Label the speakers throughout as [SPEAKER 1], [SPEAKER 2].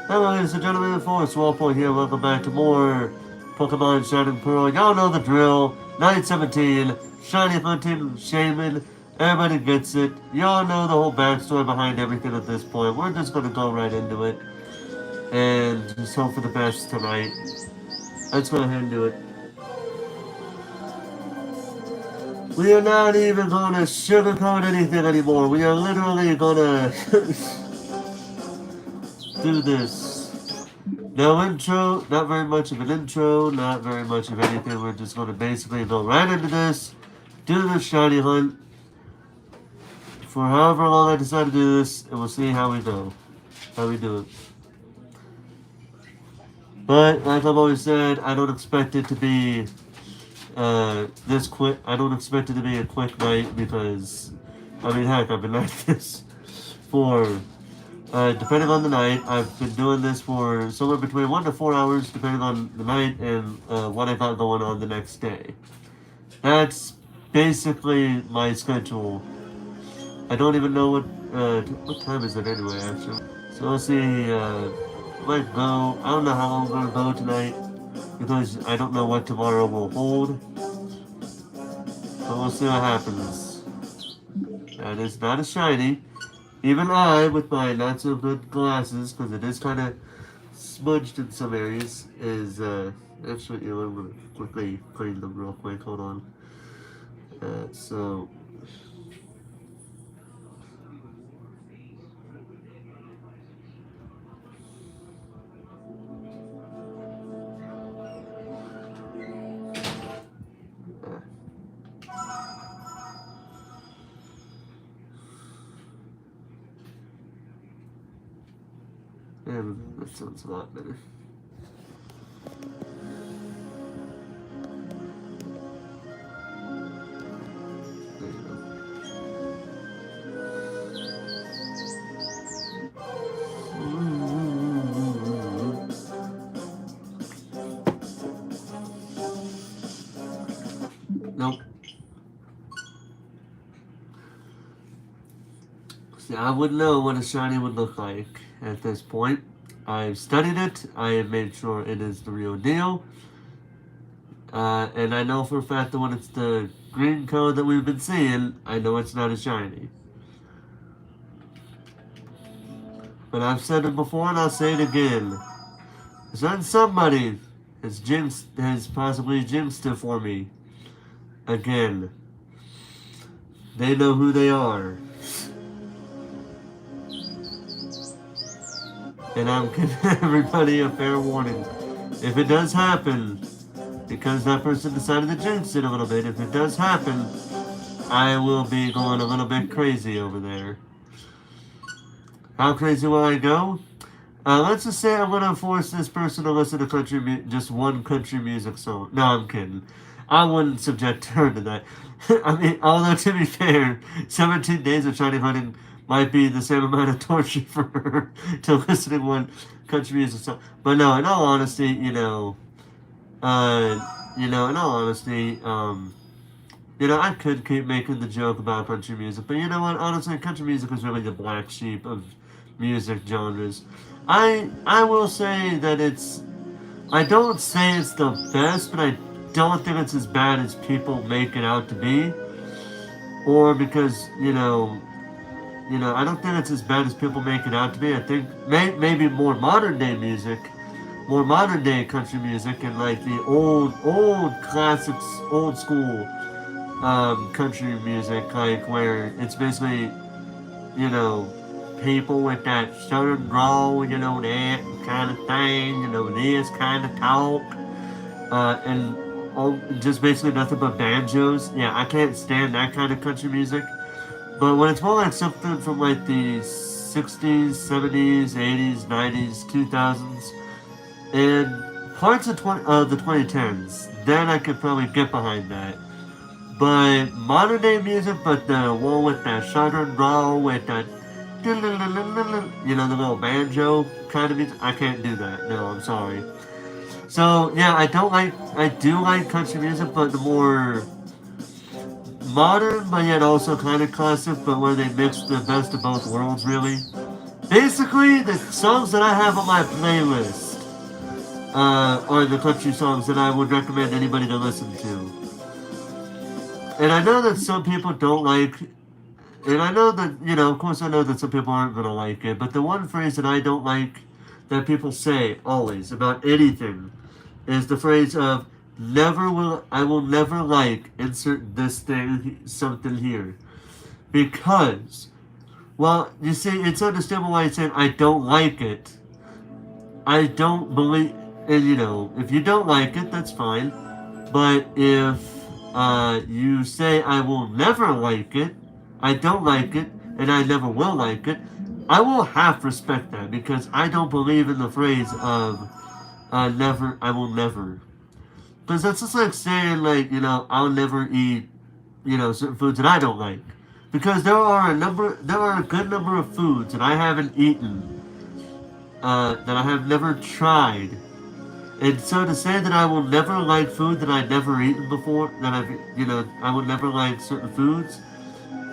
[SPEAKER 1] Hello, ladies and gentlemen, Forest Walpole here. Welcome back to more Pokemon Shining Pearl. Y'all know the drill. Night 17, Shiny Hunting, Shaymin. Everybody gets it. Y'all know the whole backstory behind everything at this point. We're just gonna go right into it. And just hope for the best tonight. Let's go ahead and do it. We are not even gonna sugarcoat anything anymore. We are literally gonna do this. No intro, not very much of an intro, not very much of anything. We're just gonna basically go right into this, do the shiny hunt for however long I decide to do this, and we'll see how we go, how we do it. But like I've always said, I don't expect it to be this quick. I don't expect it to be a quick night because, I mean, heck, I've been at this for, depending on the night, I've been doing this for somewhere between 1 to 4 hours, depending on the night and what I got going on the next day. That's basically my schedule. I don't even know what time is it anyway, actually. So let's see, might go, I don't know how long I'm gonna go tonight, because I don't know what tomorrow will hold. So we'll see what happens. That is not a shiny. Even I, with my not so good glasses, because it is kind of smudged in some areas, is, actually, you know, I'm going to quickly clean them real quick, hold on. So... And that sounds a lot better. There you go. Nope. See, I wouldn't know what a shiny would look like at this point. I've studied it. I have made sure it is the real deal. And I know for a fact that when it's the green color that we've been seeing, I know it's not a shiny. But I've said it before and I'll say it again. Then somebody has possibly jinxed it for me. Again. They know who they are. And I'm giving everybody a fair warning. If it does happen, because that person decided to jinx it a little bit, if it does happen, I will be going a little bit crazy over there. How crazy will I go? Let's just say I'm going to force this person to listen to just one country music song. No, I'm kidding. I wouldn't subject her to that. I mean, although to be fair, 17 days of shiny hunting might be the same amount of torture for her to listen to one country music song. But no, in all honesty, in all honesty, I could keep making the joke about country music, but you know what? Honestly, country music is really the black sheep of music genres. I will say that I don't say it's the best, but I don't think it's as bad as people make it out to be. Or because, I don't think it's as bad as people make it out to be. I think maybe more modern day country music, and like the old classics, old school country music, like where it's basically, people with that southern drawl, that kind of thing, this kind of talk, and just basically nothing but banjos. Yeah, I can't stand that kind of country music. But when it's more like something from like the 60s, 70s, 80s, 90s, 2000s, and parts of the 2010s, then I could probably get behind that. But modern day music, but the one with that southern drawl, with that, the little banjo kind of music, I can't do that. No, I'm sorry. So yeah, I do like country music, but the more modern, but yet also kind of classic, but where they mix the best of both worlds, really. Basically, the songs that I have on my playlist are the country songs that I would recommend anybody to listen to. And I know that some people don't like, and I know that, of course I know that some people aren't going to like it, but the one phrase that I don't like that people say always about anything is the phrase of I will never like insert this thing, something here. Because, well, you see, it's understandable why it's saying I don't like it. I don't believe, and if you don't like it, that's fine. But if you say I will never like it, I don't like it, and I never will like it, I will half respect that because I don't believe in the phrase of never, I will never. Because that's just like saying, like, I'll never eat, certain foods that I don't like. Because there are a good number of foods that I haven't eaten, that I have never tried. And so to say that I will never like food that I've never eaten before, I will never like certain foods,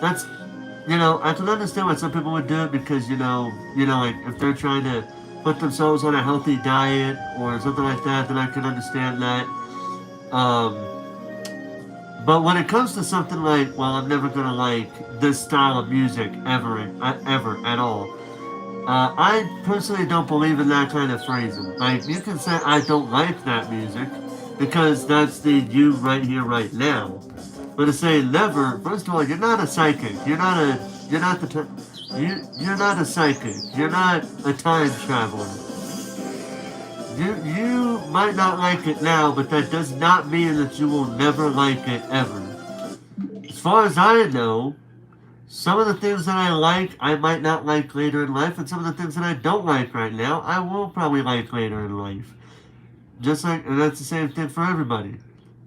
[SPEAKER 1] that's, I can understand why some people would do it because, like if they're trying to put themselves on a healthy diet or something like that, then I can understand that. But when it comes to something like, well, I'm never gonna like this style of music ever at all. I personally don't believe in that kind of phrasing. Like, you can say I don't like that music because that's the you right here, right now. But to say never, first of all, you're not a psychic. You're not a psychic. You're not a time traveler. You might not like it now, but that does not mean that you will never like it ever. As far as I know, some of the things that I like, I might not like later in life, and some of the things that I don't like right now, I will probably like later in life. And that's the same thing for everybody.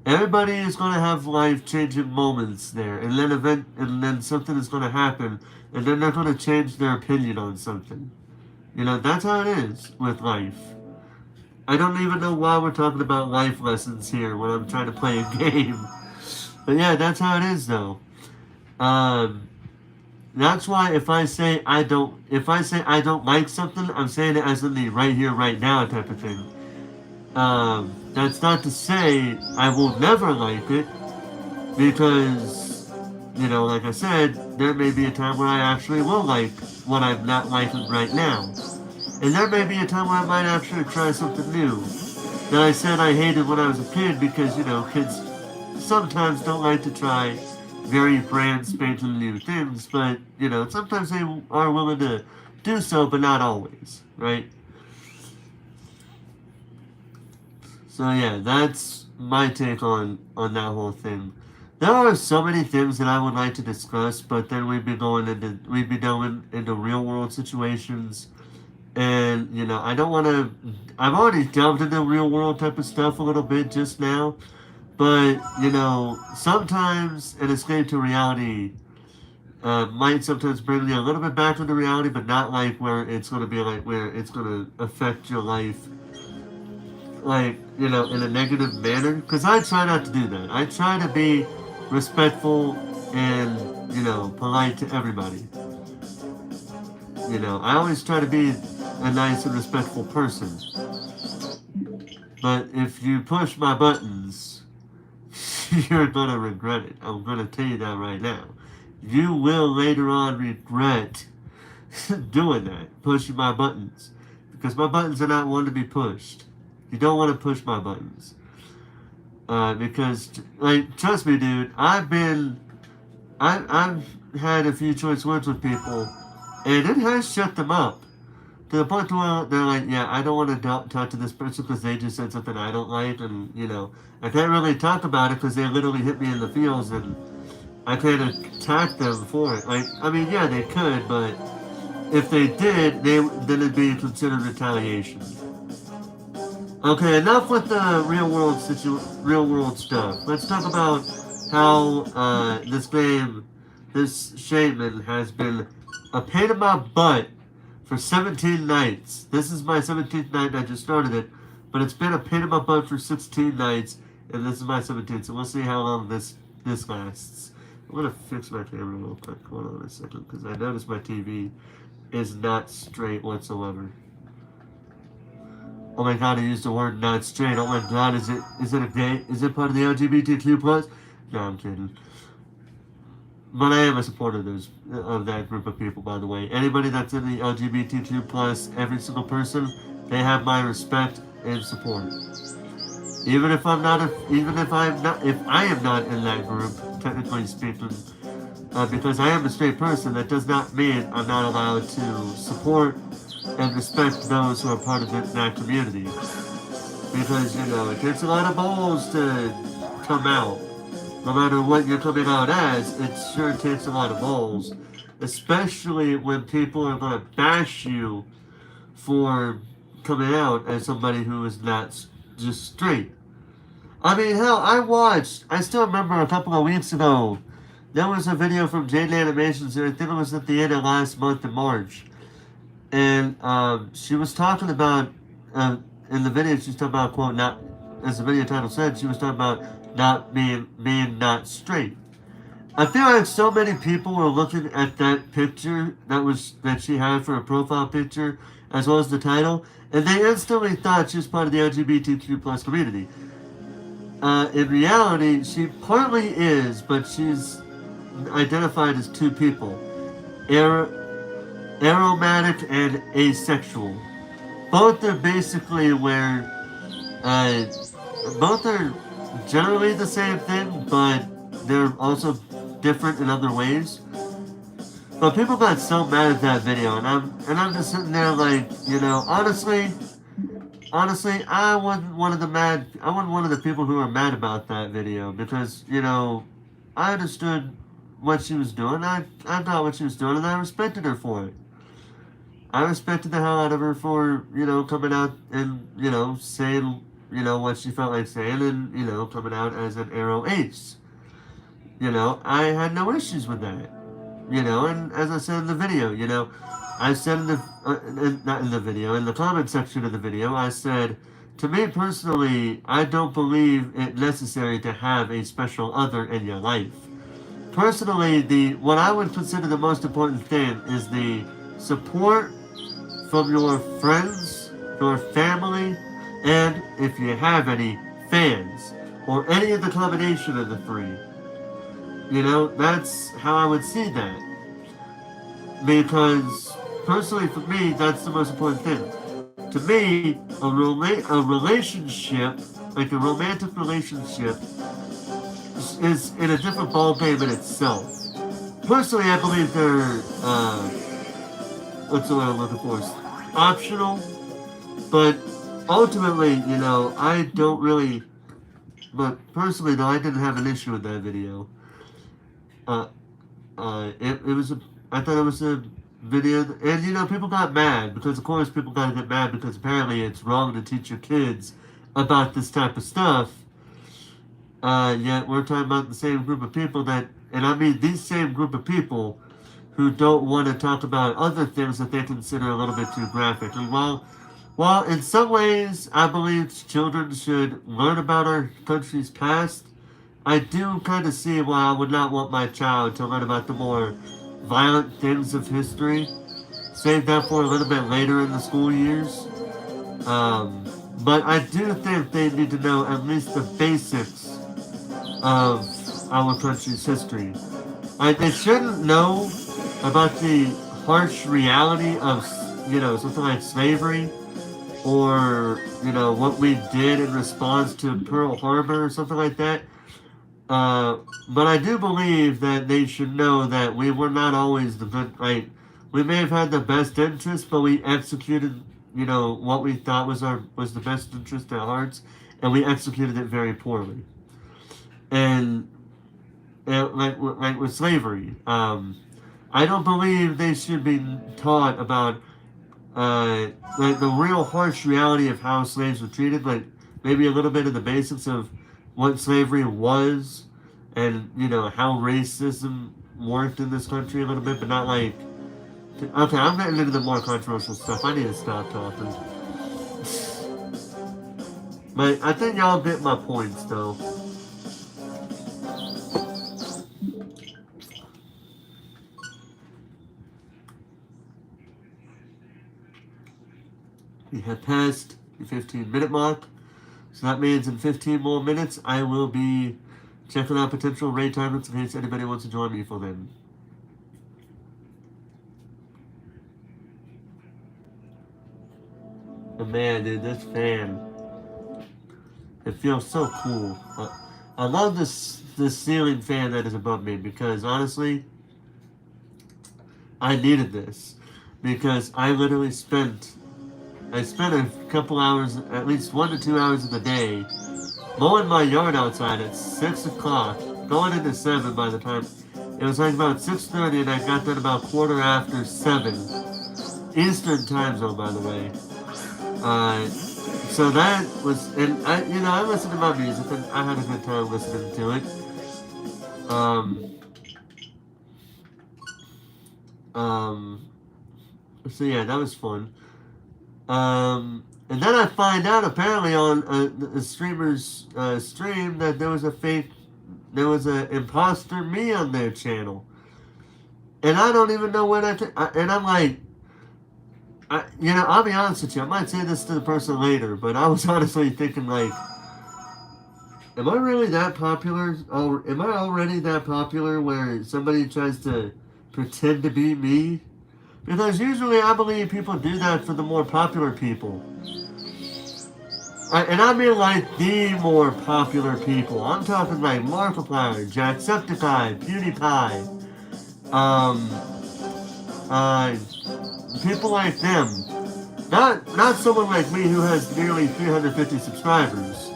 [SPEAKER 1] Everybody is going to have life-changing moments there, and then something is going to happen, and then they're going to change their opinion on something. That's how it is with life. I don't even know why we're talking about life lessons here when I'm trying to play a game. But yeah, that's how it is, though. That's why if I say I don't like something, I'm saying it as in the right here, right now type of thing. That's not to say I will never like it, because, like I said, there may be a time where I actually will like what I'm not liking right now. And there may be a time where I might actually try something new that I said I hated when I was a kid because, kids sometimes don't like to try very brand spanking new things, but, sometimes they are willing to do so, but not always, right? So yeah, that's my take on that whole thing. There are so many things that I would like to discuss, but then we'd be delving into real world situations. And, I don't want to, I've already delved into real world type of stuff a little bit just now. But, sometimes an escape to reality might sometimes bring me a little bit back into reality, but not like where it's going to be like where it's going to affect your life, like, in a negative manner. Because I try not to do that. I try to be respectful and, polite to everybody. I always try to be a nice and respectful person. But if you push my buttons, you're gonna regret it. I'm gonna tell you that right now. You will later on regret doing that, pushing my buttons. Because my buttons are not one to be pushed. You don't want to push my buttons. Because, trust me, dude, I've had a few choice words with people, and it has shut them up. To the point where they're like, yeah, I don't want to talk to this person because they just said something I don't like, and, I can't really talk about it because they literally hit me in the feels, and I can't attack them for it. Yeah, they could, but if they did, then it'd be considered retaliation. Okay, enough with the real world stuff. Let's talk about how this Shaymin has been a pain in my butt for 17 nights. This is my 17th night, and I just started it, but it's been a pain in my butt for 16 nights, and this is my 17th, so we'll see how long this lasts. I'm gonna fix my camera real quick. Hold on a second, because I noticed my TV is not straight whatsoever. Oh my god, I used the word not straight. Oh my god, is it a gay? Is it part of the LGBTQ plus? No, I'm kidding. But I am a supporter of that group of people, by the way. Anybody that's in the LGBTQ plus, every single person, they have my respect and support. Even if I am not in that group, technically speaking, because I am a straight person, that does not mean I'm not allowed to support and respect those who are part of that community. Because, it takes a lot of balls to come out. No matter what you're coming out as, it sure takes a lot of balls. Especially when people are going to bash you for coming out as somebody who is not just straight. I mean, hell, I still remember a couple of weeks ago, there was a video from Jade Animations, and I think it was at the end of last month in March. And she was talking about, in the video, she was talking about, quote, not, as the video title said, she was talking about not being not straight. I feel like so many people were looking at that picture that she had for a profile picture, as well as the title, and they instantly thought she was part of the LGBTQ plus community. In reality, she partly is, but she's identified as two people. Aromatic and asexual. Both are basically where, both are generally the same thing, but they're also different in other ways. But people got so mad at that video, and I'm just sitting there like, honestly, I wasn't one of the people who were mad about that video, because, I understood what she was doing. I got what she was doing, and I respected her for it. I respected the hell out of her for, coming out and, saying, what she felt like saying, and, coming out as an arrow ace. I had no issues with that. And as I said in the video, I said not in the video, in the comment section of the video, I said, to me personally, I don't believe it necessary to have a special other in your life. Personally, what I would consider the most important thing is the support from your friends, your family, and, if you have any, fans, or any of the combination of the three. That's how I would see that. Because, personally for me, that's the most important thing. To me, a relationship, like a romantic relationship, is in a different ballgame in itself. Personally, I believe they're, what's the word I'm looking for? Optional, but ultimately, I don't really, but personally though, I didn't have an issue with that video. I thought it was a video, and people got mad, because of course people gotta get mad, because apparently it's wrong to teach your kids about this type of stuff, yet we're talking about the same group of people and I mean these same group of people who don't want to talk about other things that they consider a little bit too graphic. And while in some ways I believe children should learn about our country's past, I do kind of see why I would not want my child to learn about the more violent things of history. Save that for a little bit later in the school years. But I do think they need to know at least the basics of our country's history. They shouldn't know about the harsh reality of, something like slavery, or, what we did in response to Pearl Harbor or something like that. But I do believe that they should know that we were not always the good, we may have had the best interest, but we executed, what we thought was the best interest at hearts, and we executed it very poorly. And like with slavery, I don't believe they should be taught about the real harsh reality of how slaves were treated, like maybe a little bit of the basics of what slavery was, and how racism worked in this country a little bit, but not like. Okay, I'm getting into the more controversial stuff. I need to stop talking. But I think y'all get my points, though. We have passed the 15-minute mark. So that means in 15 more minutes, I will be checking out potential raid tournaments in case anybody wants to join me for them. And man, dude, this fan, it feels so cool. I love this ceiling fan that is above me because honestly, I needed this because I literally spent a couple hours, at least 1 to 2 hours of the day, mowing my yard outside at 6 o'clock, going into 7 by the time. It was like about 6:30 and I got done about quarter after 7. Eastern time zone, by the way. So that was, and I listened to my music and I had a good time listening to it. So yeah, that was fun. And then I find out apparently on a streamer's stream that there was an imposter me on their channel. And I don't even know when and I'm like, I'll be honest with you, I might say this to the person later, but I was honestly thinking like, am I really that popular? Am I already that popular where somebody tries to pretend to be me? Because usually I believe people do that for the more popular people. And I mean like the more popular people. I'm talking like Markiplier, Jacksepticeye, PewDiePie, people like them. Not someone like me who has nearly 350 subscribers.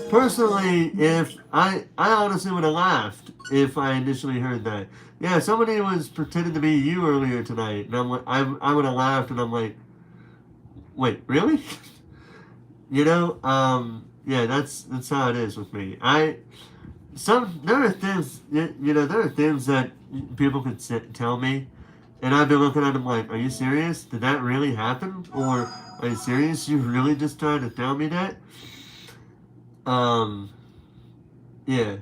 [SPEAKER 1] Personally, if I honestly would have laughed if I initially heard that. Yeah, somebody was pretending to be you earlier tonight, and I would have laughed, and I'm like, wait, really? Yeah, that's how it is with me. There are things, there are things that people could tell me, and I've been looking at them like, are you serious? Did that really happen? Or are you serious? You really just trying to tell me that? Yeah.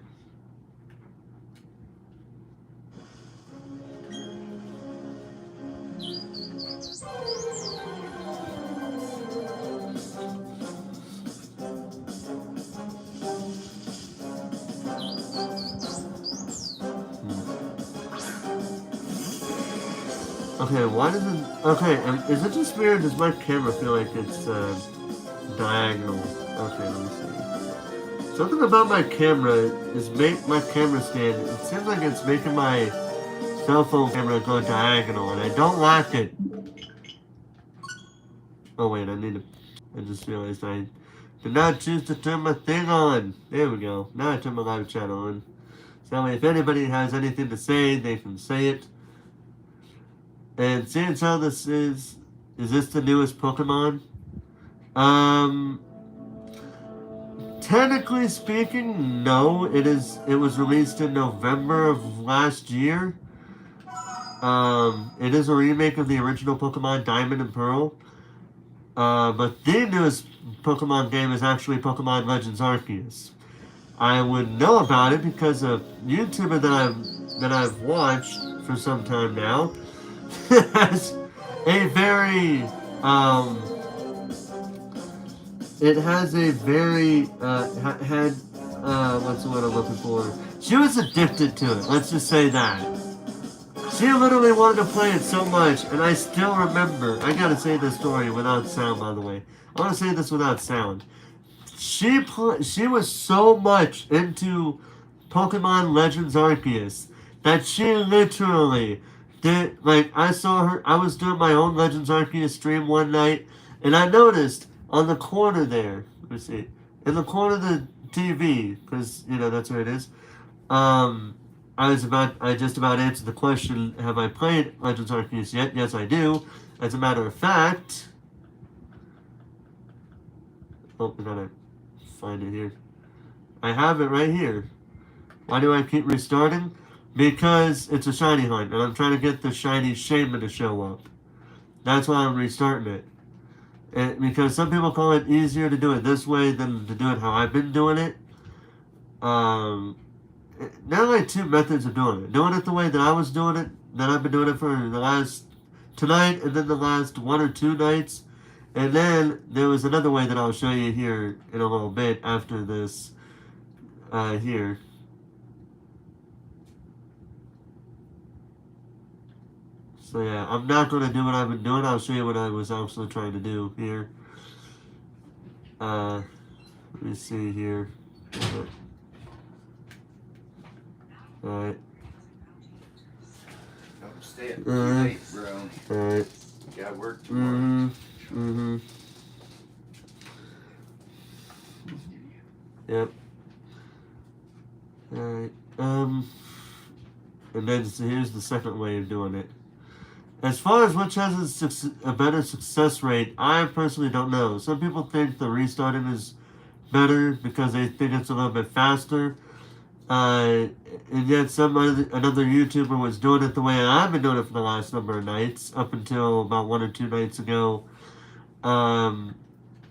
[SPEAKER 1] Okay, why doesn't... Okay, is it just weird? Does my camera feel like it's diagonal? Okay, let me see. Something about my camera my camera stand. It seems like it's making my cell phone camera go diagonal, and I don't like it. Oh wait, I just realized I did not choose to turn my thing on. There we go. Now I turn my live chat on. So if anybody has anything to say, they can say it. And seeing how this is this the newest Pokemon? Technically speaking, no. It was released in November of last year. It is a remake of the original Pokemon Diamond and Pearl. But the newest Pokemon game is actually Pokemon Legends Arceus. I would know about it because a YouTuber that I've watched for some time now has a very it has a very had what's the word I'm looking for? She was addicted to it. Let's just say that. She literally wanted to play it so much, and I still remember. I gotta say this story without sound, by the way. I want to say this without sound. She was so much into Pokemon Legends Arceus that she literally did. Like, I saw her. I was doing my own Legends Arceus stream one night, and I noticed on the corner there. Let me see. In the corner of the TV, because that's where it is. I just about answered the question, have I played Legends Arceus yet? Yes, I do. As a matter of fact... Oh, I gotta find it here. I have it right here. Why do I keep restarting? Because it's a shiny hunt, and I'm trying to get the shiny Shaymin to show up. That's why I'm restarting it. Because some people call it easier to do it this way than to do it how I've been doing it. There are like two methods of doing it. Doing it the way that I was doing it, that I've been doing it for the last tonight, and then the last 1 or 2 nights, And then there was another way that I'll show you here in a little bit after this here. So yeah, I'm not going to do what I've been doing. I'll show you what I was actually trying to do here. Let me see here. Alright.
[SPEAKER 2] Don't stay up too late, bro.
[SPEAKER 1] Alright.
[SPEAKER 2] You gotta work tomorrow.
[SPEAKER 1] Yep. Alright. And then so here's the second way of doing it. As far as which has a better success rate, I personally don't know. Some people think the restarting is better because they think it's a little bit faster. And yet another YouTuber was doing it the way I've been doing it for the last number of nights, up until about 1 or 2 nights ago. And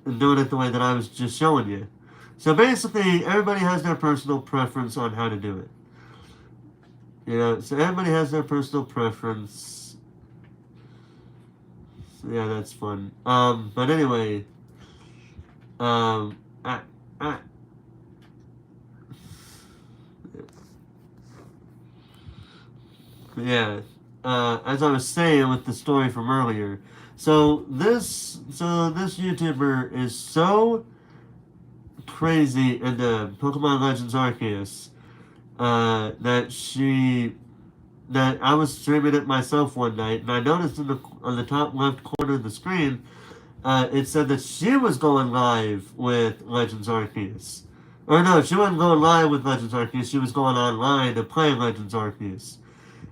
[SPEAKER 1] doing it the way that I was just showing you. So basically, everybody has their personal preference on how to do it. You know, so everybody has their personal preference. So yeah, that's fun. But anyway, yeah, as I was saying with the story from earlier, so this YouTuber is so crazy into Pokemon Legends Arceus that I was streaming it myself one night, and I noticed on the top left corner of the screen, it said that she was going live with Legends Arceus. Or no, she wasn't going live with Legends Arceus, she was going online to play Legends Arceus.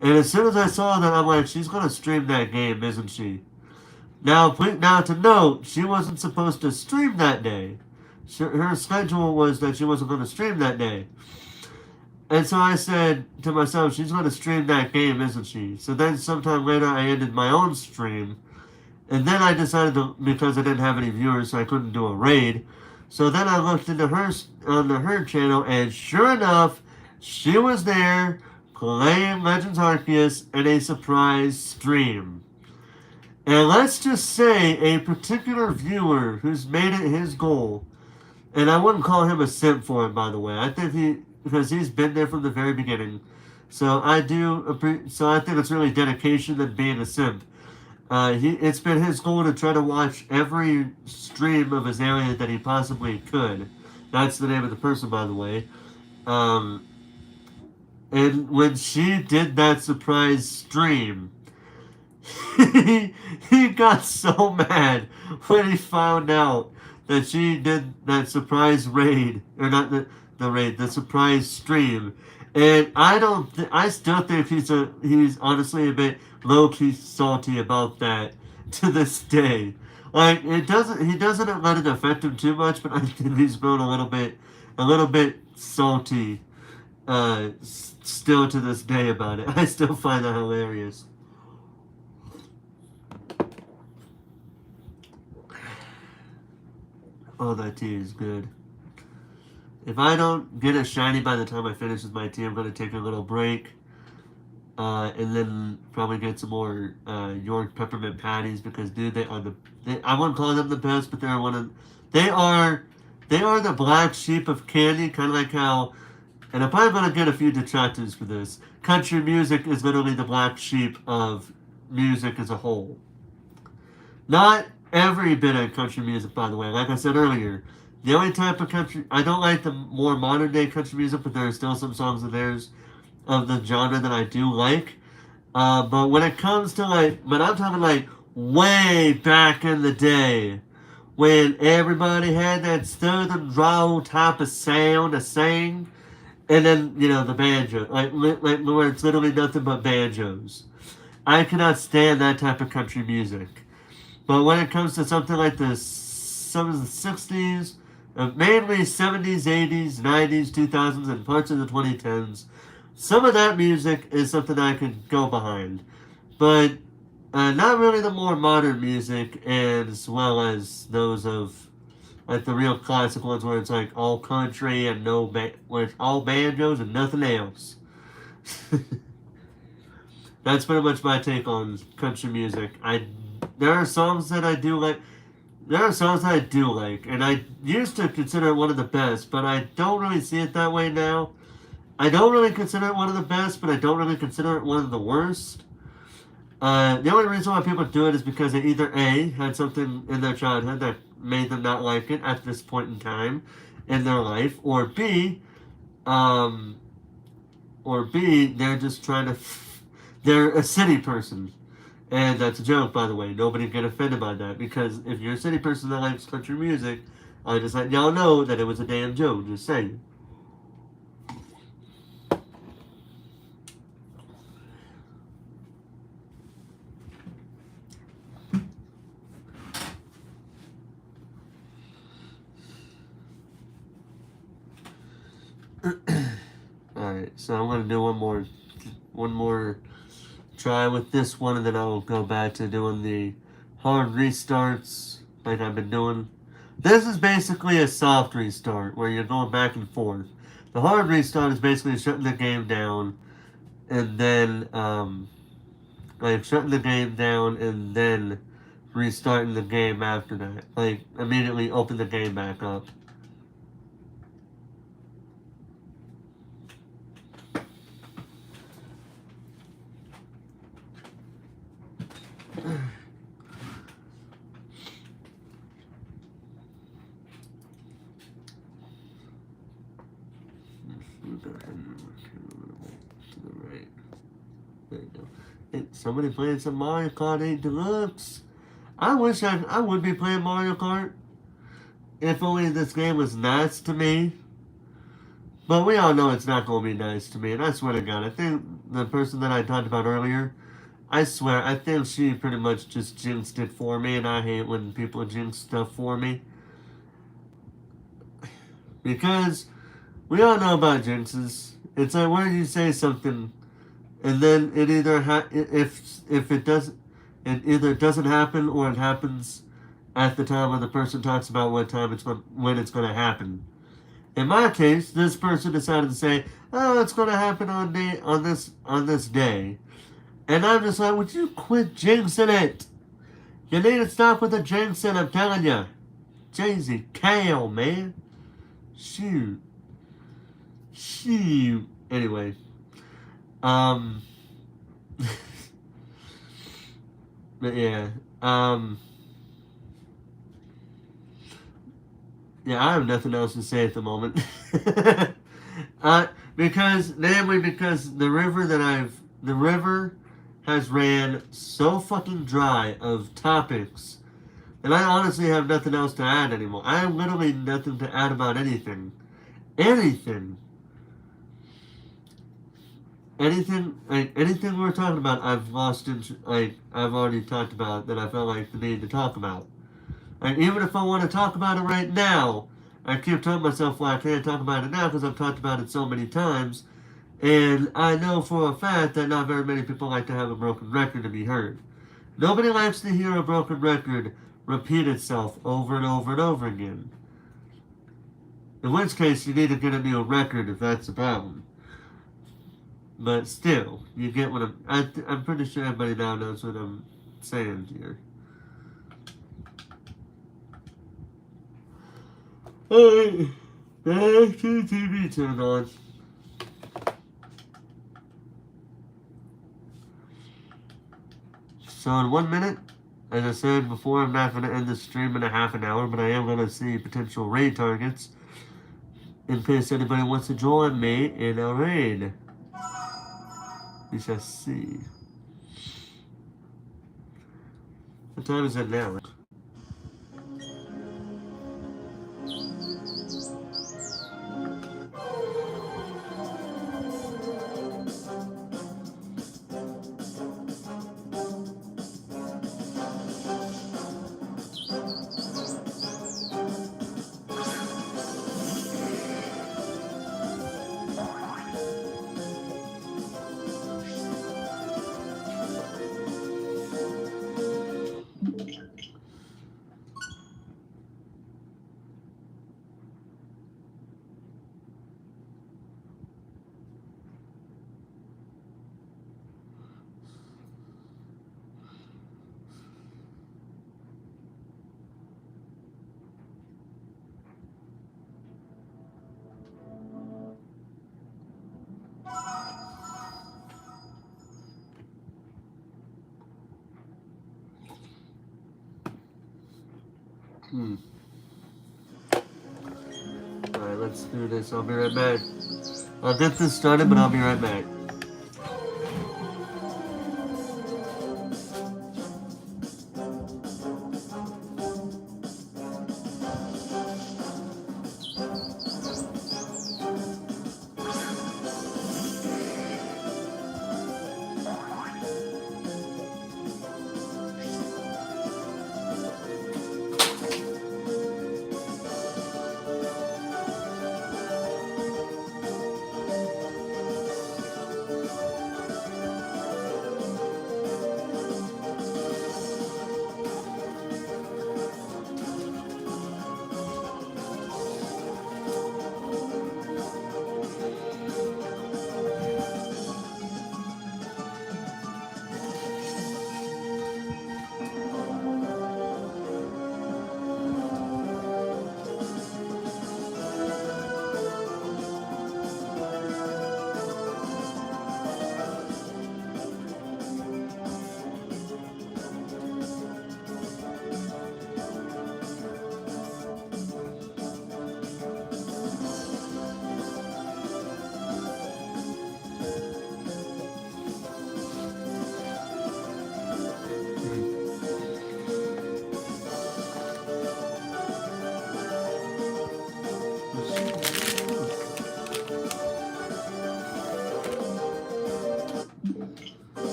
[SPEAKER 1] And as soon as I saw that, I'm like, she's going to stream that game, isn't she? Now to note, she wasn't supposed to stream that day. Her schedule was that she wasn't going to stream that day. And so I said to myself, she's going to stream that game, isn't she? So then sometime later, I ended my own stream. And then I decided to, because I didn't have any viewers, so I couldn't do a raid. So then I looked into her channel, and sure enough, she was there playing Legends Arceus in a surprise stream. And let's just say a particular viewer who's made it his goal, and I wouldn't call him a simp for it, by the way. I think because he's been there from the very beginning. So I think it's really dedication than being a simp. It's been his goal to try to watch every stream of Azalea that he possibly could. That's the name of the person, by the way. And when she did that surprise stream, he got so mad when he found out that she did that surprise raid, or not the raid, the surprise stream. And I still think he's honestly a bit low-key salty about that to this day. Like, he doesn't let it affect him too much, but I think he's grown a little bit salty, still to this day about it. I still find that hilarious. Oh, that tea is good. If I don't get a shiny by the time I finish with my tea, I'm going to take a little break. And then probably get some more York peppermint patties, because dude, I wouldn't call them the best, but they are the black sheep of candy, kind of like how, and I'm probably going to get a few detractors for this, country music is literally the black sheep of music as a whole. Not every bit of country music, by the way. Like I said earlier, the only type of country, I don't like the more modern day country music, but there are still some songs of theirs of the genre that I do like. But when it comes to but I'm talking like way back in the day, when everybody had that southern drawl type of sound to sing, and then, the banjo, like where it's literally nothing but banjos. I cannot stand that type of country music. But when it comes to something like some of the 60s, mainly 70s, 80s, 90s, 2000s, and parts of the 2010s, some of that music is something I could go behind. But not really the more modern music, as well as those of like the real classic ones where it's like all country and where it's all banjos and nothing else. That's pretty much my take on country music. There are songs that I do like. there are songs I do like, and I used to consider it one of the best, but I don't really see it that way now. I don't really consider it one of the best, but I don't really consider it one of the worst. The only reason why people do it is because they either A, had something in their childhood that made them not like it at this point in time in their life, um, or B, they're just trying to, they're a city person. And that's a joke, by the way. Nobody get offended by that, because if you're a city person that likes country music, I just let y'all know that it was a damn joke, just saying. Alright, so I'm gonna do one more try with this one, and then I'll go back to doing the hard restarts like I've been doing. This is basically a soft restart where you're going back and forth. The hard restart is basically shutting the game down and then like shutting the game down and then restarting the game after that. Like immediately open the game back up. Hey, somebody playing some Mario Kart 8 Deluxe. I wish I would be playing Mario Kart if only this game was nice to me. But we all know it's not going to be nice to me, and I swear to God, I think the person that I talked about earlier, I swear, I think she pretty much just jinxed it for me, and I hate when people jinx stuff for me. Because we all know about jinxes. It's like where you say something, and then it either if it doesn't, it either doesn't happen or it happens at the time when the person talks about when it's going to happen. In my case, this person decided to say, "Oh, it's going to happen on this day," and I'm just like, "Would you quit jinxing it? You need to stop with the jinxing. I'm telling you, Jay-Z, Kale, man, shoot." Shoot. Anyway. Um. But yeah. Yeah, I have nothing else to say at the moment. Because the river has ran so fucking dry of topics that I honestly have nothing else to add anymore. I have literally nothing to add about anything. Anything. Anything we're talking about, I've lost I've already talked about that I felt like the need to talk about. And even if I want to talk about it right now, I keep telling myself, well, I can't talk about it now because I've talked about it so many times. And I know for a fact that not very many people like to have a broken record to be heard. Nobody likes to hear a broken record repeat itself over and over and over again. In which case, you need to get a new record if that's the problem. But still, you get what I'm pretty sure everybody now knows what I'm saying here. Alright, back to the TV turned on. So in 1 minute, as I said before, I'm not going to end the stream in a half an hour, but I am going to see potential raid targets in case anybody wants to join me in a raid. We shall see. What time is it now? Hmm. Alright, let's do this. I'll be right back. I'll get this started, but I'll be right back.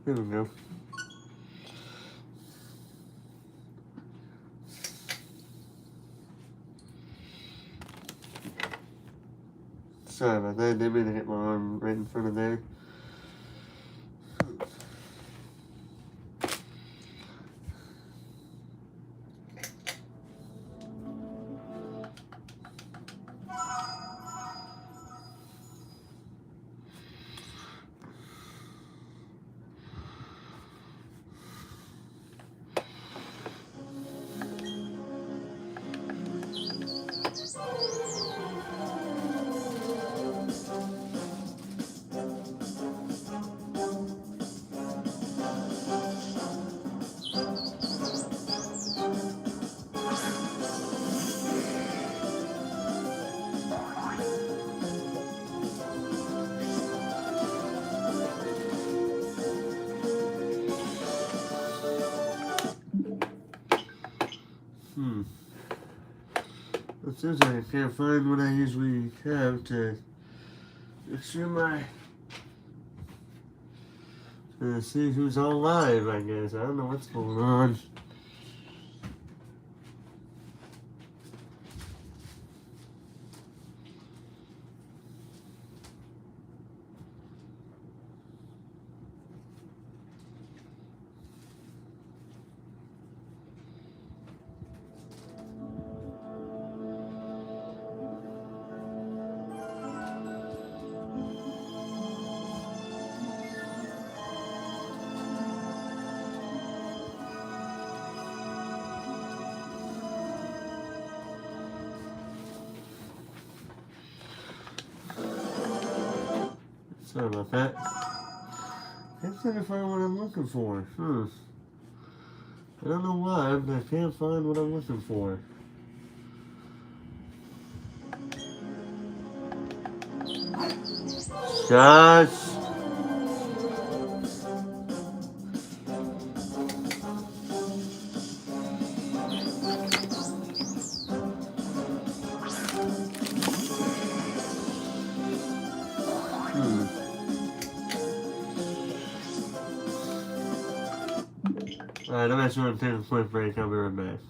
[SPEAKER 1] There we go. Sorry about that. I didn't mean to hit my arm right in front of there. It seems like I can't find what I usually have to ensure my to see who's all live, I guess. I don't know what's going on. Sorry about that. Can't seem to find what I'm looking for. I don't know why, but I can't find what I'm looking for. Shush! Alright, I'm actually going to take a quick break. I'll be right back.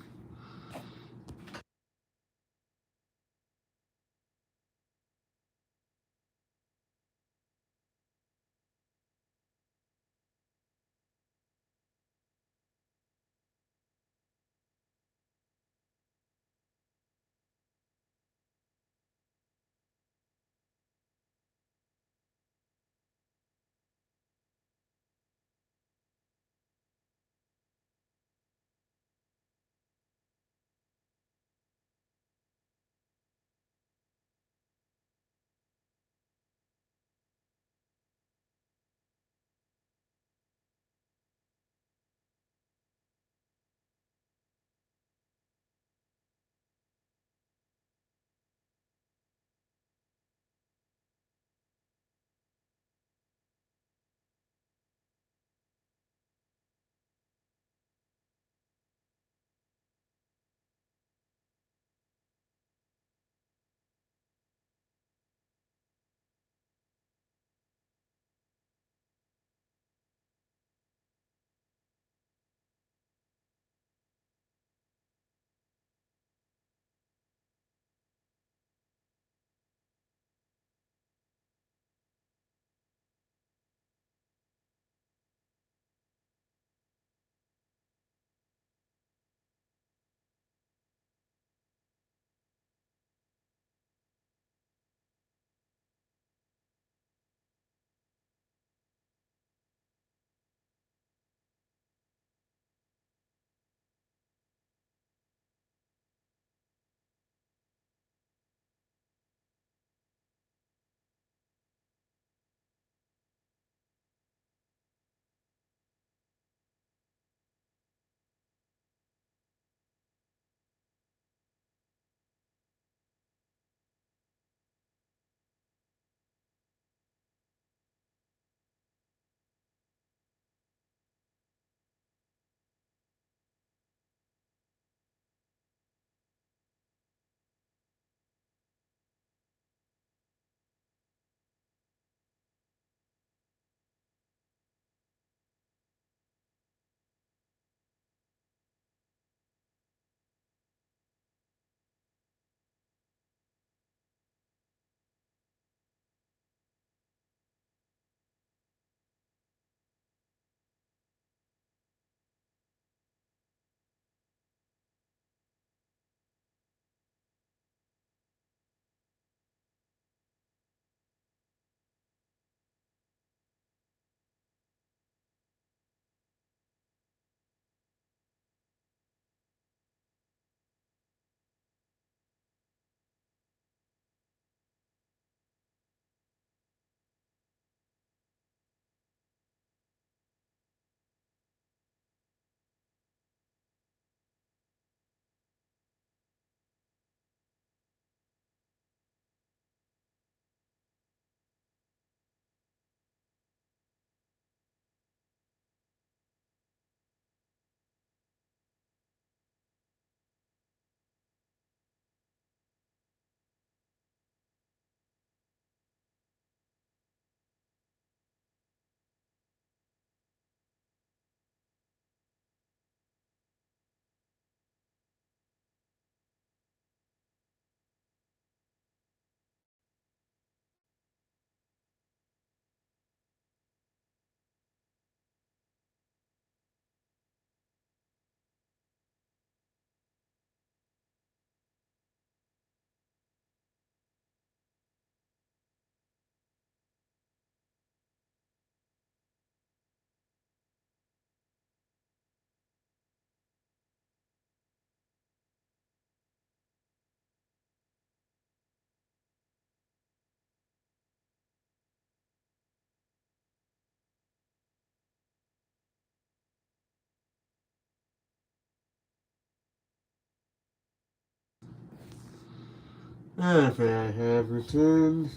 [SPEAKER 1] Okay, I have returned.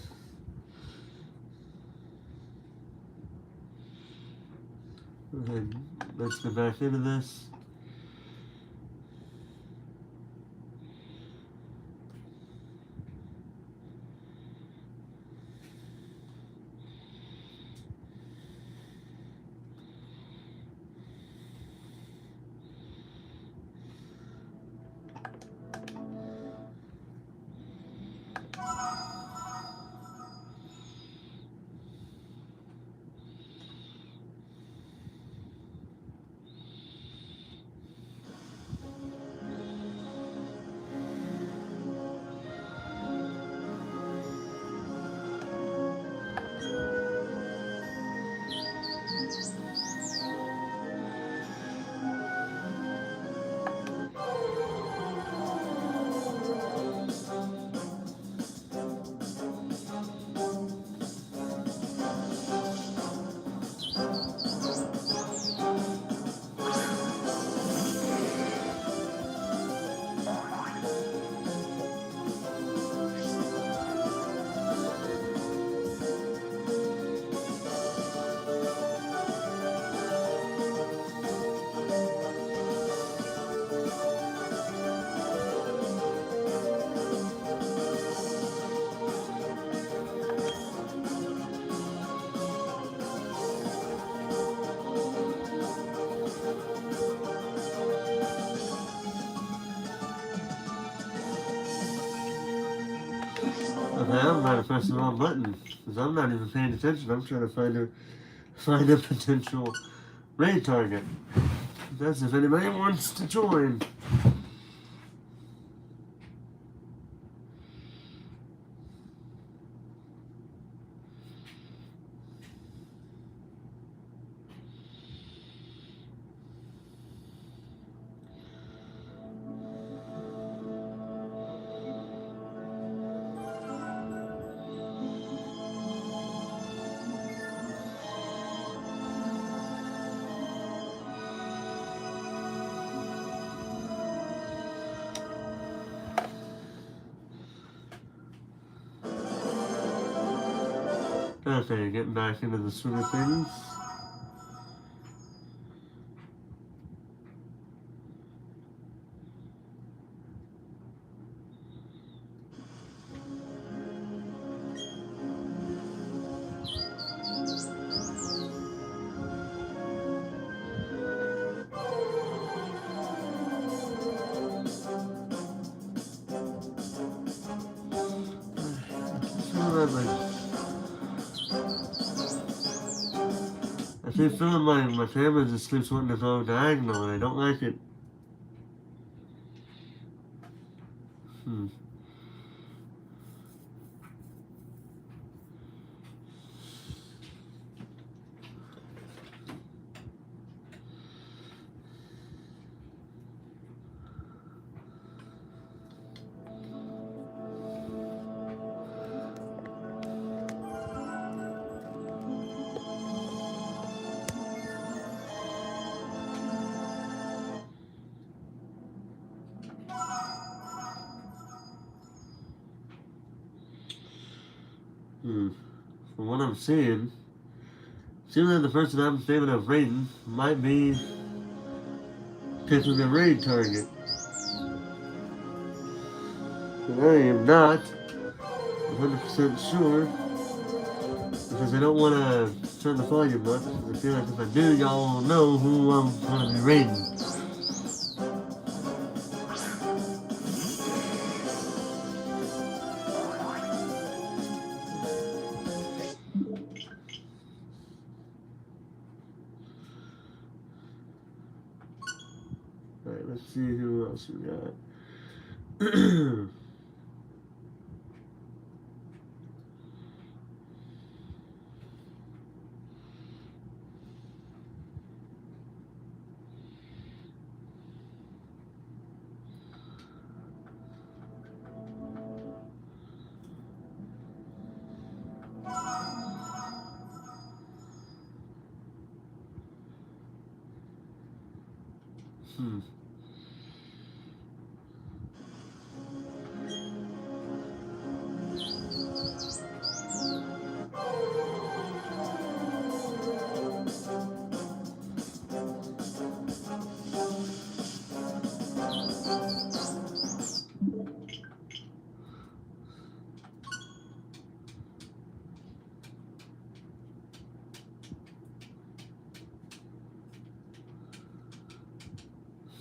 [SPEAKER 1] Okay, let's go back into this. Okay, I'm trying to press the wrong button because I'm not even paying attention. I'm trying to find a potential raid target. That's if anybody wants to join. Okay, getting back into the swing of things. I keep feeling my camera just keeps wanting to go diagonal and I don't like it. Hmm. From what I'm seeing, seems like the person I'm thinking of raiding might be picking a raid target. And I am not 100% sure because I don't want to turn the volume up because I feel like if I do, y'all know who I'm going to be raiding. Alright, let's see who else we got. Hmm.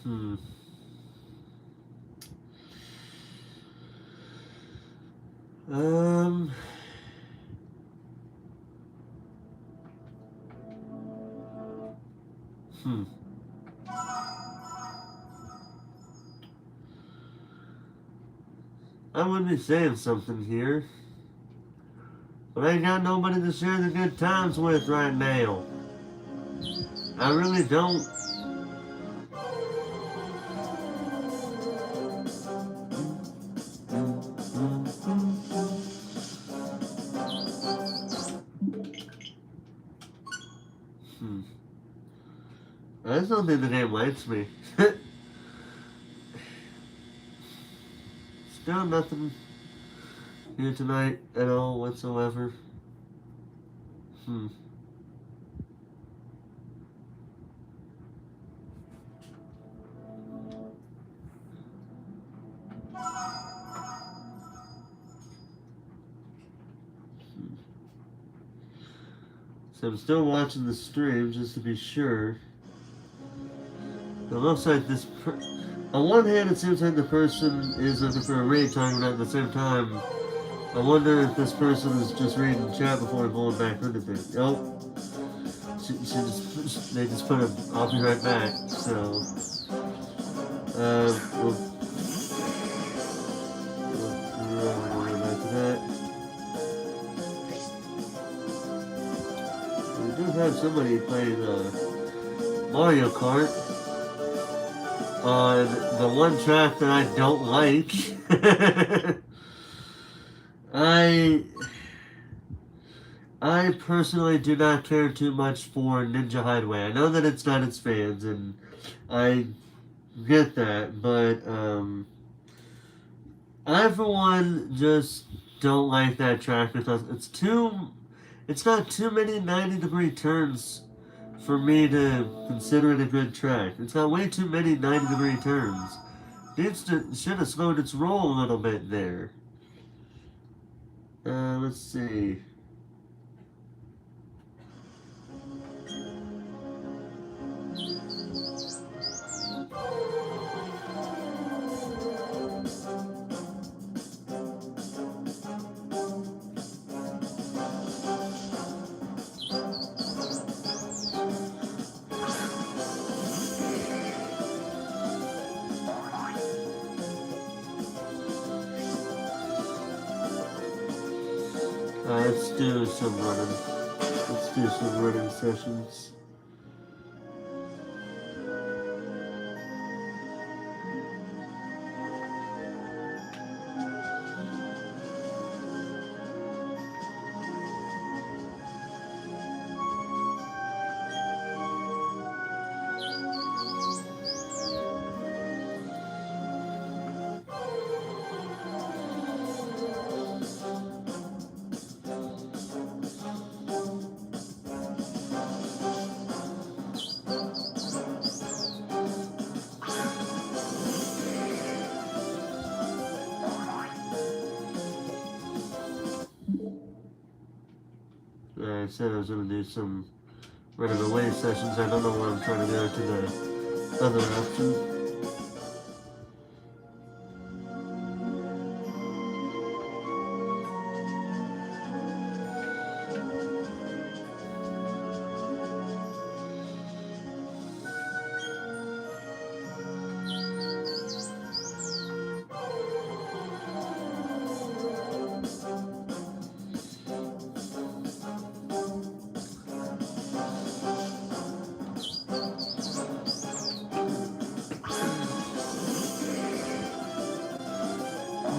[SPEAKER 1] Hmm. Um. Hmm. I would be saying something here, but I ain't got nobody to share the good times with right now. I really don't. Hmm. I just don't think the game likes me. Still nothing here tonight at all whatsoever. Hmm. So I'm still watching the stream just to be sure. It looks like this. On one hand, it seems like the person is looking for a raid time, but at the same time, I wonder if this person is just reading chat before going back into it. Oh, they just put it. I'll be right back. So, we'll go back to that. We do have somebody playing Mario Kart on the one track that I don't like. I I personally do not care too much for Ninja Hideaway. I know that it's not its fans, and I get that, but I for one just don't like that track because it's got too many 90-degree turns for me to consider it a good track. It's got way too many 90-degree turns. Should have slowed its roll a little bit there. Let's see. Let's do some running. Let's do some running sessions. I said I was going to do some running away sessions. I don't know why I'm trying to go to the other option.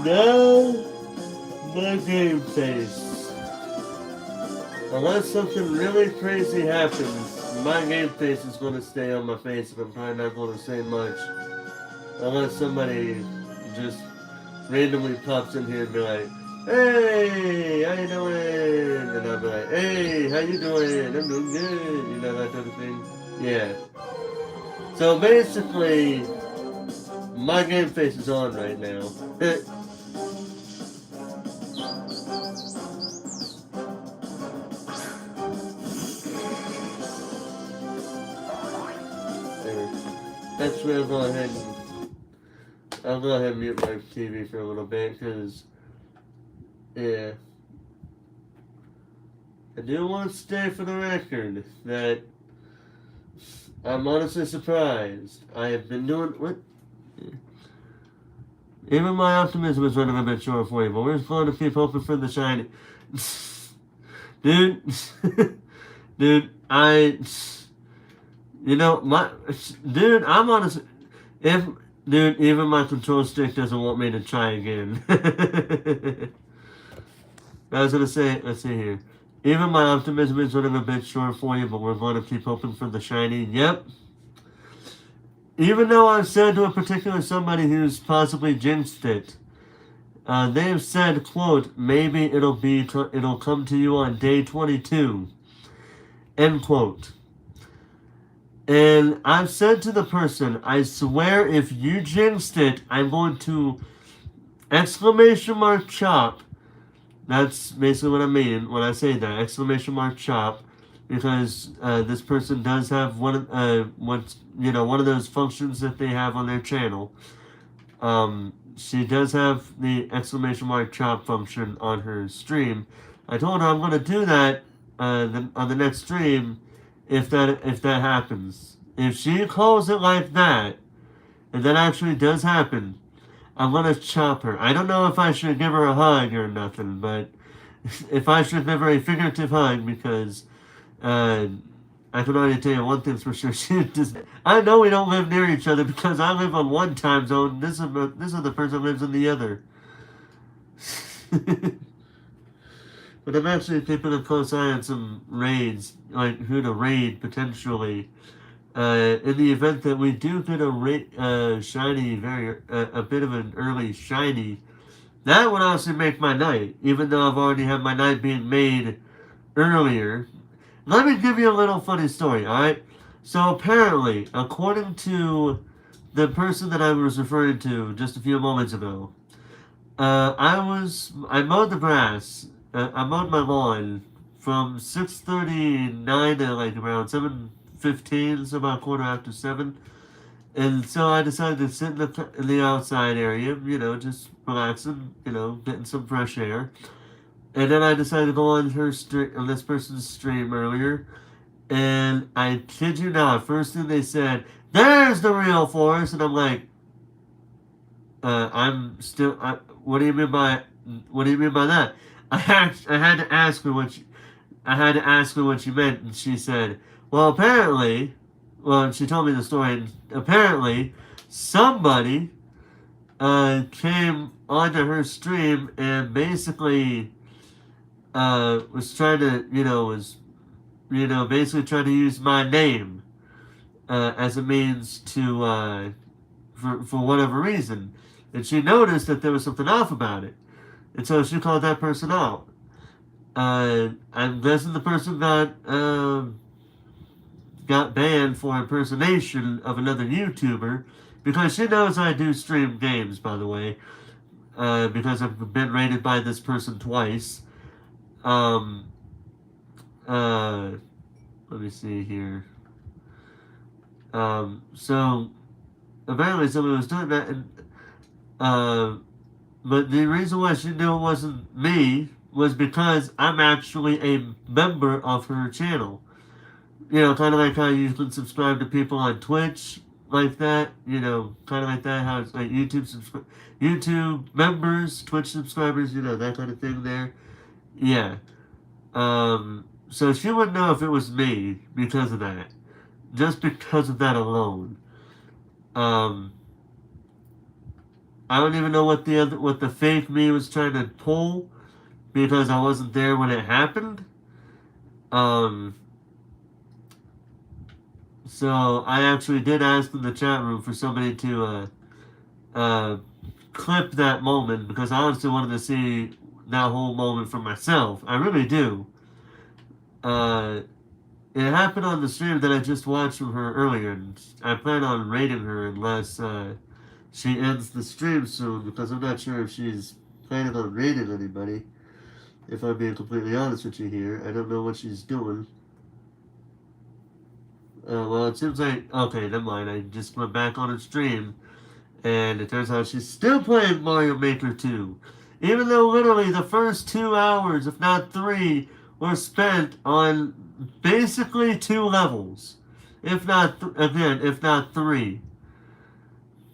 [SPEAKER 1] No, my game face. Unless something really crazy happens, my game face is going to stay on my face, and I'm probably not going to say much. Unless somebody just randomly pops in here and be like, "Hey, how you doing?" And I'll be like, "Hey, how you doing? I'm doing good." You know, that type of thing. Yeah. So basically, my game face is on right now. Actually, I'll go ahead and mute my TV for a little bit, because, yeah. I do want to state for the record that I'm honestly surprised. I have been doing, what? Even my optimism is running a bit short for you, but we're just going to keep hoping for the shiny. Dude, dude, dude, I'm honest. If, dude, even my control stick doesn't want me to try again. I was gonna say, let's see here. Even my optimism is running a bit short for you, but we're going to keep hoping for the shiny. Yep. Even though I've said to a particular somebody who's possibly jinxed it, they have said, quote, maybe it'll come to you on day 22, end quote. And I've said to the person, I swear if you jinxed it, I'm going to exclamation mark chop. That's basically what I mean when I say that, exclamation mark chop, because this person does have one of those functions that they have on their channel. She does have the exclamation mark chop function on her stream. I told her I'm going to do that on the next stream if that happens. If she calls it like that, and that actually does happen, I'm going to chop her. I don't know if I should give her a hug or nothing, but if I should give her a figurative hug, because I can already tell you one thing's for sure. I know we don't live near each other because I live on one time zone. This other person lives in the other. But I'm actually keeping a close eye on some raids, like who to raid potentially. In the event that we do get a shiny, a bit of an early shiny, that would honestly make my night, even though I've already had my night being made earlier. Let me give you a little funny story, alright? So apparently, according to the person that I was referring to just a few moments ago, I mowed the grass, I mowed my lawn from 6:39 to like around 7:15, so about 7:15. And so I decided to sit in the outside area, just relaxing, getting some fresh air. And then I decided to go on this person's stream earlier. And I kid you not, first thing they said, "There's the real forest," and I'm like, what do you mean by that? I had to ask her what she meant, and she said, well, apparently, and she told me the story, and apparently, somebody came onto her stream and basically was trying to, basically trying to use my name as a means to, for whatever reason. And she noticed that there was something off about it. And so she called that person out. I'm guessing the person got banned for impersonation of another YouTuber, because she knows I do stream games, by the way, because I've been rated by this person twice. Let me see here. So apparently somebody was doing that, and but the reason why she knew it wasn't me was because I'm actually a member of her channel. Kind of like how you can subscribe to people on Twitch, like that. Kind of like that. How it's like YouTube members, Twitch subscribers. That kind of thing. There, yeah. So she would know if it was me because of that, just because of that alone. I don't even know what the fake me was trying to pull, because I wasn't there when it happened. So I actually did ask in the chat room for somebody to clip that moment, because I honestly wanted to see that whole moment for myself. I really do. It happened on the stream that I just watched from her earlier, and I plan on rating her unless she ends the stream soon, because I'm not sure if she's planning on raiding anybody. If I'm being completely honest with you here, I don't know what she's doing. Well, it seems like okay, never mind. I just went back on her stream, and it turns out she's still playing Mario Maker 2, even though literally the first 2 hours, if not three, were spent on basically two levels, if not if not three.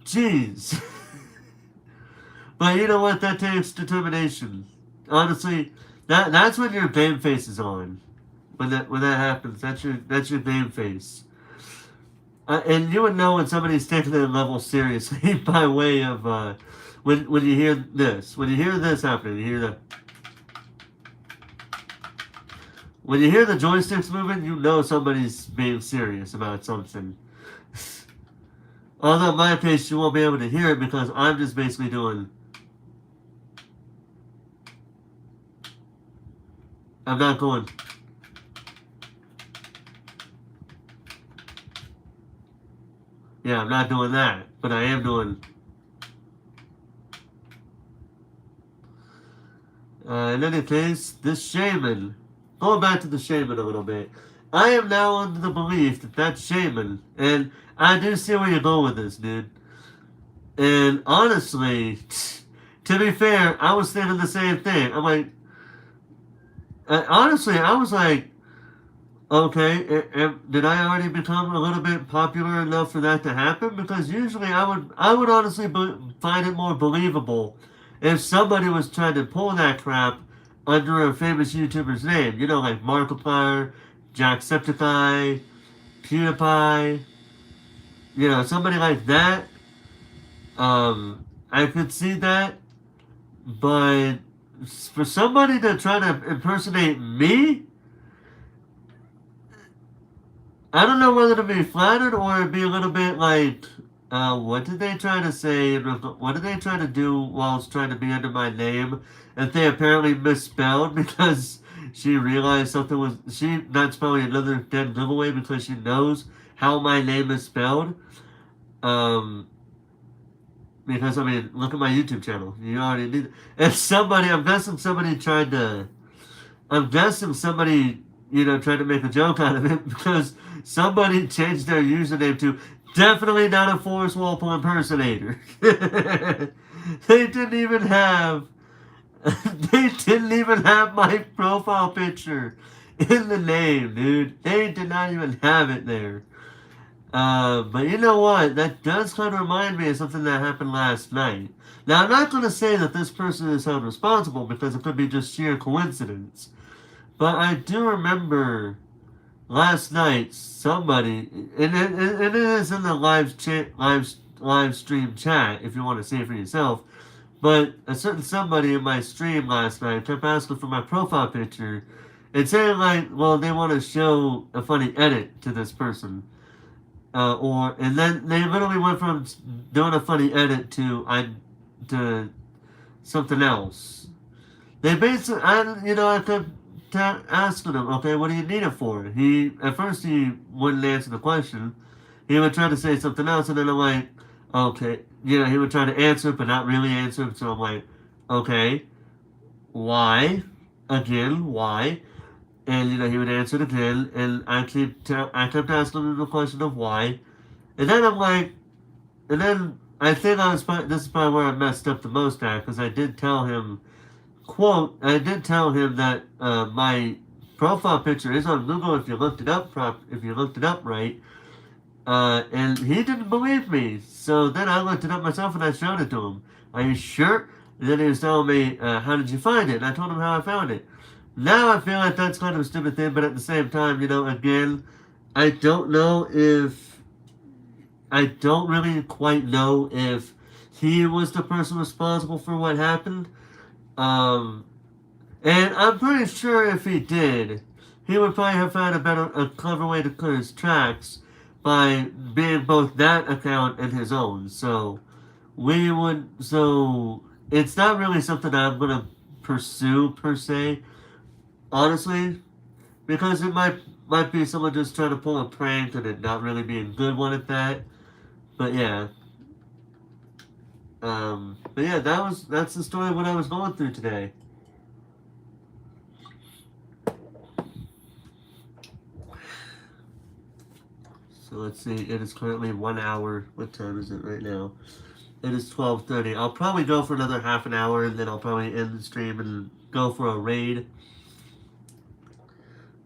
[SPEAKER 1] Jeez. But you know what? That takes determination. Honestly, that's when your game face is on. When that happens, that's your game face. And you would know when somebody's taking their level seriously by way of when you hear this. When you hear this happening, you hear the when you hear the joysticks moving, you know somebody's being serious about something. Although in my case, you won't be able to hear it because I'm just basically doing. I'm not going. Yeah, I'm not doing that, but I am doing. In any case, this Shaymin. Going back to the Shaymin a little bit. I am now under the belief that that's Shaymin, and I do see where you go with this, dude. And honestly, to be fair, I was thinking the same thing. I'm like, honestly, I was like, okay, did I already become a little bit popular enough for that to happen? Because usually I would honestly find it more believable if somebody was trying to pull that crap under a famous YouTuber's name. You know, like Markiplier, Jacksepticeye, PewDiePie. You know, somebody like that. I could see that, but for somebody to try to impersonate me, I don't know whether to be flattered or be a little bit like, what did they try to say? What did they try to do whilst trying to be under my name? That they apparently misspelled because she realized something was. That's probably another dead giveaway because she knows how my name is spelled. Because, I mean, look at my YouTube channel. You already need. And I'm guessing somebody tried to. I'm guessing somebody, tried to make a joke out of it because somebody changed their username to definitely not a Forrest Walpole impersonator. They didn't even have. They didn't even have my profile picture in the name, dude. They did not even have it there. But you know what? That does kind of remind me of something that happened last night. Now, I'm not going to say that this person is held responsible because it could be just sheer coincidence. But I do remember last night somebody, and it is in the live stream chat if you want to see it for yourself. But a certain somebody in my stream last night kept asking for my profile picture and saying like, well, they want to show a funny edit to this person. And then they literally went from doing a funny edit to something else. They basically, I kept asking him, okay, what do you need it for? At first he wouldn't answer the question. He would try to say something else, and then I'm like, okay, he would try to answer but not really answer. So I'm like, okay, why? Again, why? And he would answer it again, and I kept asking him the question of why, and then I'm like, and then I think this is probably where I messed up the most at because I did tell him, quote, I did tell him that my profile picture is on Google if you looked it up right, and he didn't believe me. So then I looked it up myself and I showed it to him. Are you sure? And then he was telling me, how did you find it? And I told him how I found it. Now I feel like that's kind of a stupid thing, but at the same time, again, I don't really quite know if he was the person responsible for what happened. And I'm pretty sure if he did, he would probably have found a clever way to clear his tracks by being both that account and his own. So it's not really something I'm gonna pursue per se. Honestly, because it might be someone just trying to pull a prank and it not really being a good one at that. But yeah. That's the story of what I was going through today. So let's see. It is currently 1 hour. What time is it right now? It is 12:30. I'll probably go for another half an hour, and then I'll probably end the stream and go for a raid.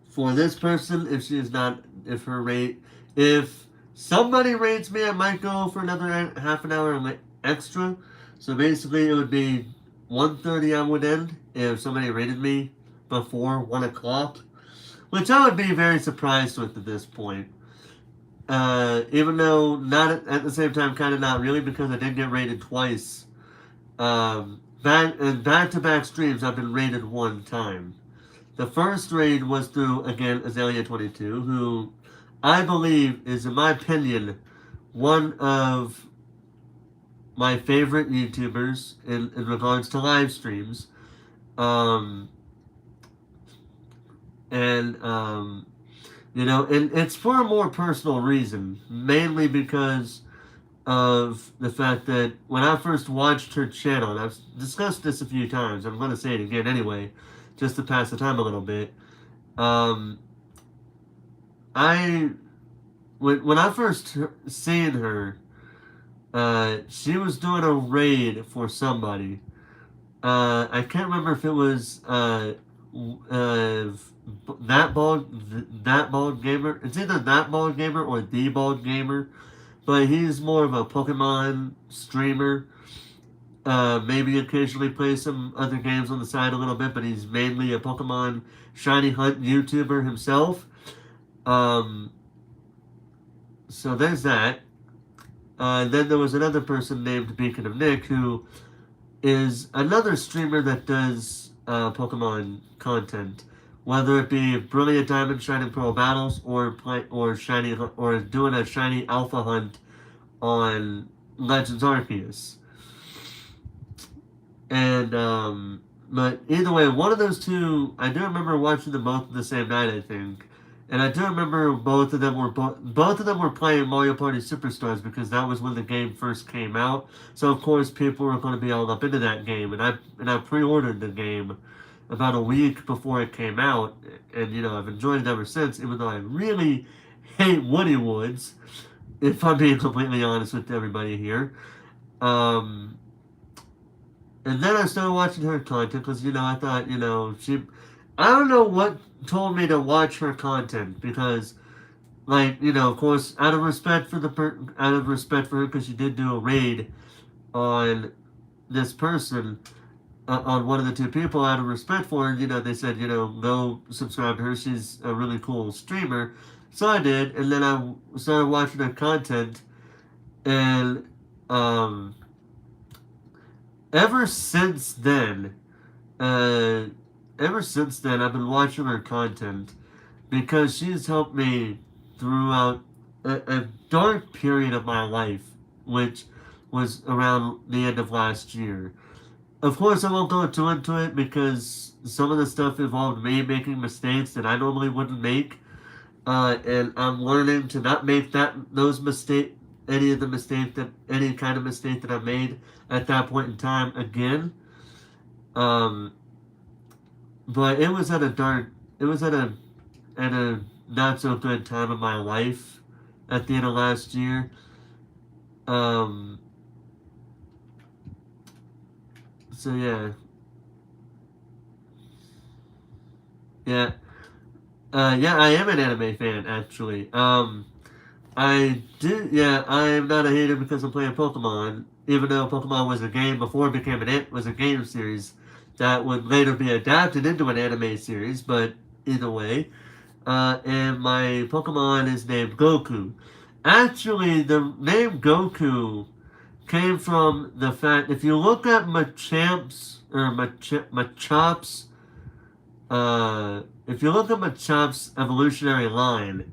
[SPEAKER 1] For this person, if she is not, if her rate, if somebody rates me, I might go for another half an hour extra. So basically, it would be 1:30 I would end if somebody rated me before 1 o'clock, which I would be very surprised with at this point. Even though not at the same time, kind of not really, because I did get rated twice. Back-to-back streams, I've been rated one time. The first raid was through, again, Azalea22, who I believe is, in my opinion, one of my favorite YouTubers in regards to live streams. You know, and it's for a more personal reason, mainly because of the fact that when I first watched her channel, and I've discussed this a few times, I'm going to say it again anyway, just to pass the time a little bit. When I first seen her, she was doing a raid for somebody. I can't remember if it was that bald gamer. It's either that bald gamer or the bald gamer, but he's more of a Pokemon streamer. Maybe occasionally plays some other games on the side a little bit, but he's mainly a Pokemon shiny hunt YouTuber himself. So there's that. Then there was another person named Beacon of Nick, who is another streamer that does Pokemon content, whether it be Brilliant Diamond, Shining Pearl battles, or doing a shiny alpha hunt on Legends Arceus. And but either way, one of those two, I do remember watching them both the same night, I think. And I do remember both of them were playing Mario Party Superstars, because that was when the game first came out. So of course people were going to be all up into that game, and I pre-ordered the game about a week before it came out, and you know, I've enjoyed it ever since, even though I really hate Woody Woods, if I'm being completely honest with everybody here. And then I started watching her content, because, you know, I thought, you know, I don't know what told me to watch her content, because, like, you know, of course, out of respect for her, because she did do a raid on this person, on one of the two people, out of respect for her, you know, they said, you know, go subscribe to her, she's a really cool streamer. So I did, and then I started watching her content, and, ever since then, I've been watching her content, because she's helped me throughout a dark period of my life, which was around the end of last year. Of course, I won't go too into it, because some of the stuff involved me making mistakes that I normally wouldn't make, and I'm learning to not make any kind of mistake that I made at that point in time again. But it was at a not so good time of my life at the end of last year. So yeah. I am an anime fan, actually. I am not a hater because I'm playing Pokemon, even though Pokemon was a game before it became was a game series that would later be adapted into an anime series, but either way. And my Pokemon is named Goku. Actually, the name Goku came from the fact, if you look at Machamp's evolutionary line,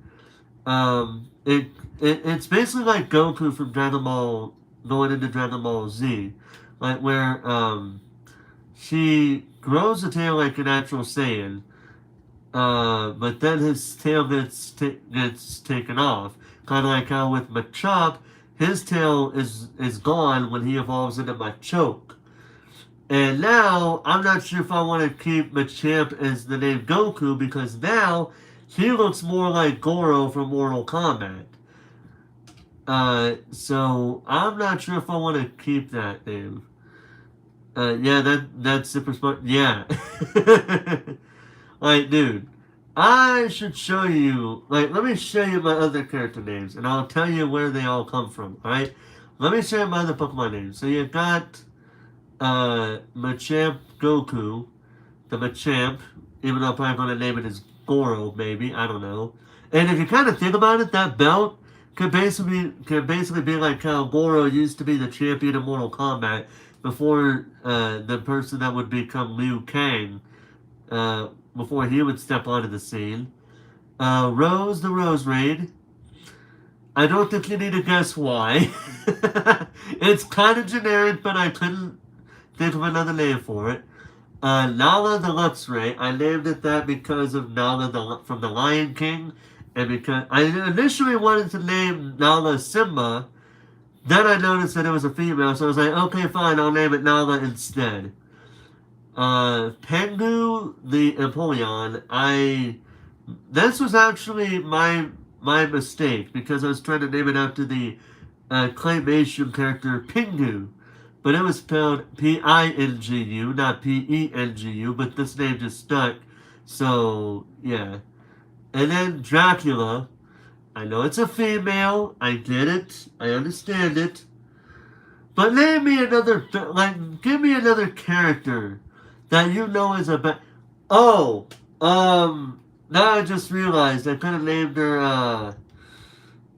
[SPEAKER 1] it's basically like Goku from Dragon Ball going into Dragon Ball Z, like where she grows a tail like a natural Saiyan, but then his tail gets taken off, kind of like how with Machop, his tail is gone when he evolves into Machoke. And now, I'm not sure if I want to keep Machamp as the name Goku, because now he looks more like Goro from Mortal Kombat. So I'm not sure if I want to keep that name. Yeah, that's super smart. Yeah. Like, dude, I should show you. Like, let me show you my other character names, and I'll tell you where they all come from. All right. Let me show you my other Pokemon names. So you got Machamp Goku, the Machamp. Even though I'm probably gonna name it as Goro, maybe I don't know. And if you kind of think about it, that belt could basically be like how Goro used to be the champion of Mortal Kombat before the person that would become Liu Kang, uh, before he would step onto the scene. Rose the Rose Raid. I don't think you need to guess why. It's kind of generic, but I couldn't think of another name for it. Nala the Luxray. I named it that because of from the Lion King, and because I initially wanted to name Nala Simba. Then I noticed that it was a female, so I was like, okay, fine, I'll name it Nala instead. Pengu the Empoleon. This was actually my mistake because I was trying to name it after the claymation character Pingu, but it was spelled Pingu, not Pengu. But this name just stuck, so yeah. And then Dracula. I know it's a female. I get it. I understand it. But name me another, give me another character that you know is a Oh, now I just realized I could have named her,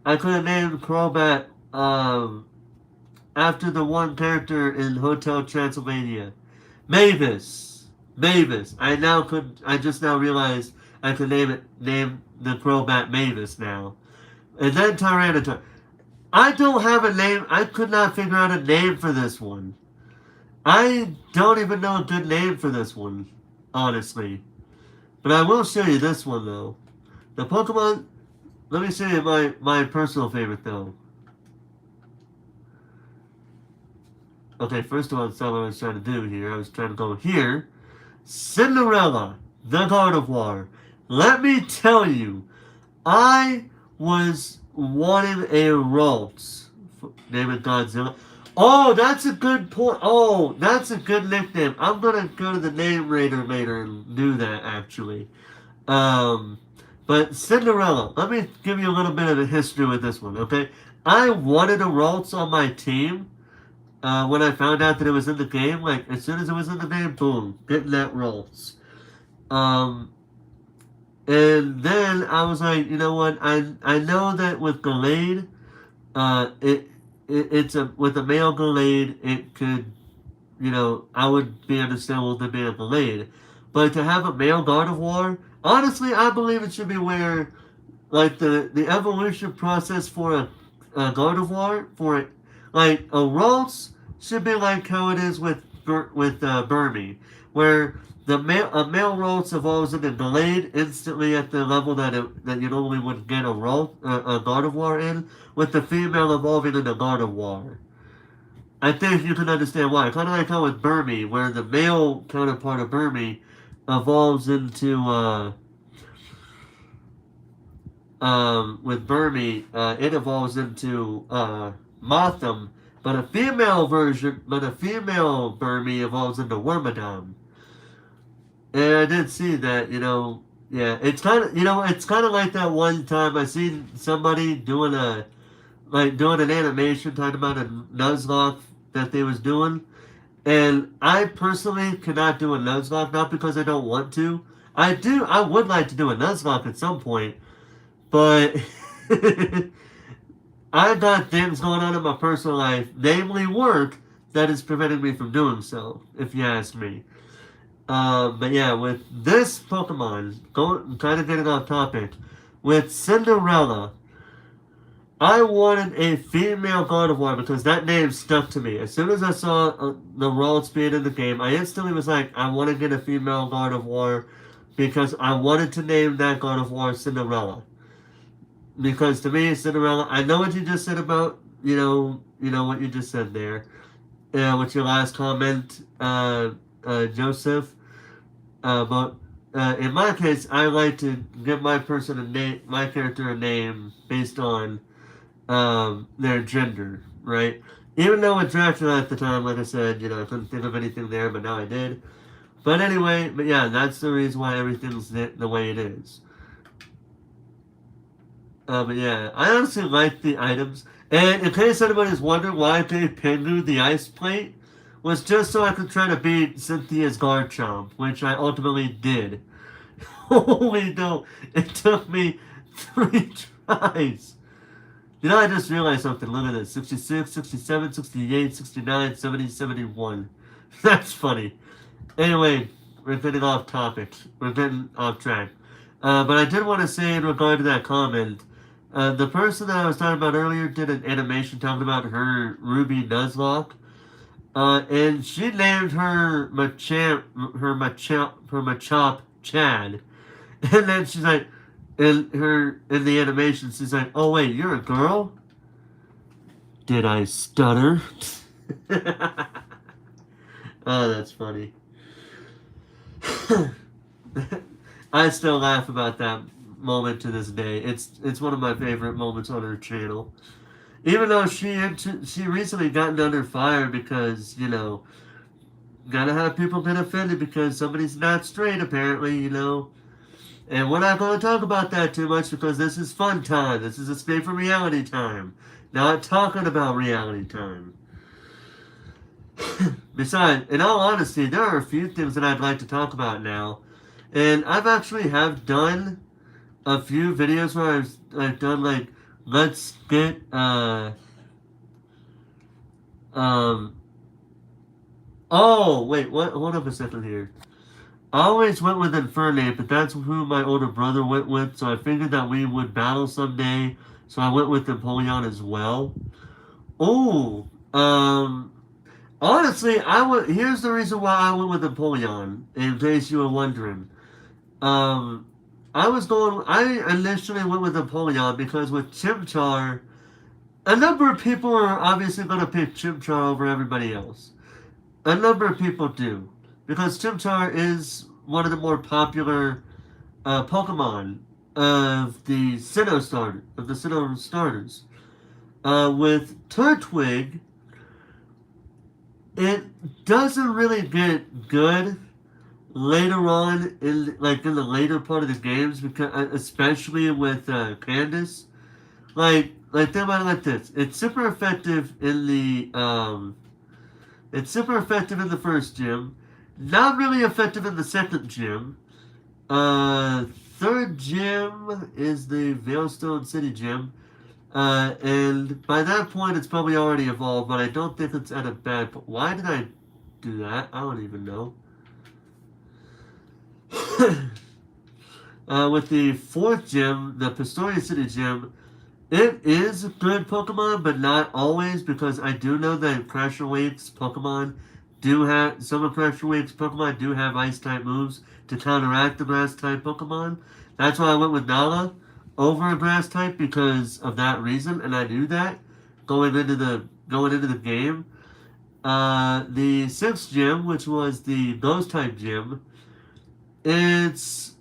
[SPEAKER 1] I could have named Crobat, after the one character in Hotel Transylvania. Mavis. Mavis. I just now realized I could name the Crobat Mavis now. And then Tyranitar. I don't have a name. I could not figure out a name for this one. I don't even know a good name for this one, honestly. But I will show you this one, though. The Pokemon... Let me show you my personal favorite, though. Okay, first of all, that's not what I was trying to do here. I was trying to go here. Cinderella, the Gardevoir. Let me tell you, I was wanting a Ralts. Name it Godzilla. Oh, that's a good point. Oh, that's a good nickname. I'm gonna go to the name Raider later and do that actually. But Cinderella. Let me give you a little bit of a history with this one. Okay, I wanted a Ralts on my team. When I found out that it was in the game, like as soon as it was in the game, boom, getting that Ralts. And then I was like, you know what? I know that with Gallade, it's a with a male Gallade, it could, I would be understandable to be a Gallade, but to have a male Gardevoir, honestly, I believe it should be where, like the evolution process for a Gardevoir for it, like a Ralts should be like how it is with Burmy, where a male Ralts evolves into Gallade instantly at the level that you normally would get a Gardevoir in, with the female evolving into Gardevoir. I think you can understand why. Kind of like how with Burmy, where the male counterpart of Burmy evolves into with Burmy, it evolves into Motham, but a female Burmy evolves into Wormadam. And I did see that, yeah, it's kind of, it's kind of like that one time I seen somebody doing an animation talking about a Nuzlocke that they was doing, and I personally cannot do a Nuzlocke, not because I don't want to. I would like to do a Nuzlocke at some point, but I got things going on in my personal life, namely work, that is preventing me from doing so, if you ask me. But yeah, with this Pokemon, kind of getting off topic, with Cinderella, I wanted a female Gardevoir because that name stuck to me. As soon as I saw the Ralts being in the game, I instantly was like, I want to get a female Gardevoir because I wanted to name that Gardevoir Cinderella. Because to me, Cinderella, I know what you just said about, what you just said there, with your last comment, Joseph. But in my case, I like to give my character a name based on their gender, right? Even though with Dracula at the time, like I said, I couldn't think of anything there, but now I did. But anyway, but yeah, that's the reason why everything's the way it is. But yeah, I honestly like the items. And in case anybody's wondering why I gave Pengu the ice plate, was just so I could try to beat Cynthia's Garchomp, which I ultimately did. Holy no, it took me 3 tries. I just realized something. Look at this. 66, 67, 68, 69, 70, 71. That's funny. Anyway, we're getting off topic. We're getting off track. But I did want to say in regard to that comment, the person that I was talking about earlier did an animation talking about her Ruby Nuzlocke. And she named her Machop Chad. And then she's like, in the animation, she's like, "Oh wait, you're a girl? Did I stutter?" Oh, that's funny. I still laugh about that moment to this day. It's one of my favorite moments on her channel. Even though she recently gotten under fire because gotta have people get offended because somebody's not straight apparently. And we're not going to talk about that too much because this is fun time. This is escape from reality time. Not talking about reality time. Besides, in all honesty, there are a few things that I'd like to talk about now. And I've actually done a few videos where I've done like, let's get, oh, wait, what? Hold up a second here. I always went with Infernape, but that's who my older brother went with, so I figured that we would battle someday, so I went with Empoleon as well. Oh, honestly, here's the reason why I went with Empoleon, in case you were wondering. I initially went with Empoleon because with Chimchar, a number of people are obviously going to pick Chimchar over everybody else. A number of people do. Because Chimchar is one of the more popular Pokemon of the Sinnoh starters. With Turtwig, it doesn't really get good later on in the later part of the games, because especially with Candace. Think about it like this: it's super effective in the first gym. Not really effective in the second gym. Third gym is the Veilstone City gym. And by that point, it's probably already evolved, but I don't think it's at a bad point. Why did I do that? I don't even know. With the fourth gym, the Pistoria City gym, it is a good Pokemon, but not always, because I do know that Pressure Wake's Pokemon some of Pressure Wave's Pokemon do have Ice-type moves to counteract the Grass-type Pokemon. That's why I went with Nala over a Grass-type, because of that reason, and I knew that going into the game. The sixth gym, which was the Ghost-type gym, it's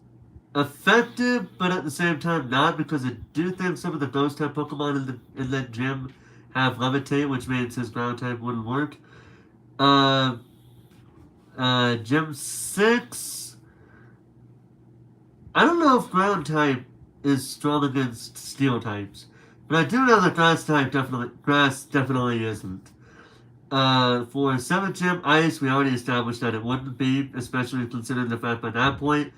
[SPEAKER 1] effective, but at the same time not, because I do think some of the Ghost-type Pokemon in that gym have Levitate, which means his Ground-type wouldn't work. Gym 6. I don't know if Ground type is strong against Steel types, but I do know that Grass definitely isn't. For 7th Gym Ice, we already established that it wouldn't be, especially considering the fact by that point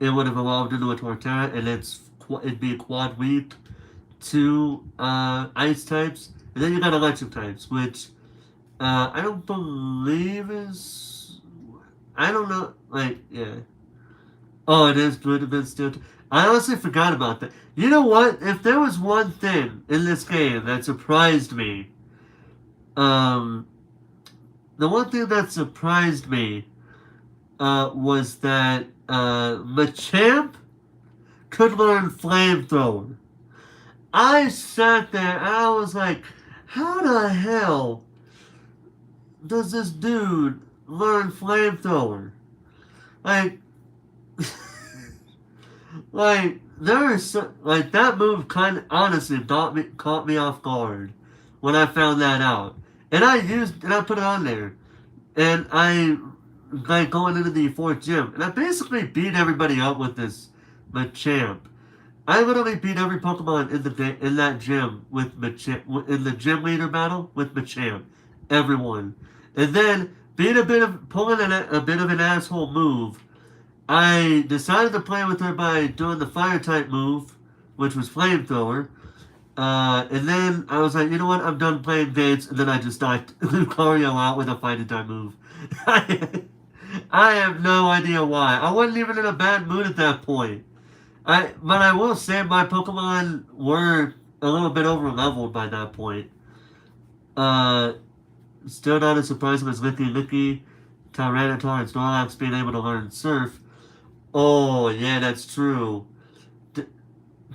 [SPEAKER 1] it would have evolved into a Torterra, and it'd be quad weak to Ice types, and then you got Electric types, which I don't believe is. I don't know. Yeah. Oh, it is good against Steel. I honestly forgot about that. You know what? If there was one thing in this game that surprised me, the one thing that surprised me was that Machamp could learn Flamethrower. I sat there and I was like, how the hell does this dude learn Flamethrower? Like, there is like that move kind of honestly caught me off guard when I found that out, and I put it on there, and I like going into the fourth gym, and I basically beat everybody up with this Machamp. I literally beat every Pokemon in that gym with Machamp in the gym leader battle with Machamp, everyone, and then being pulling a bit of an asshole move. I decided to play with her by doing the fire type move, which was flamethrower. And then I was like, you know what? I'm done playing games. And then I just knocked Lucario out with a fighting type move. I have no idea why. I wasn't even in a bad mood at that point. But I will say my Pokemon were a little bit over leveled by that point. Uh, Still not as surprising as Licky, Tyranitar, and Snorlax being able to learn Surf. Oh, yeah, that's true.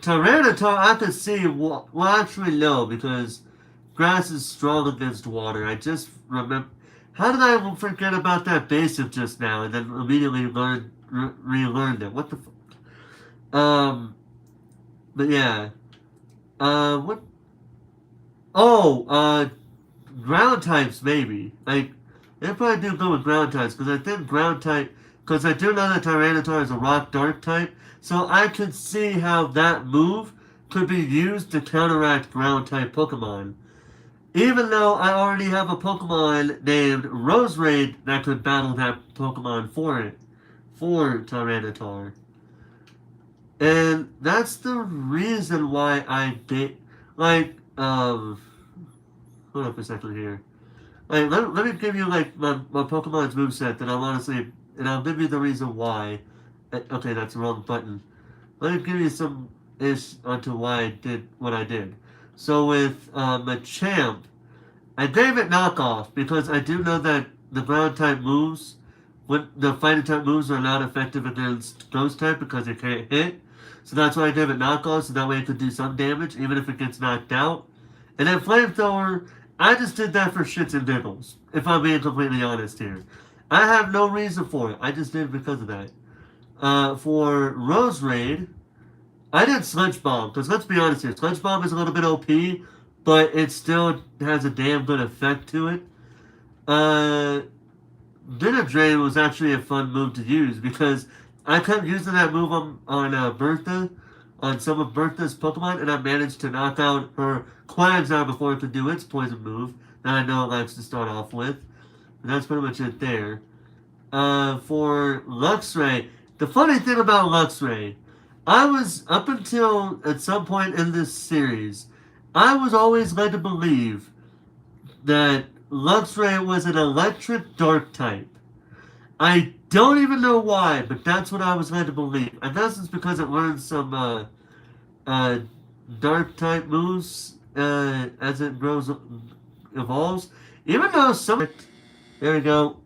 [SPEAKER 1] Tyranitar, I could see. Well, actually, no, because grass is strong against water. I just remember. How did I forget about that basic just now and then immediately relearned it? What the fuck? But yeah. What? Oh, ground types, maybe. Like, they probably do go with ground types, because I think ground type. Because I do know that Tyranitar is a rock dark type, so I could see how that move could be used to counteract ground type Pokemon. Even though I already have a Pokemon named Roserade that could battle that Pokemon for it, for Tyranitar. And that's the reason why I did, like, hold up a second here. Like, let me give you, like, my Pokemon's moveset that I'm honestly, and I'll give you the reason why. Okay, that's the wrong button. Let me give you some ish onto why I did what I did. So with Machamp, I gave it knockoff because I do know that the ground type moves, when the fighting type moves are not effective against ghost type because it can't hit. So that's why I gave it knockoff, so that way it could do some damage even if it gets knocked out. And then flamethrower, I just did that for shits and giggles, if I'm being completely honest here. I have no reason for it. I just did it because of that. For Roserade, I did Sludge Bomb, because let's be honest here, Sludge Bomb is a little bit OP, but it still has a damn good effect to it. Dinner Drain was actually a fun move to use, because I kept using that move on Bertha, on some of Bertha's Pokemon, and I managed to knock out her Quagsire before it could do its poison move that I know it likes to start off with. And that's pretty much it there. For Luxray, the funny thing about Luxray, I was, up until at some point in this series, I was always led to believe that Luxray was an electric dark type. I don't even know why, but that's what I was led to believe. I guess it's because it learned some dark type moves as it evolves. Even though some, there we go.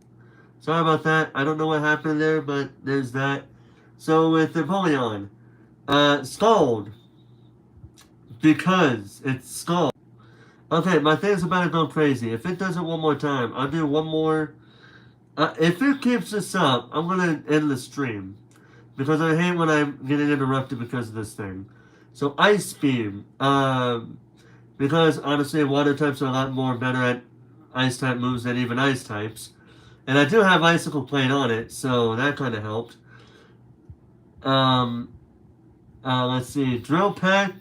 [SPEAKER 1] Sorry about that. I don't know what happened there, but there's that. So with Empoleon, Scald, because it's Scald. Okay, my thing's about to go crazy. If it does it one more time, I'll do one more. If it keeps this up, I'm gonna end the stream. Because I hate when I'm getting interrupted because of this thing. So Ice Beam. Because honestly, water types are a lot more better at ice type moves than even ice types. And I do have Icicle Plate on it, so that kind of helped. Let's see. Drill Peck.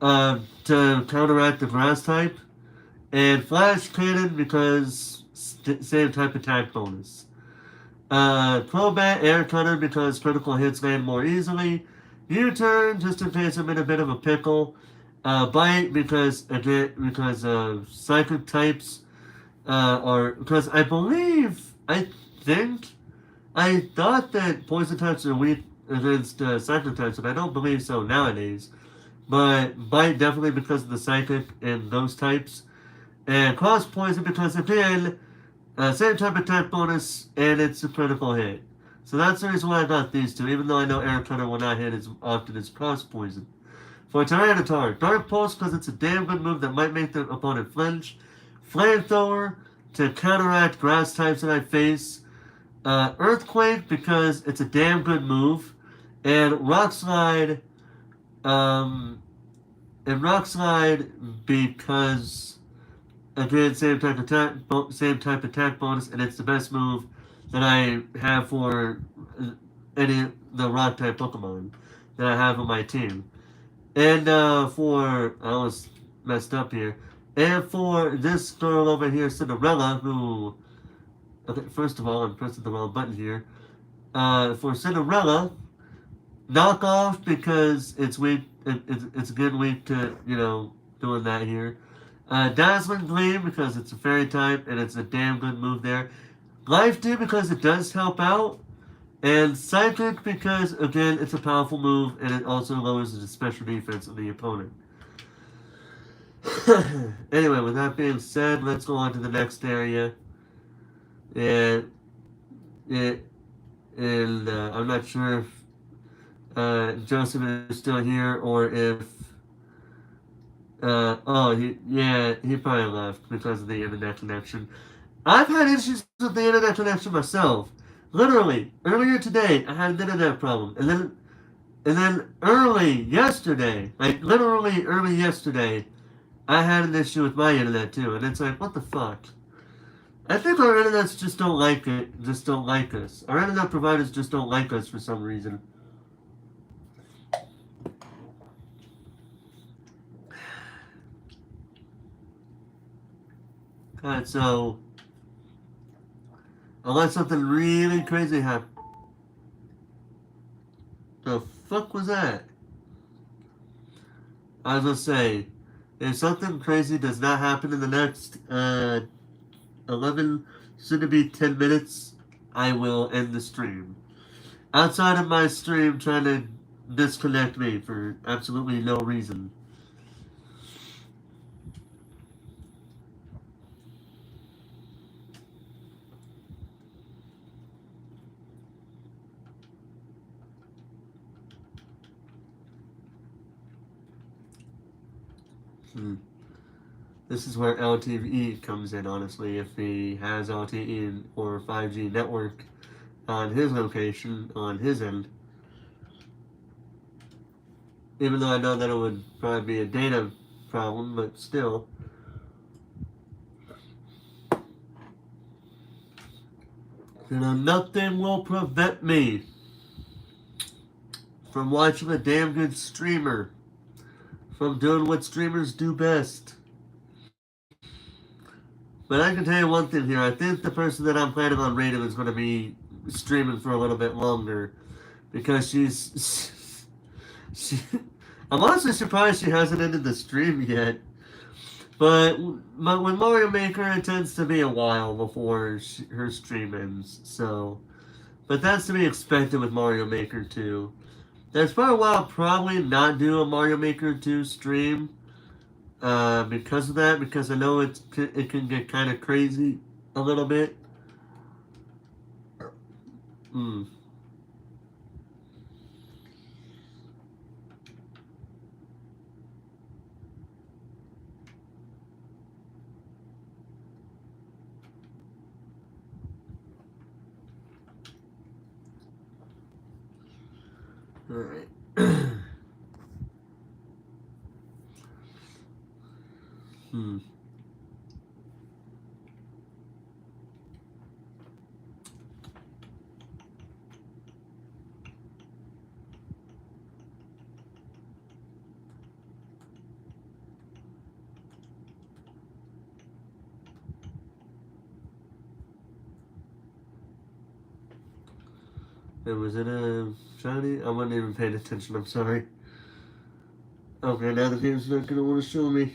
[SPEAKER 1] To counteract the grass type. And Flash Cannon because same type attack bonus. Crobat Air Cutter because critical hits land more easily. U-Turn just in case I'm in a bit of a pickle. Bite because psychic types are, because I thought that poison types are weak against psychic types, but I don't believe so nowadays. But Bite definitely because of the psychic and those types. And Cross Poison because, again, same type of attack bonus, and it's a critical hit. So that's the reason why I got these two, even though I know Air Cutter will not hit as often as Cross Poison. For Tyranitar, Dark Pulse because it's a damn good move that might make the opponent flinch. Flamethrower to counteract grass types that I face. Earthquake because it's a damn good move. And Rock Slide, and Rock Slide because again, same type attack bonus, and it's the best move that I have for any the Rock type Pokemon that I have on my team. And for I was messed up here. And for this girl over here, Cinderella, who okay, first of all, I'm pressing the wrong button here. For Cinderella, knock off because it's weak. It's a good week to doing that here. Dazzling Gleam because it's a fairy type and it's a damn good move there. Life Dew because it does help out. And Psychic because, again, it's a powerful move and it also lowers the special defense of the opponent. Anyway, with that being said, let's go on to the next area. And, it, and I'm not sure if Joseph is still here or if he probably left because of the internet connection. I've had issues with the internet connection myself. Literally, earlier today, I had an internet problem, and then early yesterday, like literally early yesterday, I had an issue with my internet too, and it's like, what the fuck? I think our internets just don't like it, just don't like us. Our internet providers just don't like us for some reason. God, so unless something really crazy happened. The fuck was that? I was gonna say, if something crazy does not happen in the next 11, soon to be 10 minutes, I will end the stream. Outside of my stream trying to disconnect me for absolutely no reason. This is where LTE comes in, honestly. If he has LTE or 5G network on his location, on his end. Even though I know that it would probably be a data problem, but still. Nothing will prevent me from watching a damn good streamer, from doing what streamers do best. But I can tell you one thing here. I think the person that I'm planning on rating is going to be streaming for a little bit longer because she, I'm honestly surprised she hasn't ended the stream yet. But with Mario Maker, it tends to be a while before her stream ends. So, but that's to be expected with Mario Maker 2. There's probably a while I'll probably not do a Mario Maker 2 stream because of that, because I know it can get kind of crazy a little bit. Hmm. All right. Hmm. And was it a shiny? I wasn't even paying attention. I'm sorry. Okay, now the game's not gonna want to show me.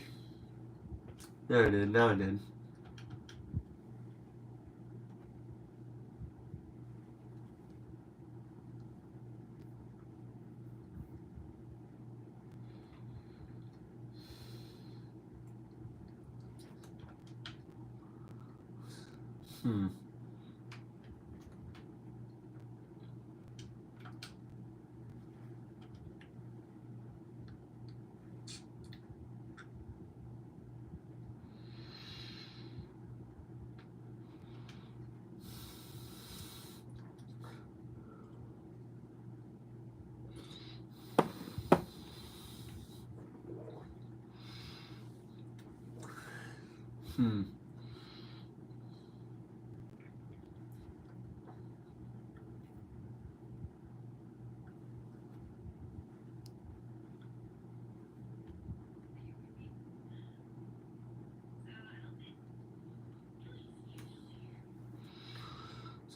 [SPEAKER 1] There it is. Now it did. Hmm. Sorry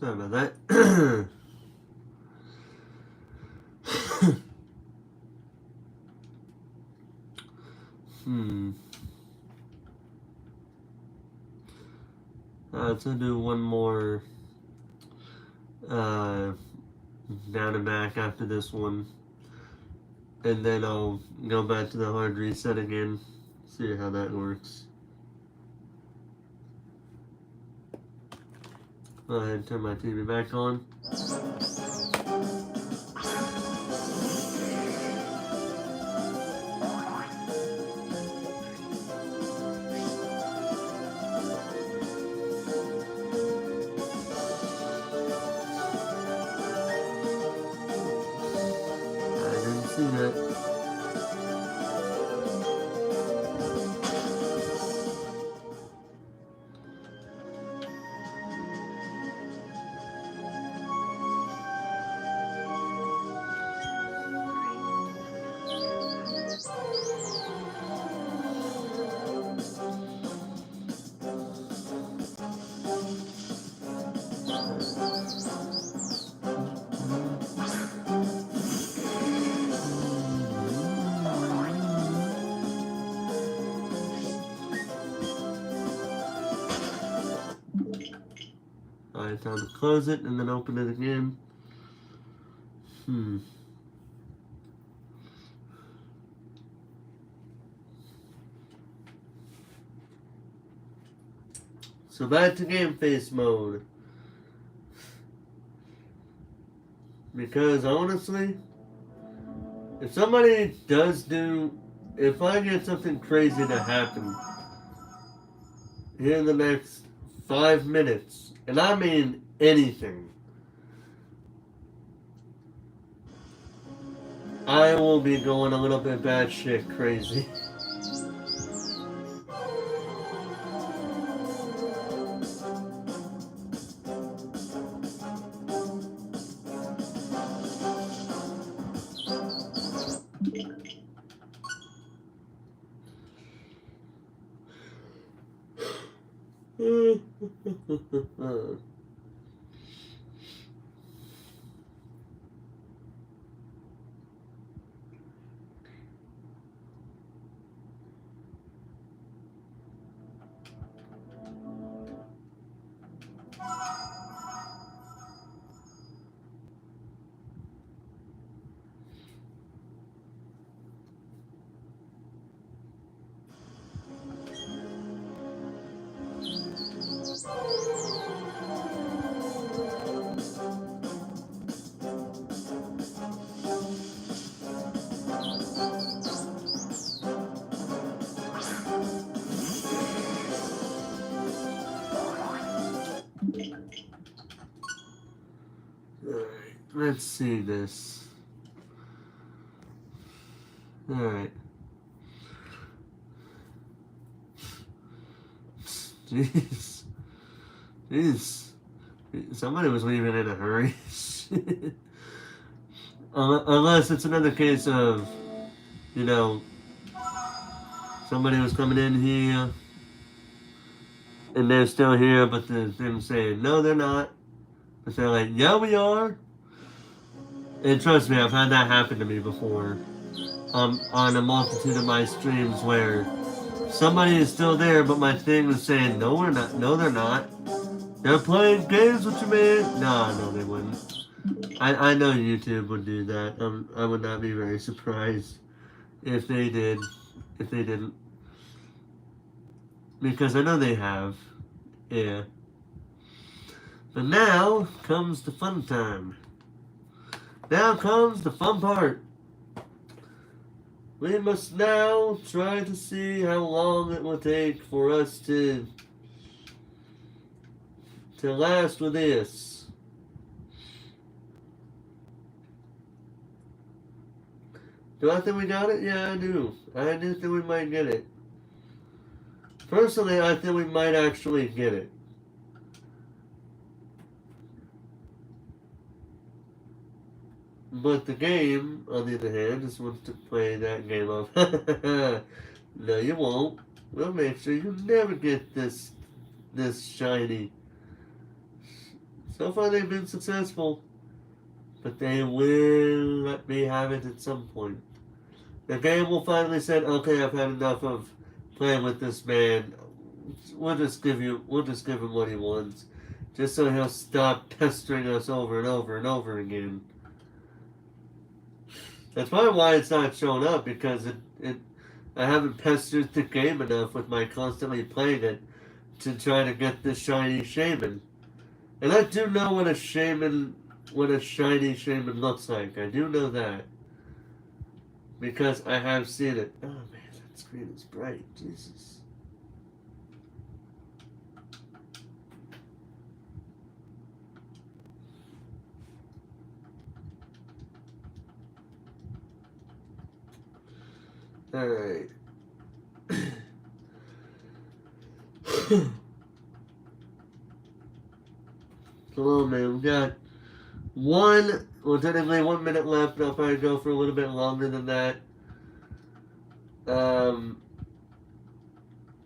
[SPEAKER 1] about that. Let's do one more down and back after this one. And then I'll go back to the hard reset again. See how that works. Go ahead and turn my TV back on. I didn't see that. Alright, time to close it and then open it again. So back to game face mode. Because honestly, if somebody if I get something crazy to happen here in the next 5 minutes, and I mean anything, I will be going a little bit batshit crazy. Alright, let's see this. Alright. Jeez. Jeez. Somebody was leaving in a hurry. Unless it's another case of, somebody was coming in here and they're still here, but they're saying, no, they're not. But they're like, yeah, we are. And trust me, I've had that happen to me before. On a multitude of my streams where somebody is still there, but my thing was saying, no, we're not. No, they're not. They're playing games with you, man. No, they wouldn't. I know YouTube would do that. I would not be very surprised if they did. If they didn't. Because I know they have. Yeah. But now comes the fun time. Now comes the fun part. We must now try to see how long it will take for us to last with this. Do I think we got it? Yeah, I do. I do think we might get it. Personally, I think we might actually get it. But the game, on the other hand, just wants to play that game of, no, you won't. We'll make sure you never get this shiny. So far, they've been successful, but they will let me have it at some point. The game will finally say, "Okay, I've had enough of playing with this man. We'll just give him what he wants, just so he'll stop pestering us over and over and over again." That's probably why it's not showing up, because I haven't pestered the game enough with my constantly playing it to try to get this shiny Shaymin. And I do know what a shiny Shaymin looks like. I do know that. Because I have seen it. Oh man, that screen is bright. Jesus. Alright. Come on, man. We got technically 1 minute left. I'll probably go for a little bit longer than that.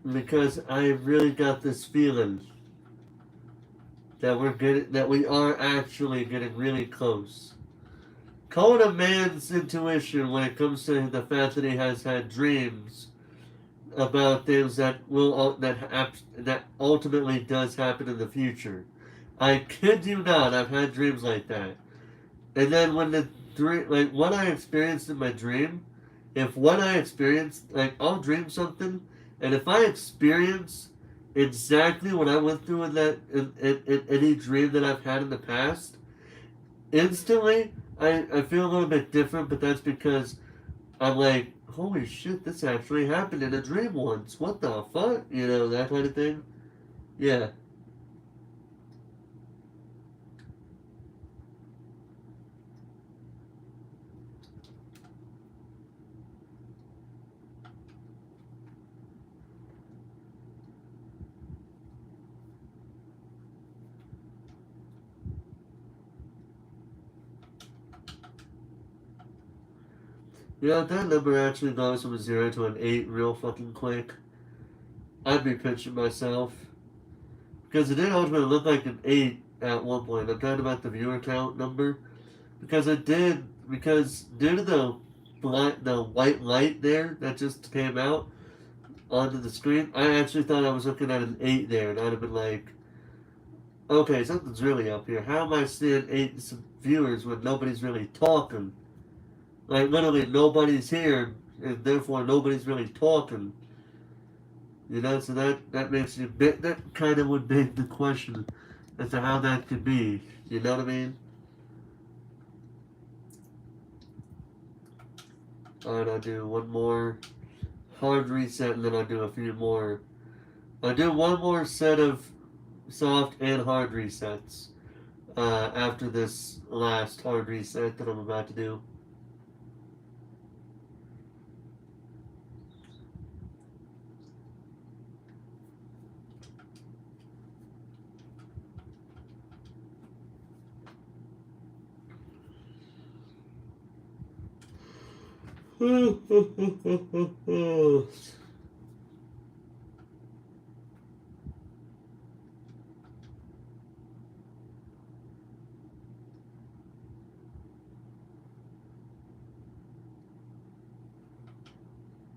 [SPEAKER 1] Because I really got this feeling that we are actually getting really close. Calling a man's intuition when it comes to the fact that he has had dreams about things that ultimately does happen in the future. I kid you not, I've had dreams like that. And then when the dream, like what I experienced in my dream, if what I experienced, like I'll dream something, and if I experience exactly what I went through in any dream that I've had in the past, instantly I feel a little bit different, but that's because I'm like, holy shit, this actually happened in a dream once. What the fuck? You know, that kind of thing. Yeah. Yeah, if that number actually goes from a 0 to an 8 real fucking quick, I'd be pinching myself. Because it did ultimately look like an 8 at one point. I'm talking about the viewer count number. Because due to the white light there that just came out onto the screen, I actually thought I was looking at an 8 there, and I'd have been like, okay, something's really up here. How am I seeing 8 viewers when nobody's really talking? Like, literally, nobody's here, and therefore nobody's really talking. You know, so that makes you, that kind of would beg the question as to how that could be. You know what I mean? Alright, I'll do one more hard reset, and then I'll do a few more. I'll do one more set of soft and hard resets after this last hard reset that I'm about to do.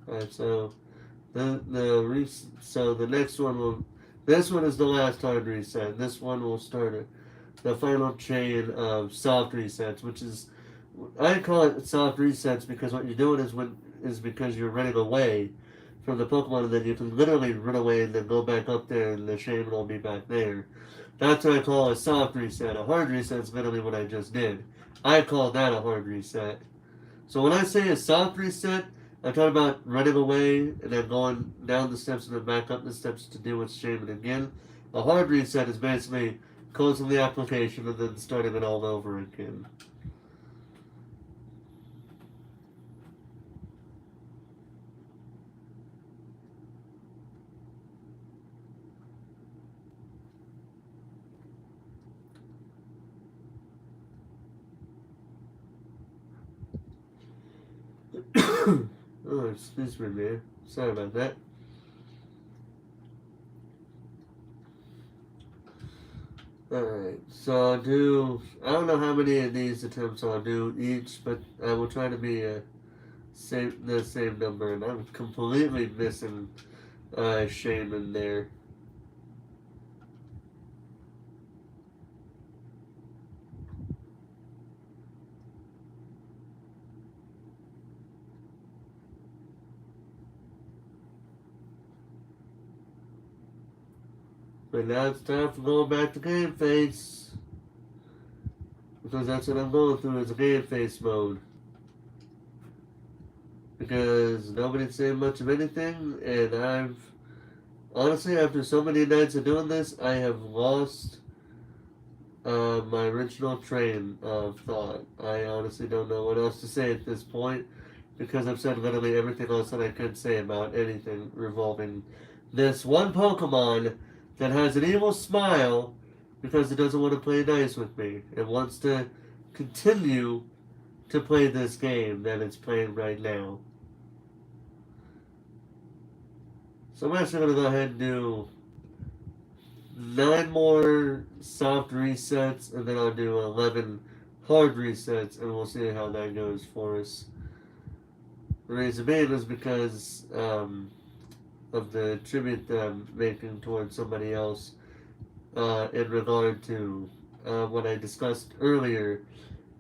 [SPEAKER 1] Alright, so so the next one will, this one is the last hard reset. This one will start the final chain of soft resets, which is, I call it soft resets because what you're doing is because you're running away from the Pokemon, and then you can literally run away and then go back up there, and the Shaymin will be back there. That's what I call a soft reset. A hard reset is literally what I just did. I call that a hard reset. So when I say a soft reset, I'm talking about running away and then going down the steps and then back up the steps to deal with Shaymin again. A hard reset is basically closing the application and then starting it all over again. Oh, excuse me, man. Sorry about that. Alright, so I'll do. I don't know how many of these attempts I'll do each, but I will try to be the same number, and I'm completely missing Shaymin there. But now it's time for going back to game face. Because that's what I'm going through is a game face mode. Because nobody's saying much of anything, and I've honestly, after so many nights of doing this, I have lost my original train of thought. I honestly don't know what else to say at this point because I've said literally everything else that I could say about anything revolving this one Pokemon that has an evil smile because it doesn't want to play nice with me. It wants to continue to play this game that it's playing right now. So I'm actually going to go ahead and do 9 more soft resets, and then I'll do 11 hard resets, and we'll see how that goes for us. The reason being is because of the tribute that I'm making towards somebody else in regard to what I discussed earlier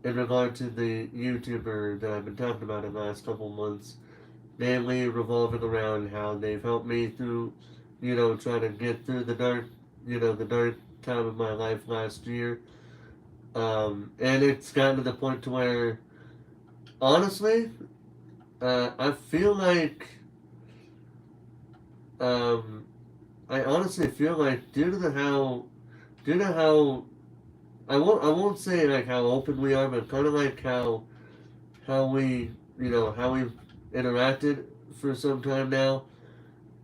[SPEAKER 1] in regard to the YouTuber that I've been talking about in the last couple months, mainly revolving around how they've helped me through, trying to get through the dark time of my life last year. And it's gotten to the point to where, honestly, I feel like, I honestly feel like due to how, I won't say like how open we are, but kind of like how how we've interacted for some time now.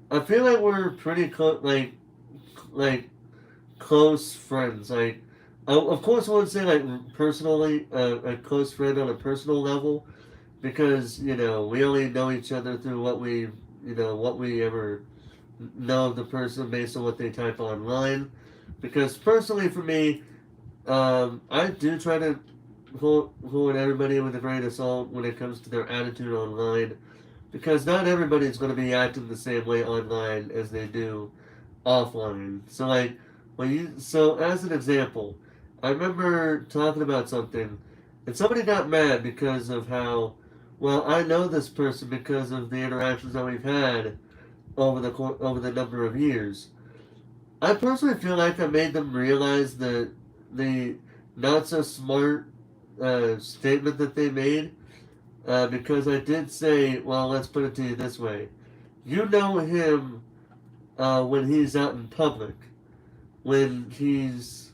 [SPEAKER 1] I feel like we're pretty like close friends. Like, of course, I wouldn't say like personally a close friend on a personal level because we only know each other through what we ever know of the person based on what they type online. Because personally, for me, I do try to hold everybody with a grain of salt when it comes to their attitude online, because not everybody is going to be acting the same way online as they do offline. So like so as an example, I remember talking about something and somebody got mad because of how well I know this person because of the interactions that we've had over the number of years. I personally feel like I made them realize the not so smart statement that they made because I did say, well, let's put it to you this way: you know him when he's out in public. When he's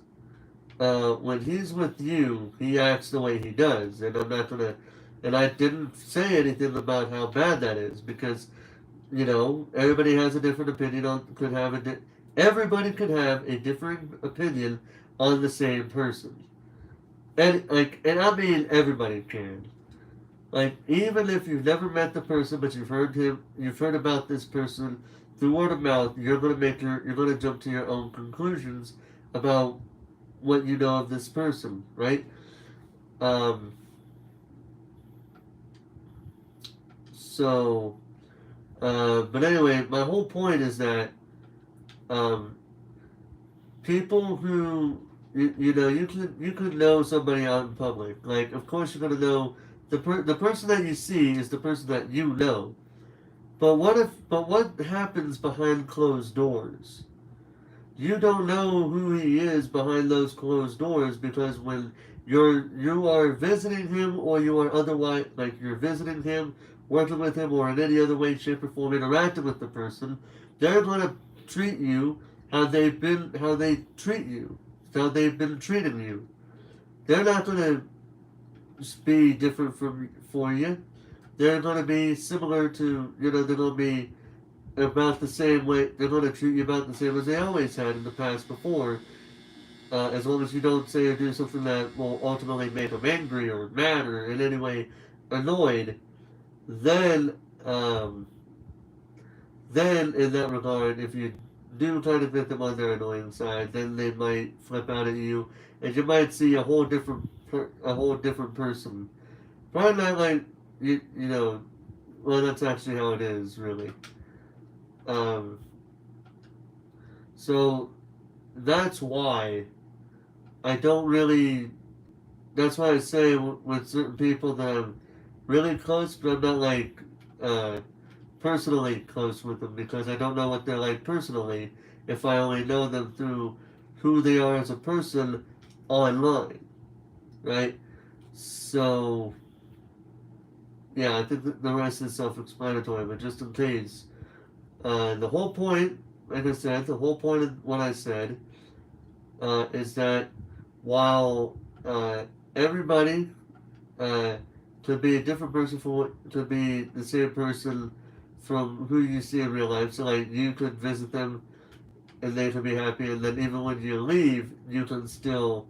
[SPEAKER 1] with you, he acts the way he does, and I'm not gonna. And I didn't say anything about how bad that is because everybody has a different opinion on everybody could have a different opinion on the same person, and I mean everybody can. Like, even if you've never met the person, but you've heard about this person through word of mouth, you're gonna jump to your own conclusions about what you know of this person, right? Um, so, but anyway, my whole point is that um, people who you could know somebody out in public. Like, of course, you're gonna know the person that you see is the person that you know. But what happens behind closed doors? You don't know who he is behind those closed doors because when you are visiting him or you are otherwise like you're visiting him, working with him, or in any other way, shape, or form interacting with the person, they're gonna treat you how they treat you, how they've been treating you. They're not gonna be different for you. They're gonna be similar to they're gonna be about the same way. They're going to treat you about the same as they always had in the past before, as long as you don't say or do something that will ultimately make them angry or mad or in any way annoyed. then then in that regard, if you do kind of get them on their annoying side, then they might flip out at you, and you might see a whole different person. Probably not like you know. Well, that's actually how it is, really. Um, so that's why I don't really. That's why I say with certain people that I'm really close, but I'm not like uh, personally close with them because I don't know what they're like personally if I only know them through who they are as a person online, right? So, yeah, I think the rest is self explanatory, but just in case, the whole point, like I said, the whole point of what I said is that while everybody uh, could be a different person to be the same person from who you see in real life. So like you could visit them and they could be happy, and then even when you leave, you can still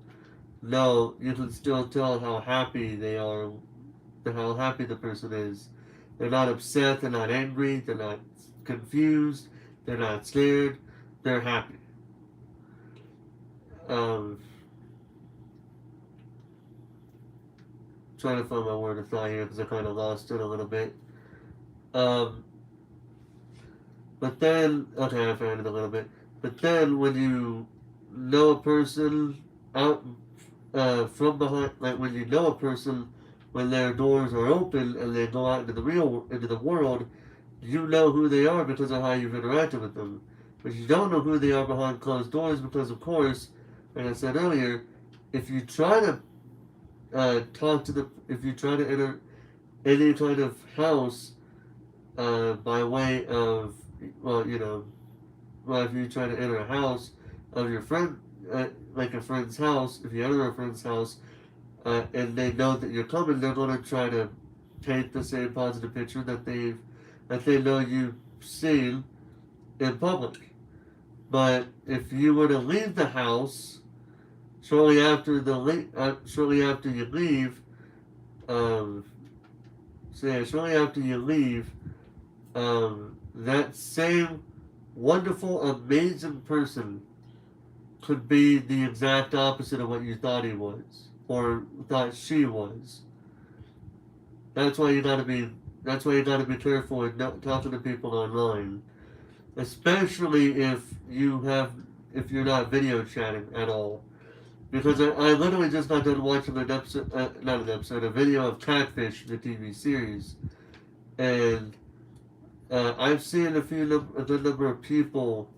[SPEAKER 1] tell how happy they are, how happy the person is. They're not upset, they're not angry, they're not confused, they're not scared, they're happy. Um, Trying to find my word of thought here because I kind of lost it a little bit. Um, But then, okay, I found it a little bit. But then, when you know a person out from behind, like when you know a person when their doors are open and they go out into the world, you know who they are because of how you've interacted with them. But you don't know who they are behind closed doors because, of course, like I said earlier, if you try to if you try to enter any kind of house by way of, well, well, if you try to enter a house of your friend, like a friend's house, if you enter a friend's house, and they know that you're coming, they're going to try to paint the same positive picture that they know you've seen in public. But if you were to leave the house shortly after you leave, um, shortly after you leave, that same wonderful, amazing person could be the exact opposite of what you thought he was or thought she was. That's why you gotta be. That's why you gotta be careful with talking to people online, especially if you're not video chatting at all. Because I literally just got done watching not an episode, a video of Catfish, the TV series, and I've seen a good number of people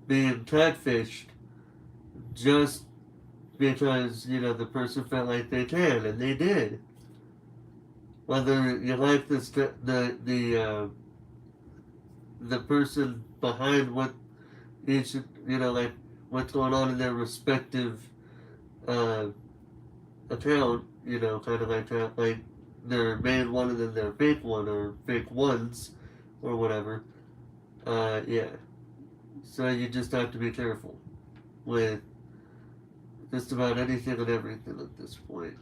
[SPEAKER 1] being catfished just because the person felt like they can, and they did. Whether you like the person behind what each like what's going on in their respective uh, account, kind of like their main one and then their fake one or fake ones or whatever. Yeah. So you just have to be careful with just about anything and everything at this point.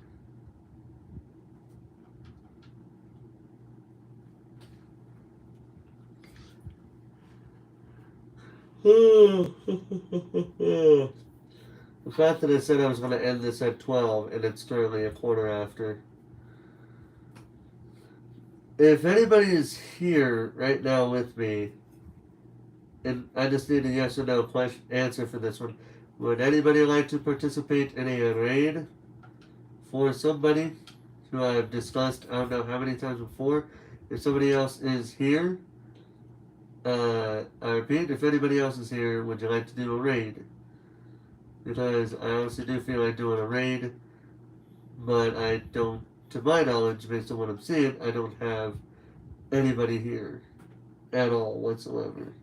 [SPEAKER 1] The fact that I said I was going to end this at 12 and it's currently a quarter after. If anybody is here right now with me, and I just need a yes or no answer for this one, would anybody like to participate in a raid for somebody who I've discussed I don't know how many times before? If somebody else is here, I repeat, if anybody else is here, would you like to do a raid? Because I honestly do feel like doing a raid, but I don't, to my knowledge, based on what I'm seeing, I don't have anybody here at all whatsoever.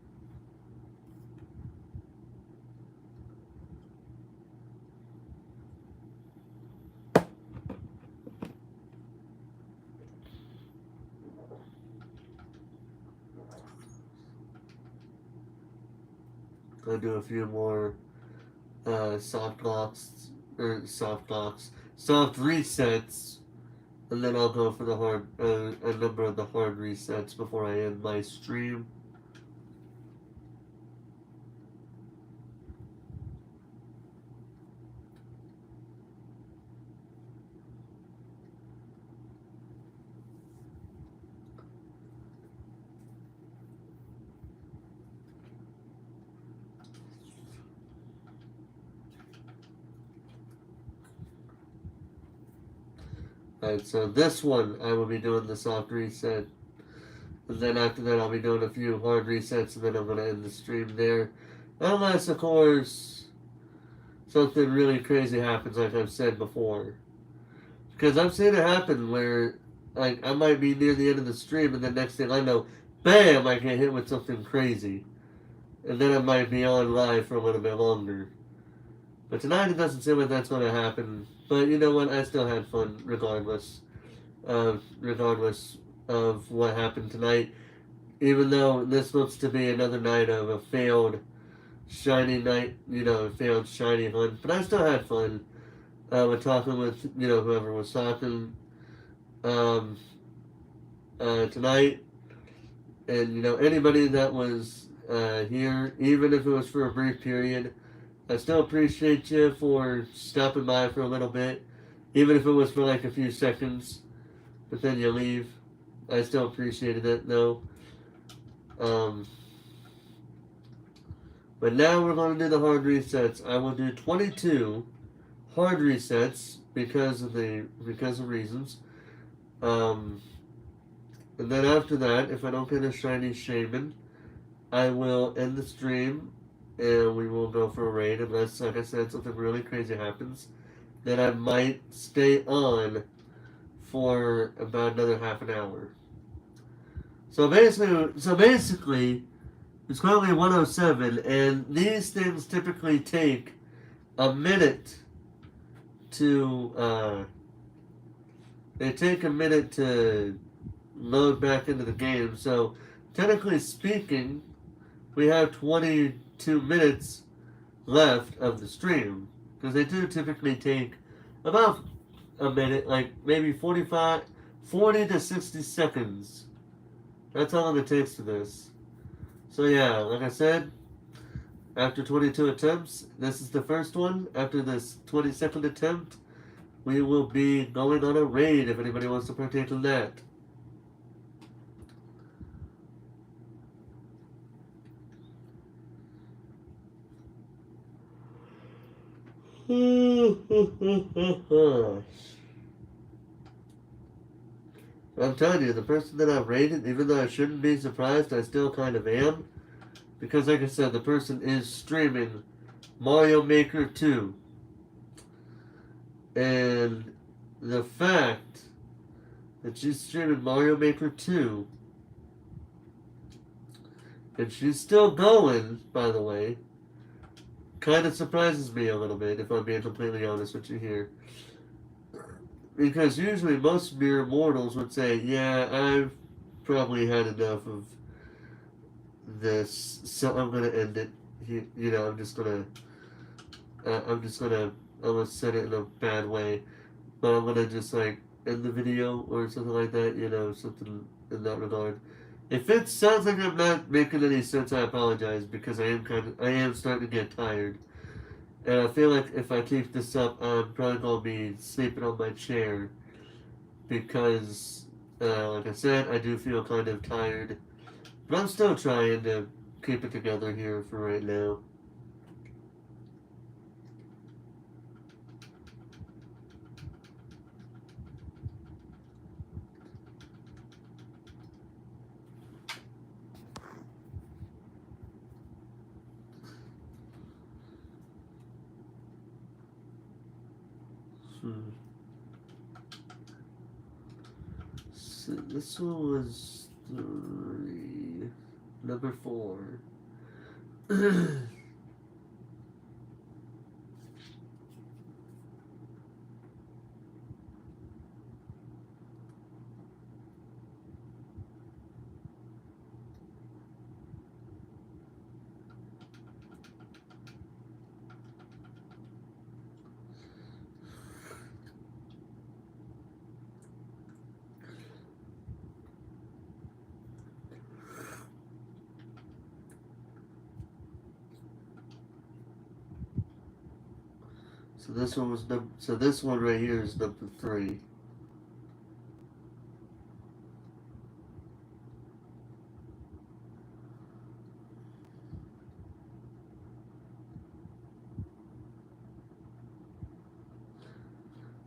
[SPEAKER 1] I'll do a few more soft resets and then I'll go for the a number of the hard resets before I end my stream. Alright, so this one I will be doing the soft reset. And then after that I'll be doing a few hard resets and then I'm gonna end the stream there. Unless of course something really crazy happens like I've said before. Because I've seen it happen where like I might be near the end of the stream and the next thing I know, BAM, I get hit with something crazy. And then I might be on live for a little bit longer. But tonight it doesn't seem like that's gonna happen. But you know what? I still had fun regardless of what happened tonight. Even though this looks to be another night of a failed shiny night, a failed shiny hunt. But I still had fun with talking with, whoever was talking tonight. And, anybody that was here, even if it was for a brief period, I still appreciate you for stopping by for a little bit. Even if it was for like a few seconds, but then you leave. I still appreciated it though. But now we're going to do the hard resets. I will do 22 hard resets because of reasons. And then after that, if I don't get a shiny Shaymin, I will end the stream and we will go for a raid unless, like I said, something really crazy happens. Then I might stay on for about another half an hour. So basically, it's currently 107, and these things typically take a minute to load back into the game. So technically speaking, we have 22 minutes left of the stream because they do typically take about a minute, like maybe 40 to 60 seconds. That's how long it takes for this. So yeah, like I said, after 22 attempts, this is the first one. After this 22nd attempt, we will be going on a raid if anybody wants to partake in that. I'm telling you, the person that I've raided, even though I shouldn't be surprised, I still kind of am. Because like I said, the person is streaming Mario Maker 2. And the fact that she's streaming Mario Maker 2, and she's still going, by the way, kind of surprises me a little bit, if I'm being completely honest with you here. Because usually most mere mortals would say, yeah, I've probably had enough of this, so I'm gonna end it. I'm just gonna, I almost said it in a bad way, but I'm gonna just like end the video or something like that, something in that regard. If it sounds like I'm not making any sense, I apologize because I am starting to get tired. And I feel like if I keep this up, I'm probably gonna be sleeping on my chair because, like I said, I do feel kind of tired. But I'm still trying to keep it together here for right now. So this one was 3. Number 4. So this one was so this one right here is number 3.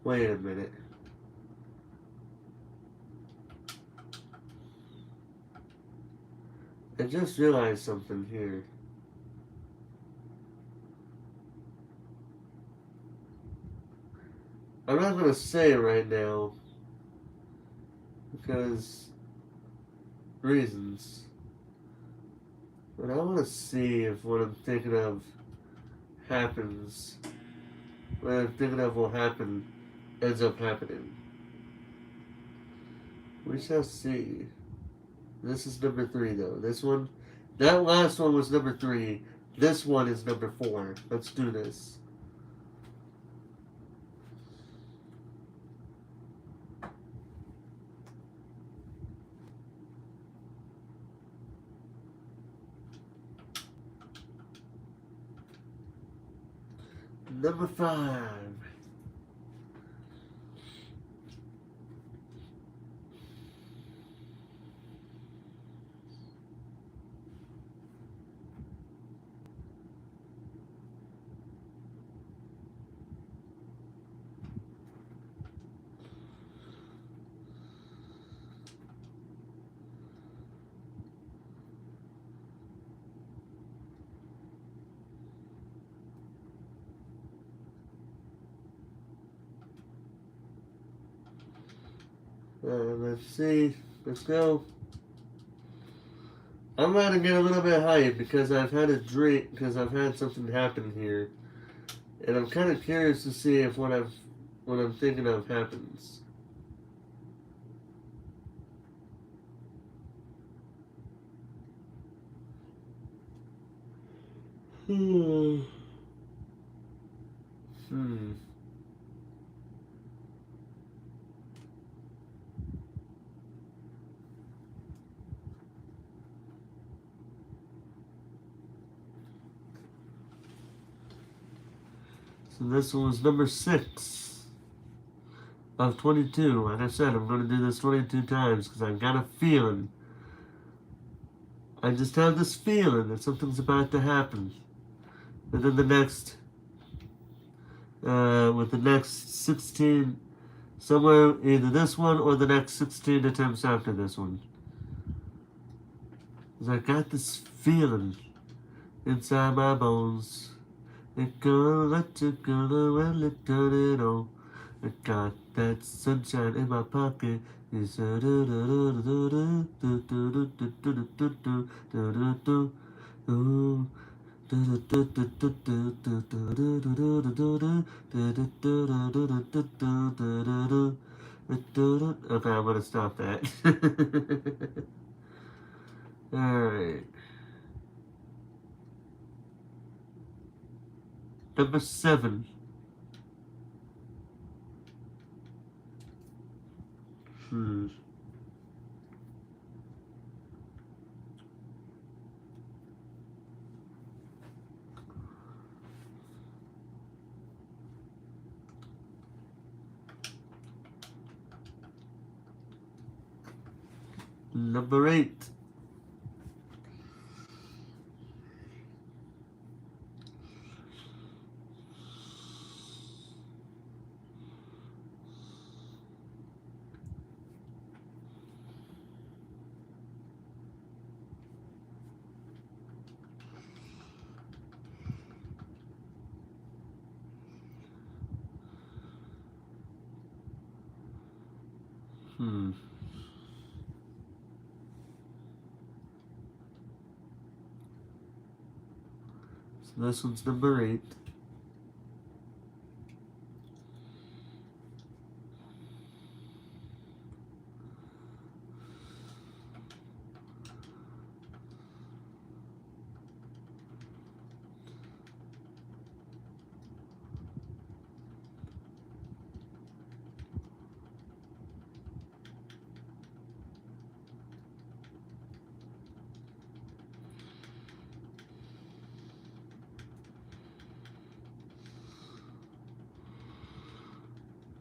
[SPEAKER 1] Wait a minute. I just realized something here. I'm not gonna say it right now because reasons. But I want to see if what I'm thinking of happens. What I'm thinking of will happen ends up happening. We shall see. This is number 3 though. This one, that last one was number 3. This one is number 4. Let's do this. Number 5. Let's see. Let's go. I'm gonna get a little bit hyped because I've had a drink, because I've had something happen here, and I'm kind of curious to see if what I'm thinking of happens. Hmm. So this one was number 6 of 22. Like I said, I'm going to do this 22 times because I've got a feeling. I just have this feeling that something's about to happen. And then the next, with the next 16, somewhere either this one or the next 16 attempts after this one. Because I got this feeling inside my bones. It's gonna let you go when it turn it on. I got that sunshine in my pocket. Okay, I'm gonna stop that. Alright. Number 7. Number 8. So this one's number 8.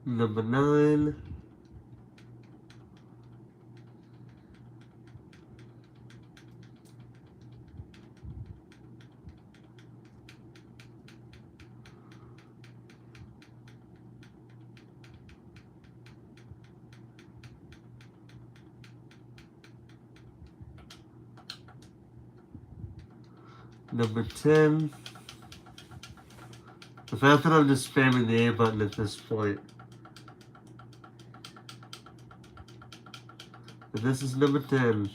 [SPEAKER 1] Number 9. Number 10. The fact that I'm just spamming the A button at this point. But this is number 10.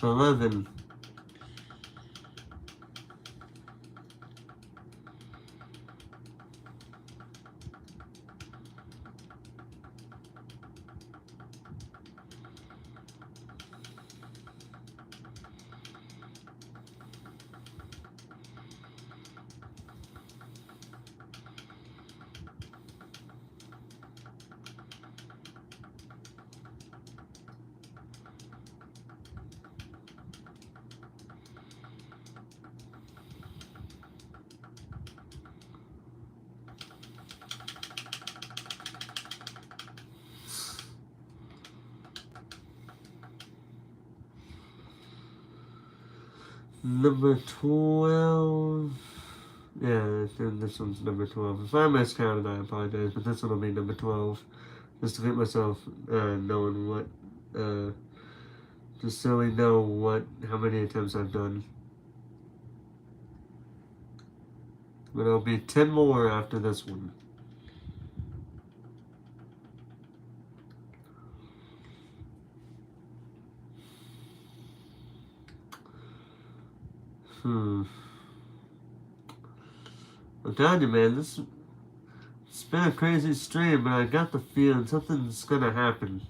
[SPEAKER 1] $11. Number 12. Yeah, I think this one's number 12. If I miscounted, I apologize, but this one will be number 12. Just to get myself knowing what, just so we know how many attempts I've done. But it'll be 10 more after this one. I'm telling you, man, it's been a crazy stream, but I got the feeling something's gonna happen.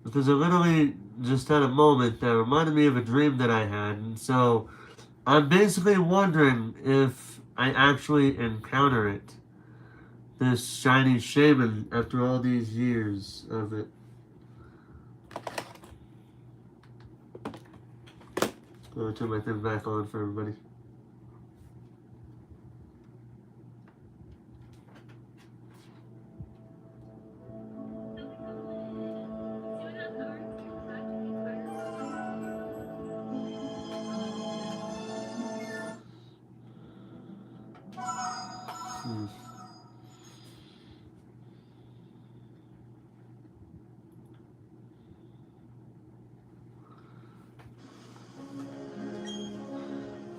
[SPEAKER 1] Because I literally just had a moment that reminded me of a dream that I had, and so I'm basically wondering if I actually encounter it. This shiny Shaymin after all these years of it. I'm gonna turn my thing back on for everybody.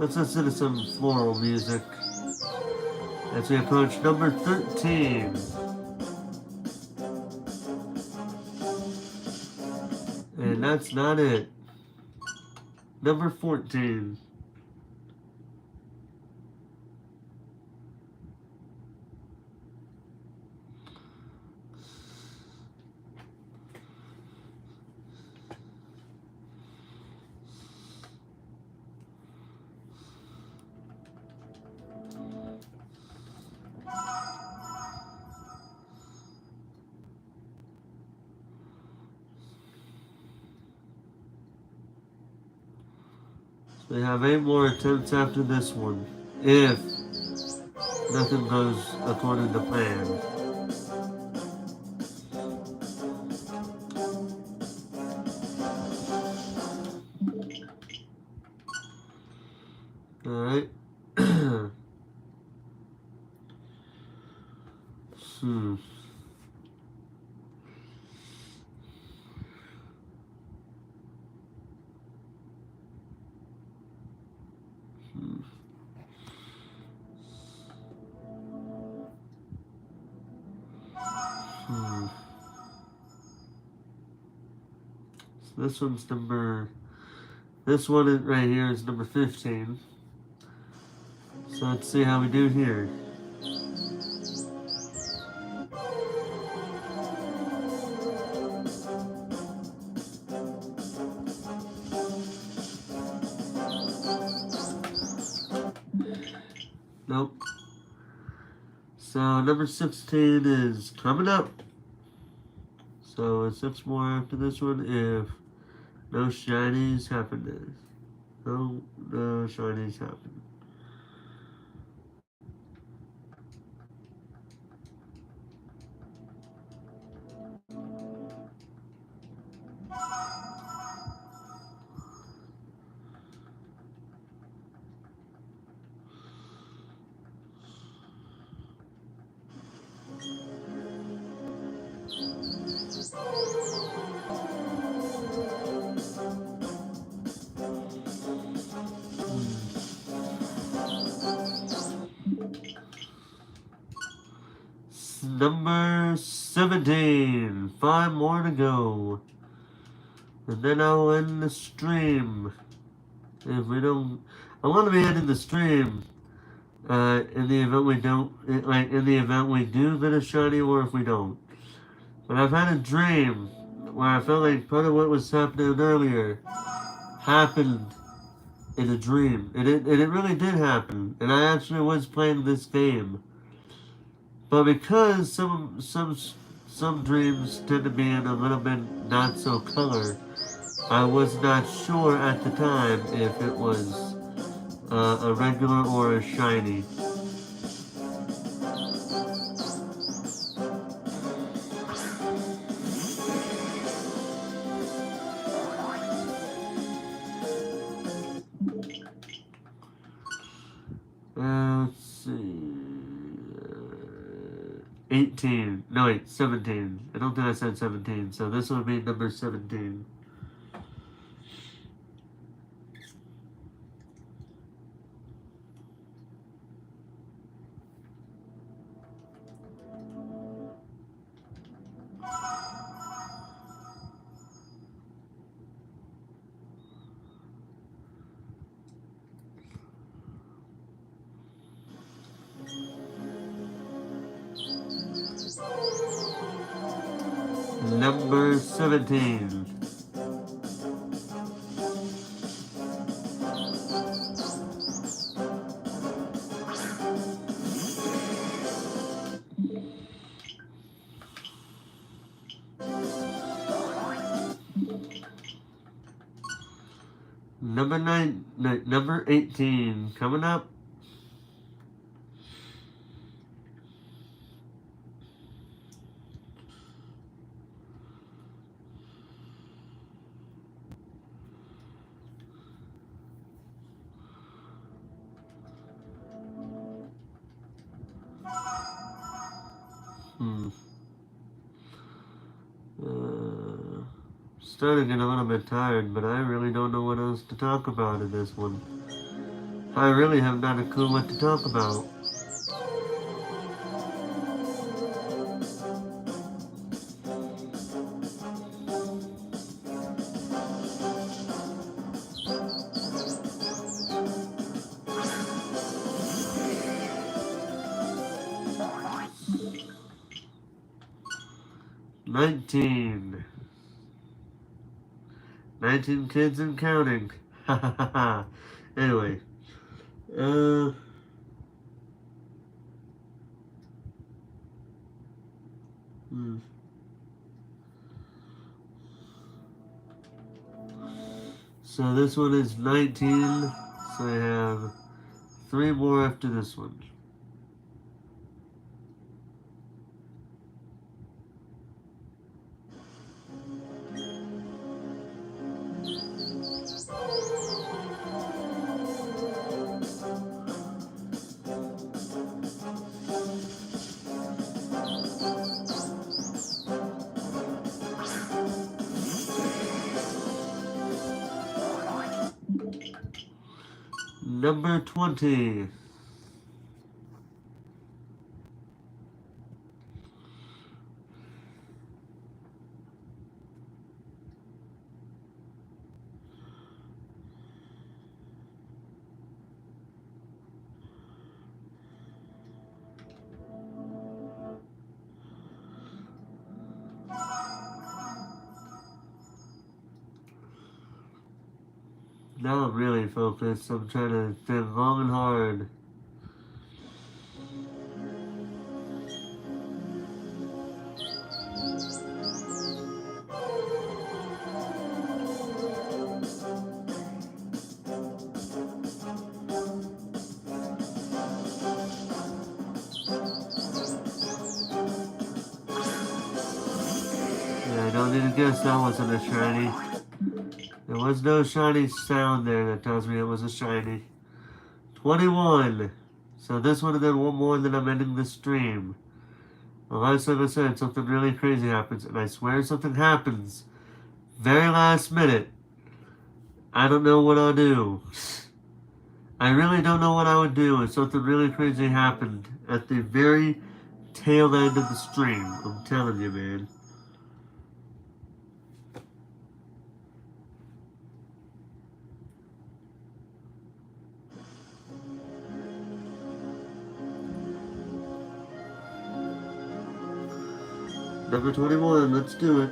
[SPEAKER 1] Let's listen to some floral music as we approach number 13. And that's not it. Number 14. We have 8 more attempts after this one, if nothing goes according to plan. Alright. So this one's number. This one right here is number 15. So let's see how we do here. Nope. So number 16 is coming up. So it's 6 more after this one if no shinies happen. No shinies happen. Number 17. 5 more to go. And then I'll end the stream. If we don't... I want to be ending the stream in the event we don't... in the event we do get a shiny or if we don't. But I've had a dream where I felt like part of what was happening earlier happened in a dream. And it really did happen. And I actually was playing this game. But because some dreams tend to be in a little bit not so color, I was not sure at the time if it was a regular or a shiny. Let's see. 18. No, wait, 17. I don't think I said 17, so this would be number 17. Number 17. Number 18 coming up. Starting to get a little bit tired, but I really don't know what else to talk about in this one. I really have not a clue what to talk about. Nineteen kids and counting. Anyway. So this one is 19. So I have 3 more after this one. Number 20. Now I'm really focused. I'm trying to think long and hard. Yeah, I don't need to guess that wasn't a shiny. There was no shiny sound there that tells me it was a shiny. 21. So this would have been one more than I'm ending the stream. Unless, like I said, something really crazy happens, and I swear something happens. Very last minute. I don't know what I'll do. I really don't know what I would do if something really crazy happened at the very tail end of the stream. I'm telling you, man. Number 21, let's do it.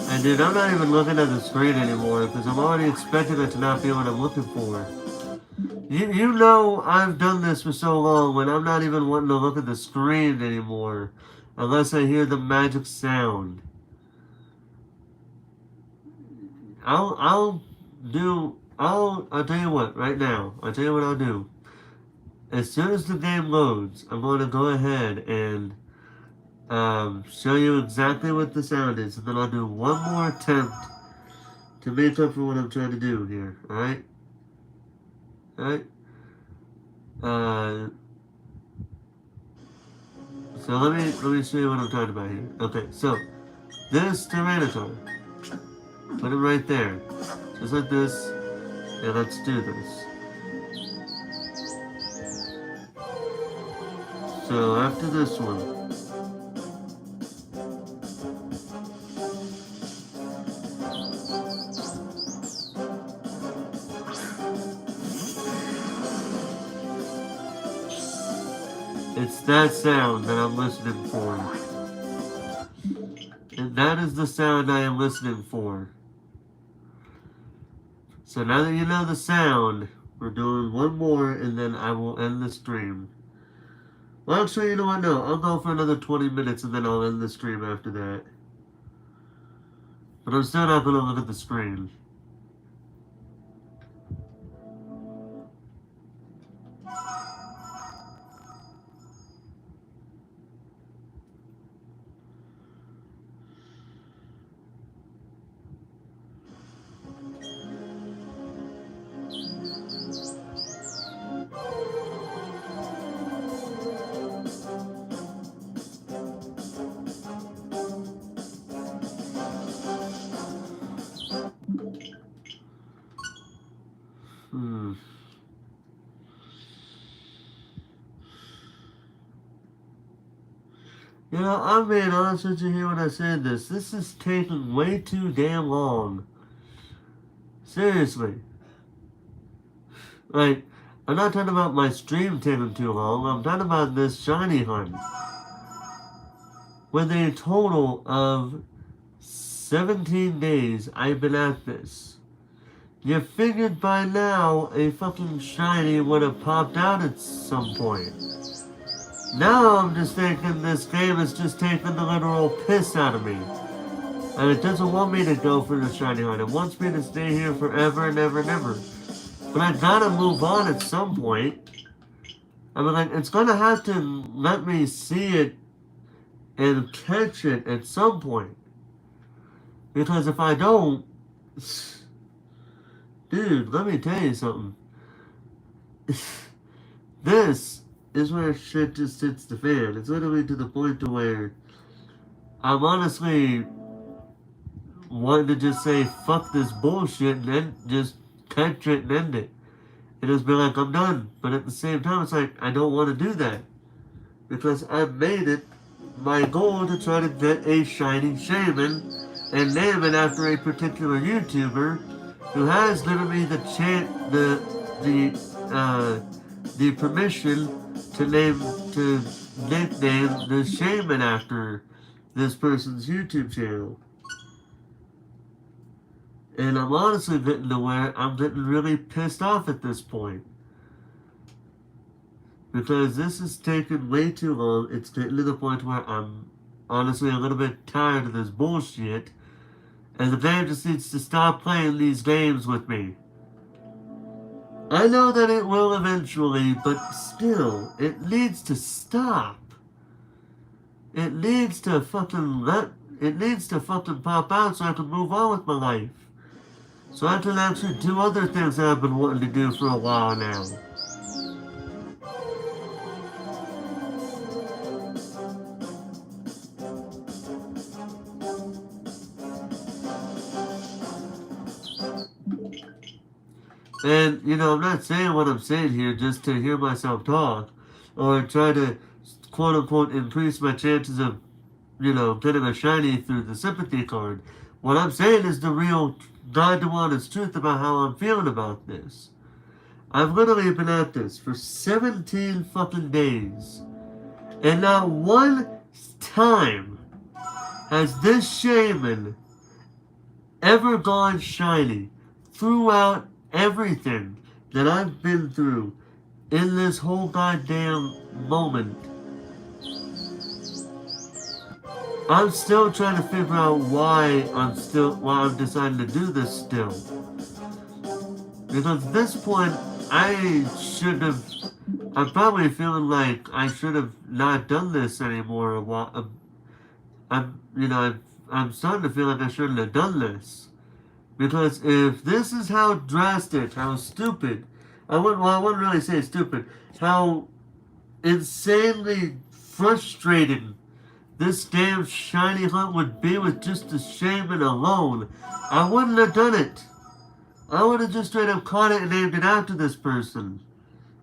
[SPEAKER 1] And dude, I'm not even looking at the screen anymore because I'm already expecting it to not be what I'm looking for. You know I've done this for so long when I'm not even wanting to look at the screen anymore unless I hear the magic sound. I'll tell you what, right now, I'll tell you what I'll do. As soon as the game loads, I'm going to go ahead and show you exactly what the sound is, and then I'll do one more attempt to make up for what I'm trying to do here, alright? Alright? So let me show you what I'm talking about here. Okay, so this Tyranitar, put it right there, just like this, and let's do this. So after this one, it's that sound that I'm listening for. And that is the sound I am listening for. So now that you know the sound, we're doing one more and then I will end the stream. Well, actually, you know what? No, I'll go for another 20 minutes and then I'll end the stream after that. But I'm still not going to look at the screen. You know, I'm being honest with you here when I said this. This is taking way too damn long. Seriously. Like, I'm not talking about my stream taking too long. I'm talking about this shiny hunt. With a total of 17 days I've been at this. You figured by now a fucking shiny would have popped out at some point. Now I'm just thinking this game is just taking the literal piss out of me. And it doesn't want me to go for the shiny hunt. It wants me to stay here forever and ever and ever. But I gotta move on at some point. I mean, like, it's gonna have to let me see it and catch it at some point. Because if I don't... Dude, let me tell you something. This is where shit just hits the fan. It's literally to the point to where I'm honestly wanting to just say fuck this bullshit and then just catch it and end it. And just be like, I'm done. But at the same time, it's like, I don't want to do that. Because I've made it my goal to try to get a shiny Shaymin and name it after a particular YouTuber who has given me the permission to nickname the Shaymin after this person's YouTube channel. And I'm honestly getting to where I'm getting really pissed off at this point. Because this is taking way too long. It's getting to the point where I'm honestly a little bit tired of this bullshit. And the game just needs to stop playing these games with me. I know that it will eventually, but still, it needs to stop. It needs to fucking pop out so I can move on with my life. So I can actually do other things that I've been wanting to do for a while now. And, I'm not saying what I'm saying here just to hear myself talk or try to, quote unquote, increase my chances of, getting a shiny through the sympathy card. What I'm saying is the real, God to honest truth about how I'm feeling about this. I've literally been at this for 17 fucking days. And not one time has this Shaymin ever gone shiny throughout everything that I've been through in this whole goddamn moment. I'm still trying to figure out why I'm deciding to do this still. Because at this point, I'm probably feeling like I should have not done this anymore. I'm starting to feel like I shouldn't have done this. Because if this is how drastic, how stupid, I wouldn't really say stupid, how insanely frustrating this damn shiny hunt would be with just the Shaymin alone, I wouldn't have done it. I would have just straight up caught it and named it after this person.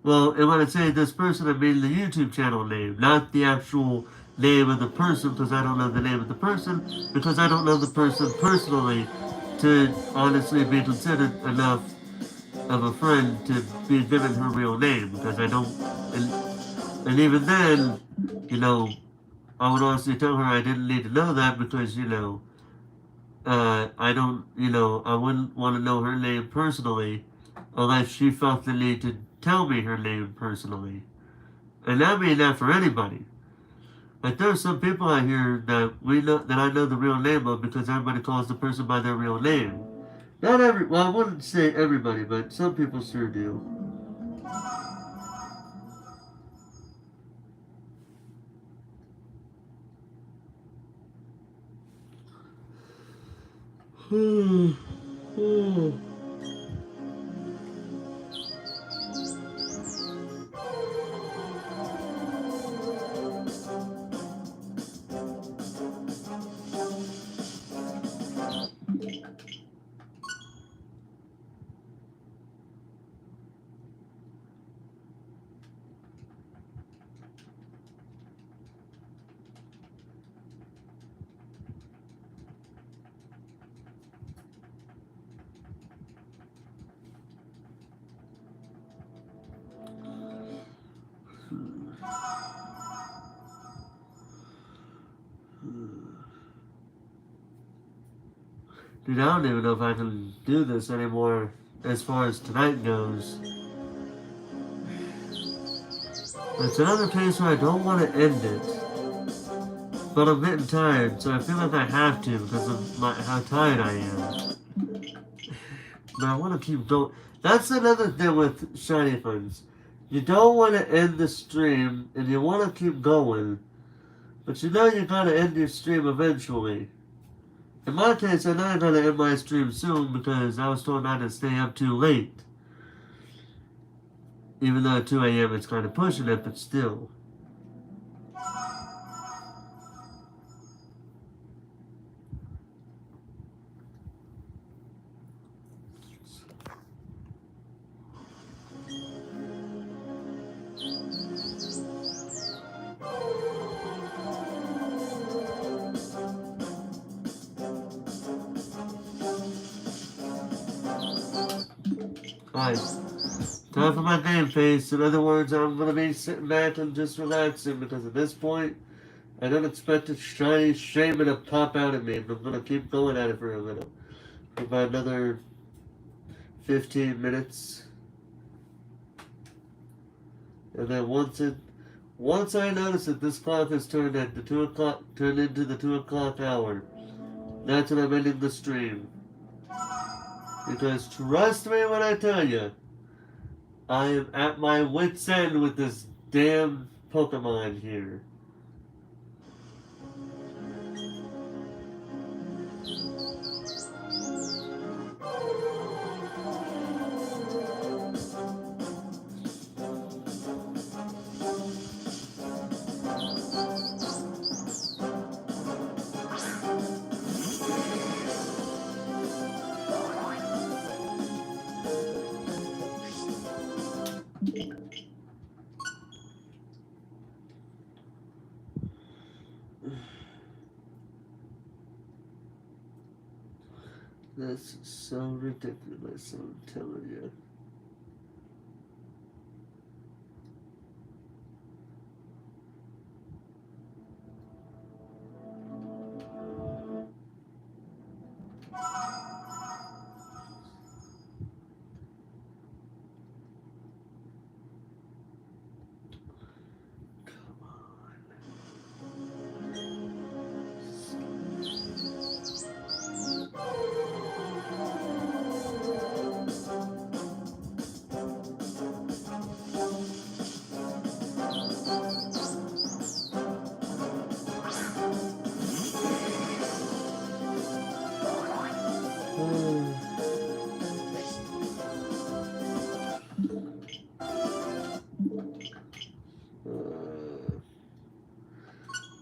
[SPEAKER 1] Well, and when I say this person, I mean the YouTube channel name, not the actual name of the person, because I don't know the name of the person, because I don't know the person personally to honestly be considered enough of a friend to be given her real name, because I don't, and even then, I would honestly tell her I didn't need to know that because, I don't, I wouldn't want to know her name personally unless she felt the need to tell me her name personally. And I mean that for anybody. Like there are some people out here that I know the real name of because everybody calls the person by their real name. Well, I wouldn't say everybody, but some people sure do. Dude, I don't even know if I can do this anymore as far as tonight goes. It's another case where I don't want to end it. But I'm getting tired, so I feel like I have to because of how tired I am. But I want to keep going. That's another thing with Shiny Funds. You don't want to end the stream, and you want to keep going. But you gotta end your stream eventually. In my case, I know I gotta end my stream soon because I was told not to stay up too late. Even though at 2 a.m. it's kind of pushing it, but still. Alright, time for my game face. In other words, I'm gonna be sitting back and just relaxing because at this point, I don't expect a shiny Shaymin to pop out at me. I'm gonna keep going at it for a little. For about another 15 minutes. And then once I notice that this clock has turned into the 2 o'clock hour, that's when I'm ending the stream. Because trust me when I tell you, I am at my wit's end with this damn Pokemon here. This is so ridiculous, I'm telling you.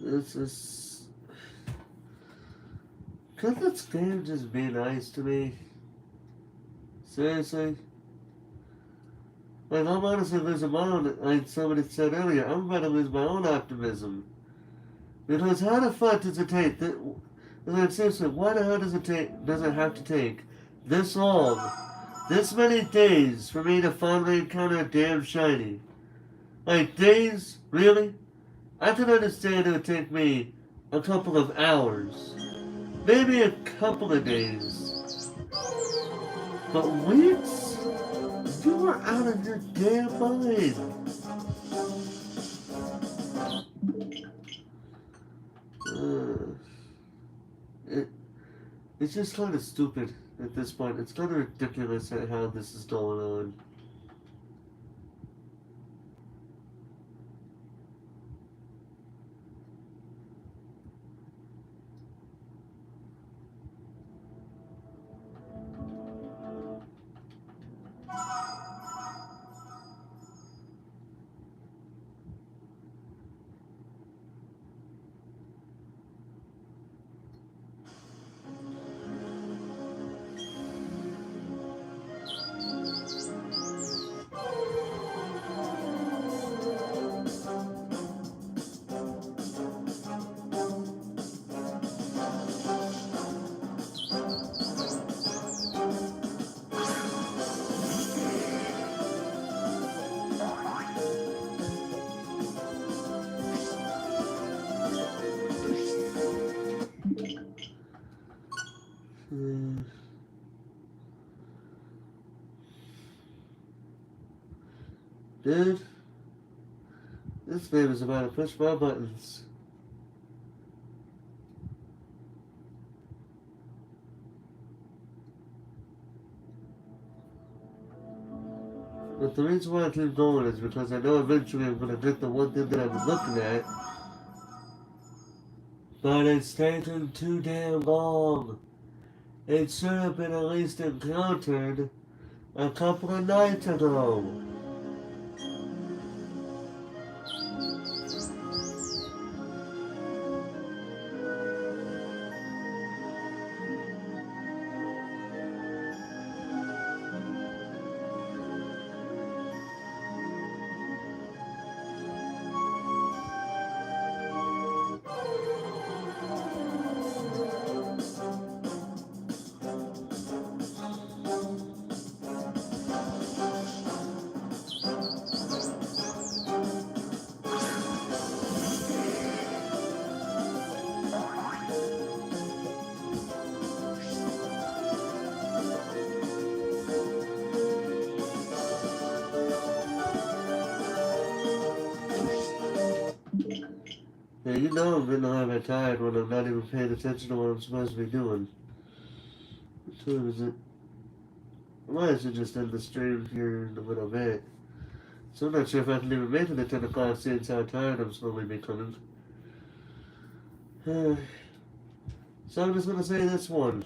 [SPEAKER 1] This is... Could this game just be nice to me? Seriously? Like, I'm honestly losing my own, like somebody said earlier, I'm about to lose my own optimism. Because how the fuck does it take, like, seriously, why the hell does it have to take this long, this many days for me to finally encounter a damn shiny? Like, days? Really? I can understand it would take me a couple of hours. Maybe a couple of days. But weeks? You are out of your damn mind. It's just kind of stupid at this point. It's kind of ridiculous at how this is going on. Dude, this game is about to push my buttons. But the reason why I keep going is because I know eventually I'm going to get the one thing that I've been looking at. But it's taken too damn long. It should have been at least encountered a couple of nights ago. you know I'm getting a little bit tired when I'm not even paying attention to what I'm supposed to be doing. What time is it? Why is it just end the stream here in a little bit? So I'm not sure if I can even make it at 10 o'clock since how tired I'm slowly becoming. So I'm just gonna say this one.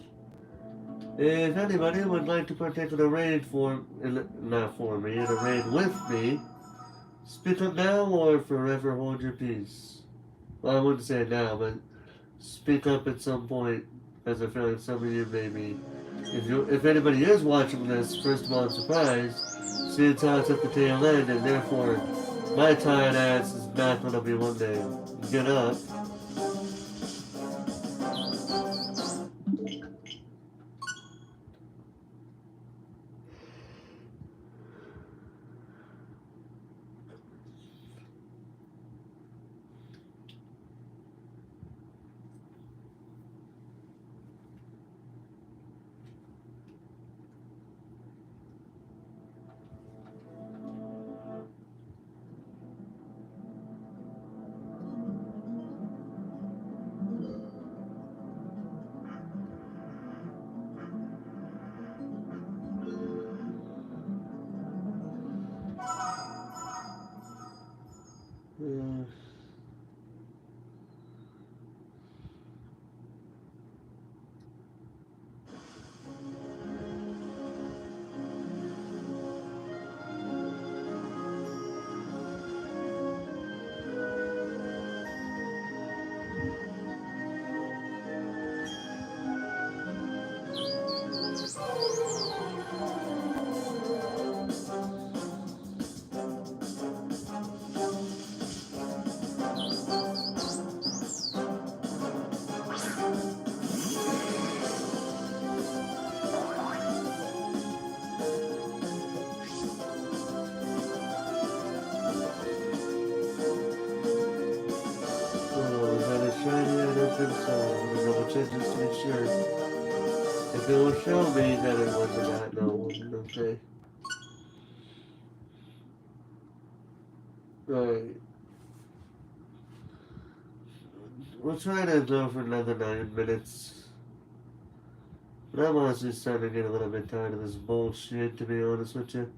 [SPEAKER 1] If anybody would like to partake in a raid not for me, in a raid with me, speak up now or forever hold your peace. Well, I wouldn't say now, but speak up at some point, as I feel like some of you may be. If anybody is watching this, first of all, I'm surprised, seeing how it's at the tail end, and therefore my tired ass is not gonna be one day get up. Uh, is that a shiny? I don't think so. I'm gonna double check just to make sure. If it will show me that it wasn't that, no, it wasn't okay. Right. We'll try to go for another 9 minutes. But I'm honestly starting to get a little bit tired of this bullshit, to be honest with you.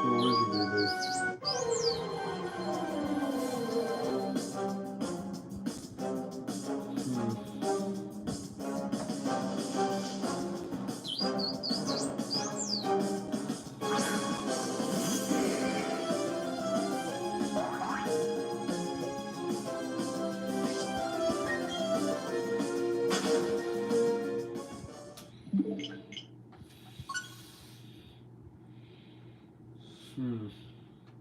[SPEAKER 1] Well, we can do this. Hmm.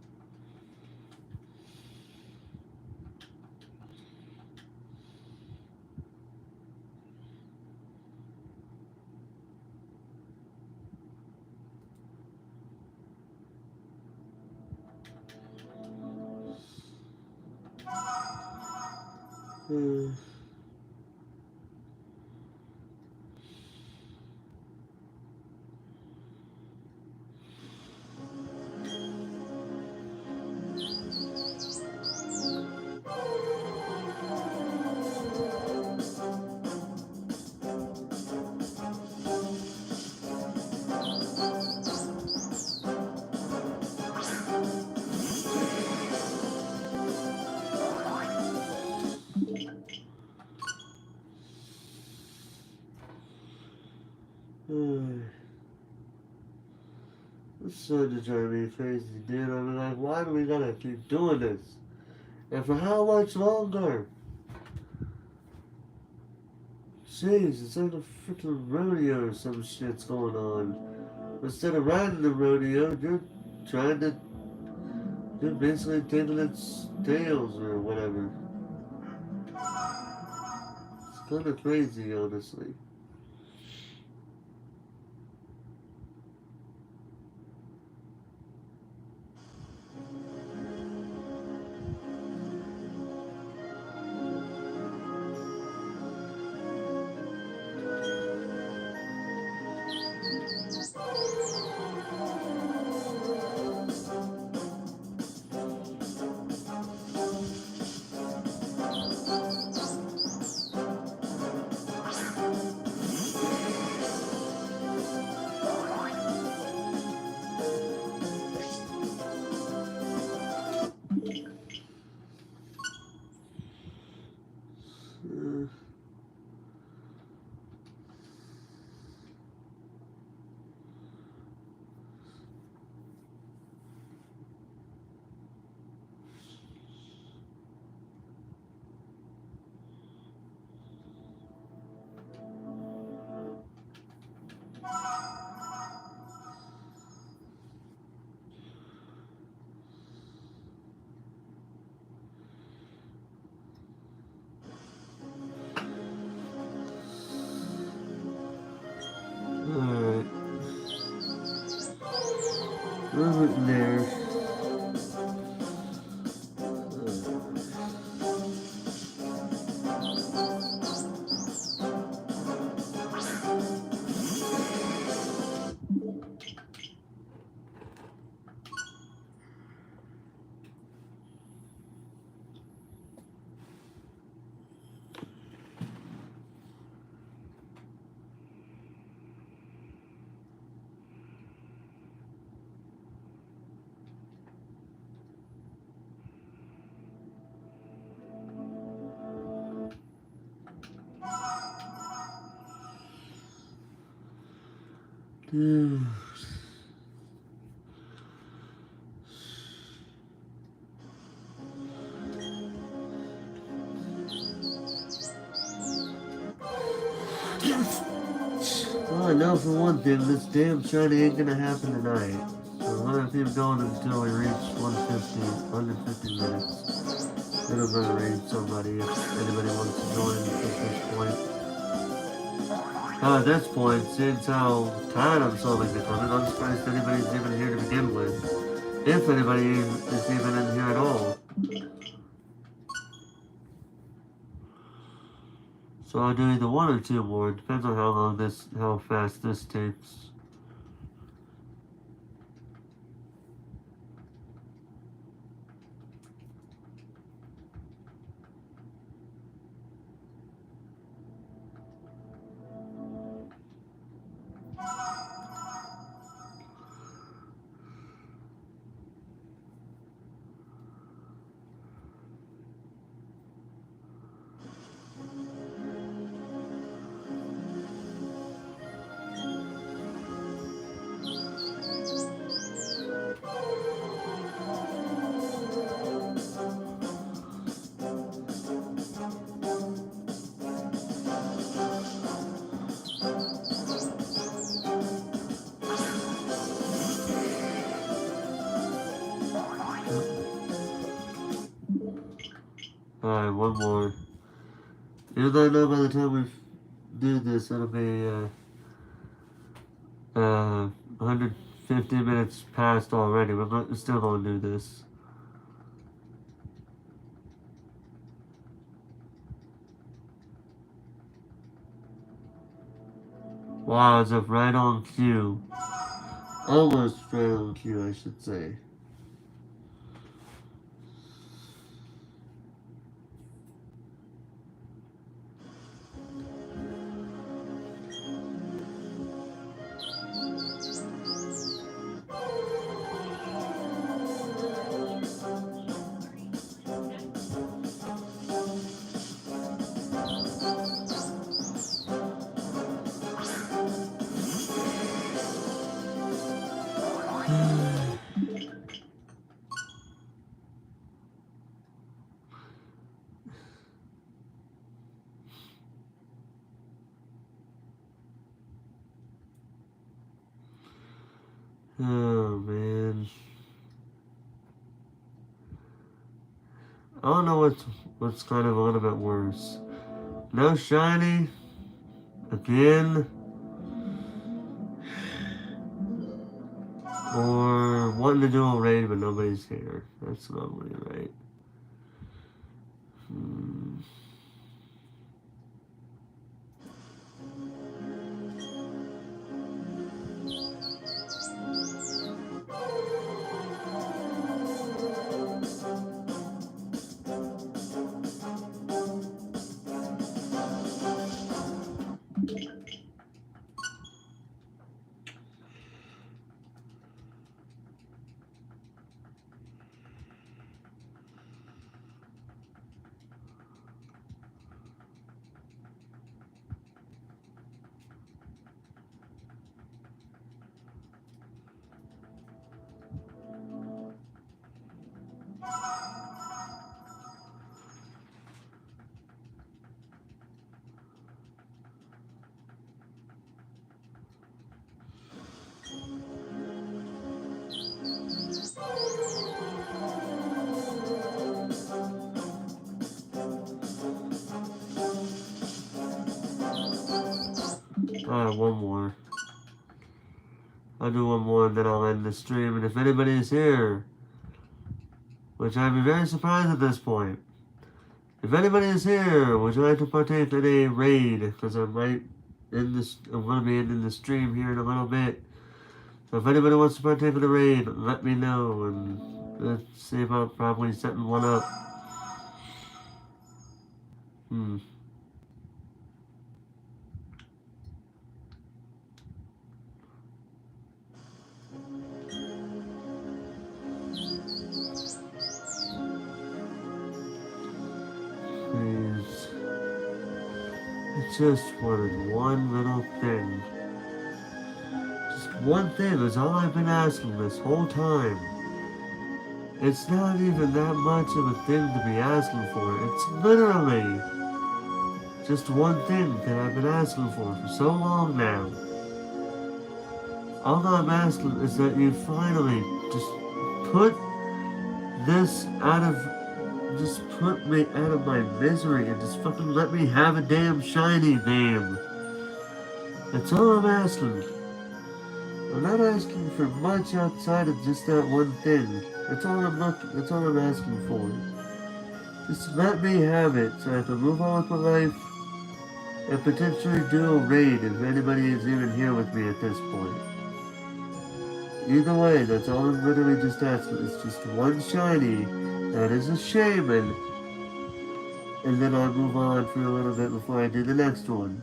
[SPEAKER 1] Hmm. It's starting to drive me crazy, dude. I mean, like, why do we gotta keep doing this? And for how much longer? Jeez, it's like a freaking rodeo or some shit's going on. instead of riding the rodeo, you're trying to, you're basically taking its tails or whatever. It's kind of crazy, honestly. Uh, Alright. Over there. Dude. Well, I know for one thing, this damn shiny ain't gonna happen tonight. So I'm gonna keep going until we reach 150 minutes. Then I'm gonna raid somebody if anybody wants to join at this point. At this point, since how tired I'm slowly becoming, I'm surprised anybody's even here to begin with. If anybody is even in here at all. So I'll do either one or two more. It depends on how fast this takes. Alright, one more. Even though I know by the time we do this, it'll be 150 minutes past already. We're still gonna do this. Wow, it's up right on cue. Almost right on cue, I should say. Oh man. I don't know what's kind of a little bit worse. No shiny again, or wanting to do a raid but nobody's here. That's lovely, right? Hmm. One more. I'll do one more and then I'll end the stream. And if anybody is here, which I'd be very surprised at this point, if anybody is here, would you like to partake in a raid? Because I'm going to be ending the stream here in a little bit. So if anybody wants to partake in a raid, let me know and let's see about probably setting one up. Please. I just wanted one little thing. Just one thing is all I've been asking this whole time. It's not even that much of a thing to be asking for. It's literally just one thing that I've been asking for so long now. All I'm asking is that you finally just put this just put me out of my misery and just fucking let me have a damn shiny name. That's all I'm asking. I'm not asking for much outside of just that one thing. That's all I'm asking for. Just let me have it so I can move on with my life and potentially do a raid if anybody is even here with me at this point. Either way, that's all I'm literally just asking. It's just one shiny that is a Shaymin, and then I'll move on for a little bit before I do the next one.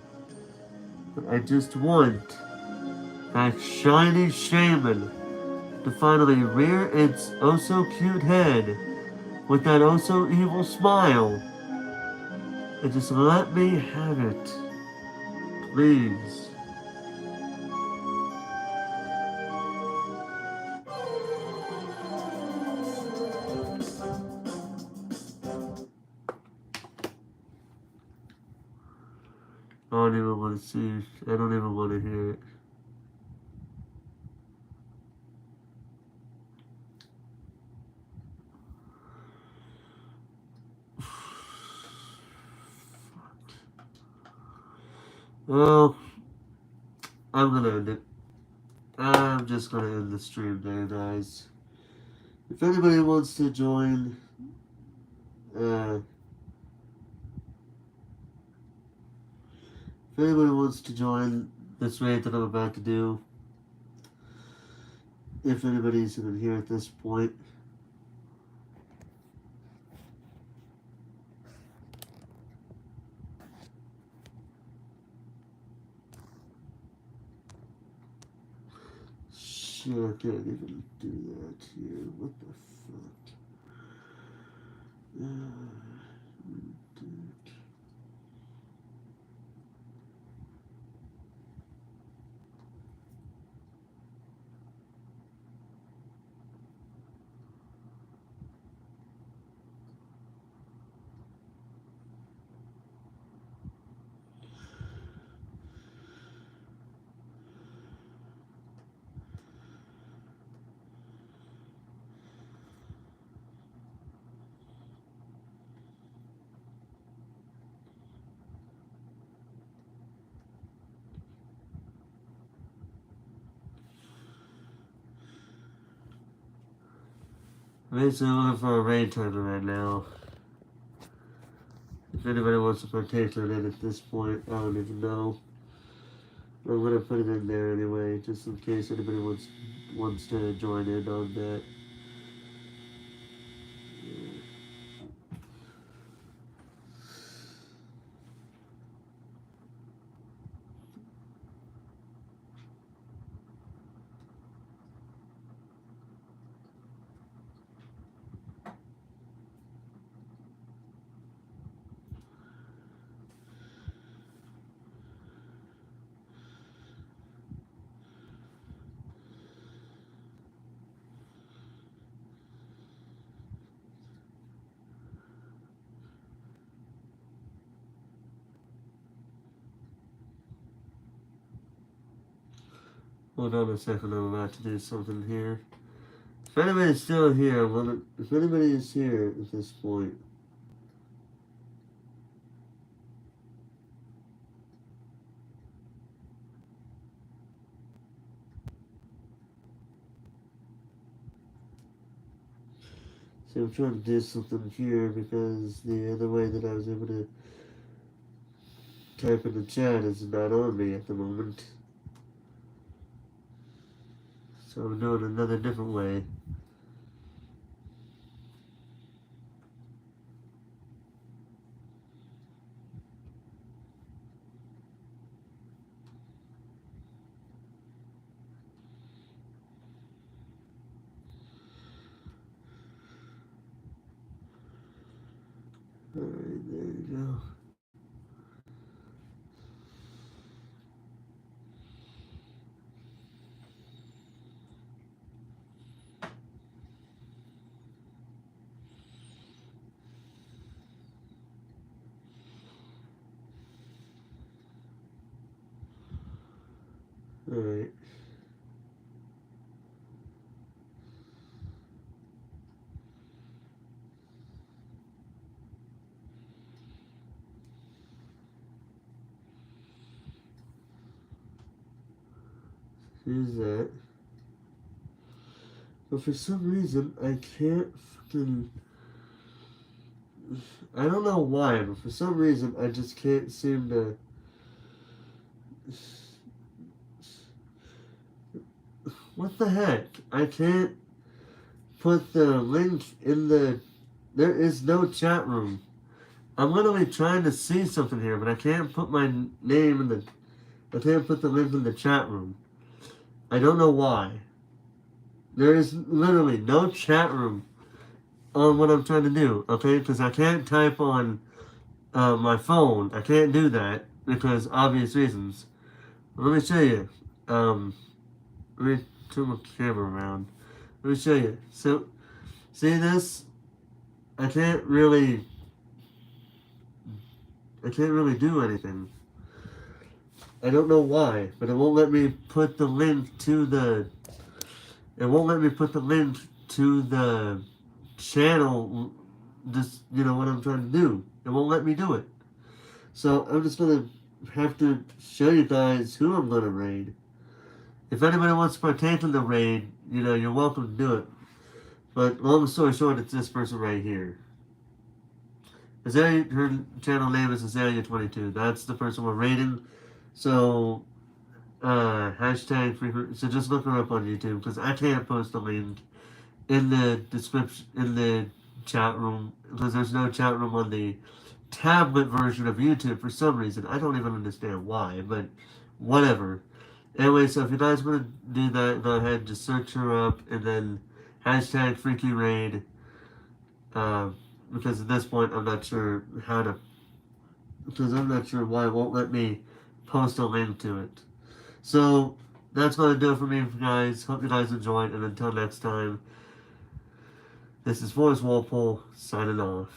[SPEAKER 1] But I just want that shiny Shaymin to finally rear its oh-so-cute head with that oh-so-evil smile and just let me have it. Please. I don't even want to see. I don't even want to hear it. Well, I'm gonna end it. I'm just gonna end the stream there, guys. If anybody wants to join, if anybody wants to join this raid that I'm about to do, if anybody's even here at this point, shit, I can't even do that here. What the fuck? Dude. I'm basically looking for a raid timer right now. If anybody wants to partake in it at this point, I don't even know. I'm gonna put it in there anyway, just in case anybody wants to join in on that. Hold on a second, I'm about to do something here. If anybody's still here, if anybody is here at this point, see, I'm trying to do something here because the other way that I was able to type in the chat is not on me at the moment. So I'm doing another different way. Alright, there you go. Alright. Here's that. But for some reason, I can't fucking... I don't know why, but for some reason, I just can't seem to... What the heck? I can't put the link in the... There is no chat room. I'm literally trying to see something here, but I can't put my name in the... I can't put the link in the chat room. I don't know why. There is literally no chat room on what I'm trying to do, okay? Because I can't type on my phone. I can't do that because obvious reasons. Let me show you. Let me turn my camera around. Let me show you. So, see this? I can't really do anything. I don't know why, but it won't let me put the link to the... It won't let me put the link to the channel, just, you know, what I'm trying to do. It won't let me do it. So, I'm just gonna have to show you guys who I'm gonna raid. If anybody wants to partake in the raid, you know, you're welcome to do it. But, long story short, it's this person right here. Azalea, her channel name is Azalea22. That's the person we're raiding. So, hashtag frequent. So just look her up on YouTube because I can't post a link in the description in the chat room because there's no chat room on the tablet version of YouTube for some reason. I don't even understand why, but whatever. Anyway, so if you guys want to do that, go ahead, just search her up and then hashtag freaky raid. Because at this point I'm not sure how to. Because I'm not sure why it won't let me post a link to it. So, that's going to do it for me, guys. Hope you guys enjoyed, and until next time, this is Forrest Walpole, signing off.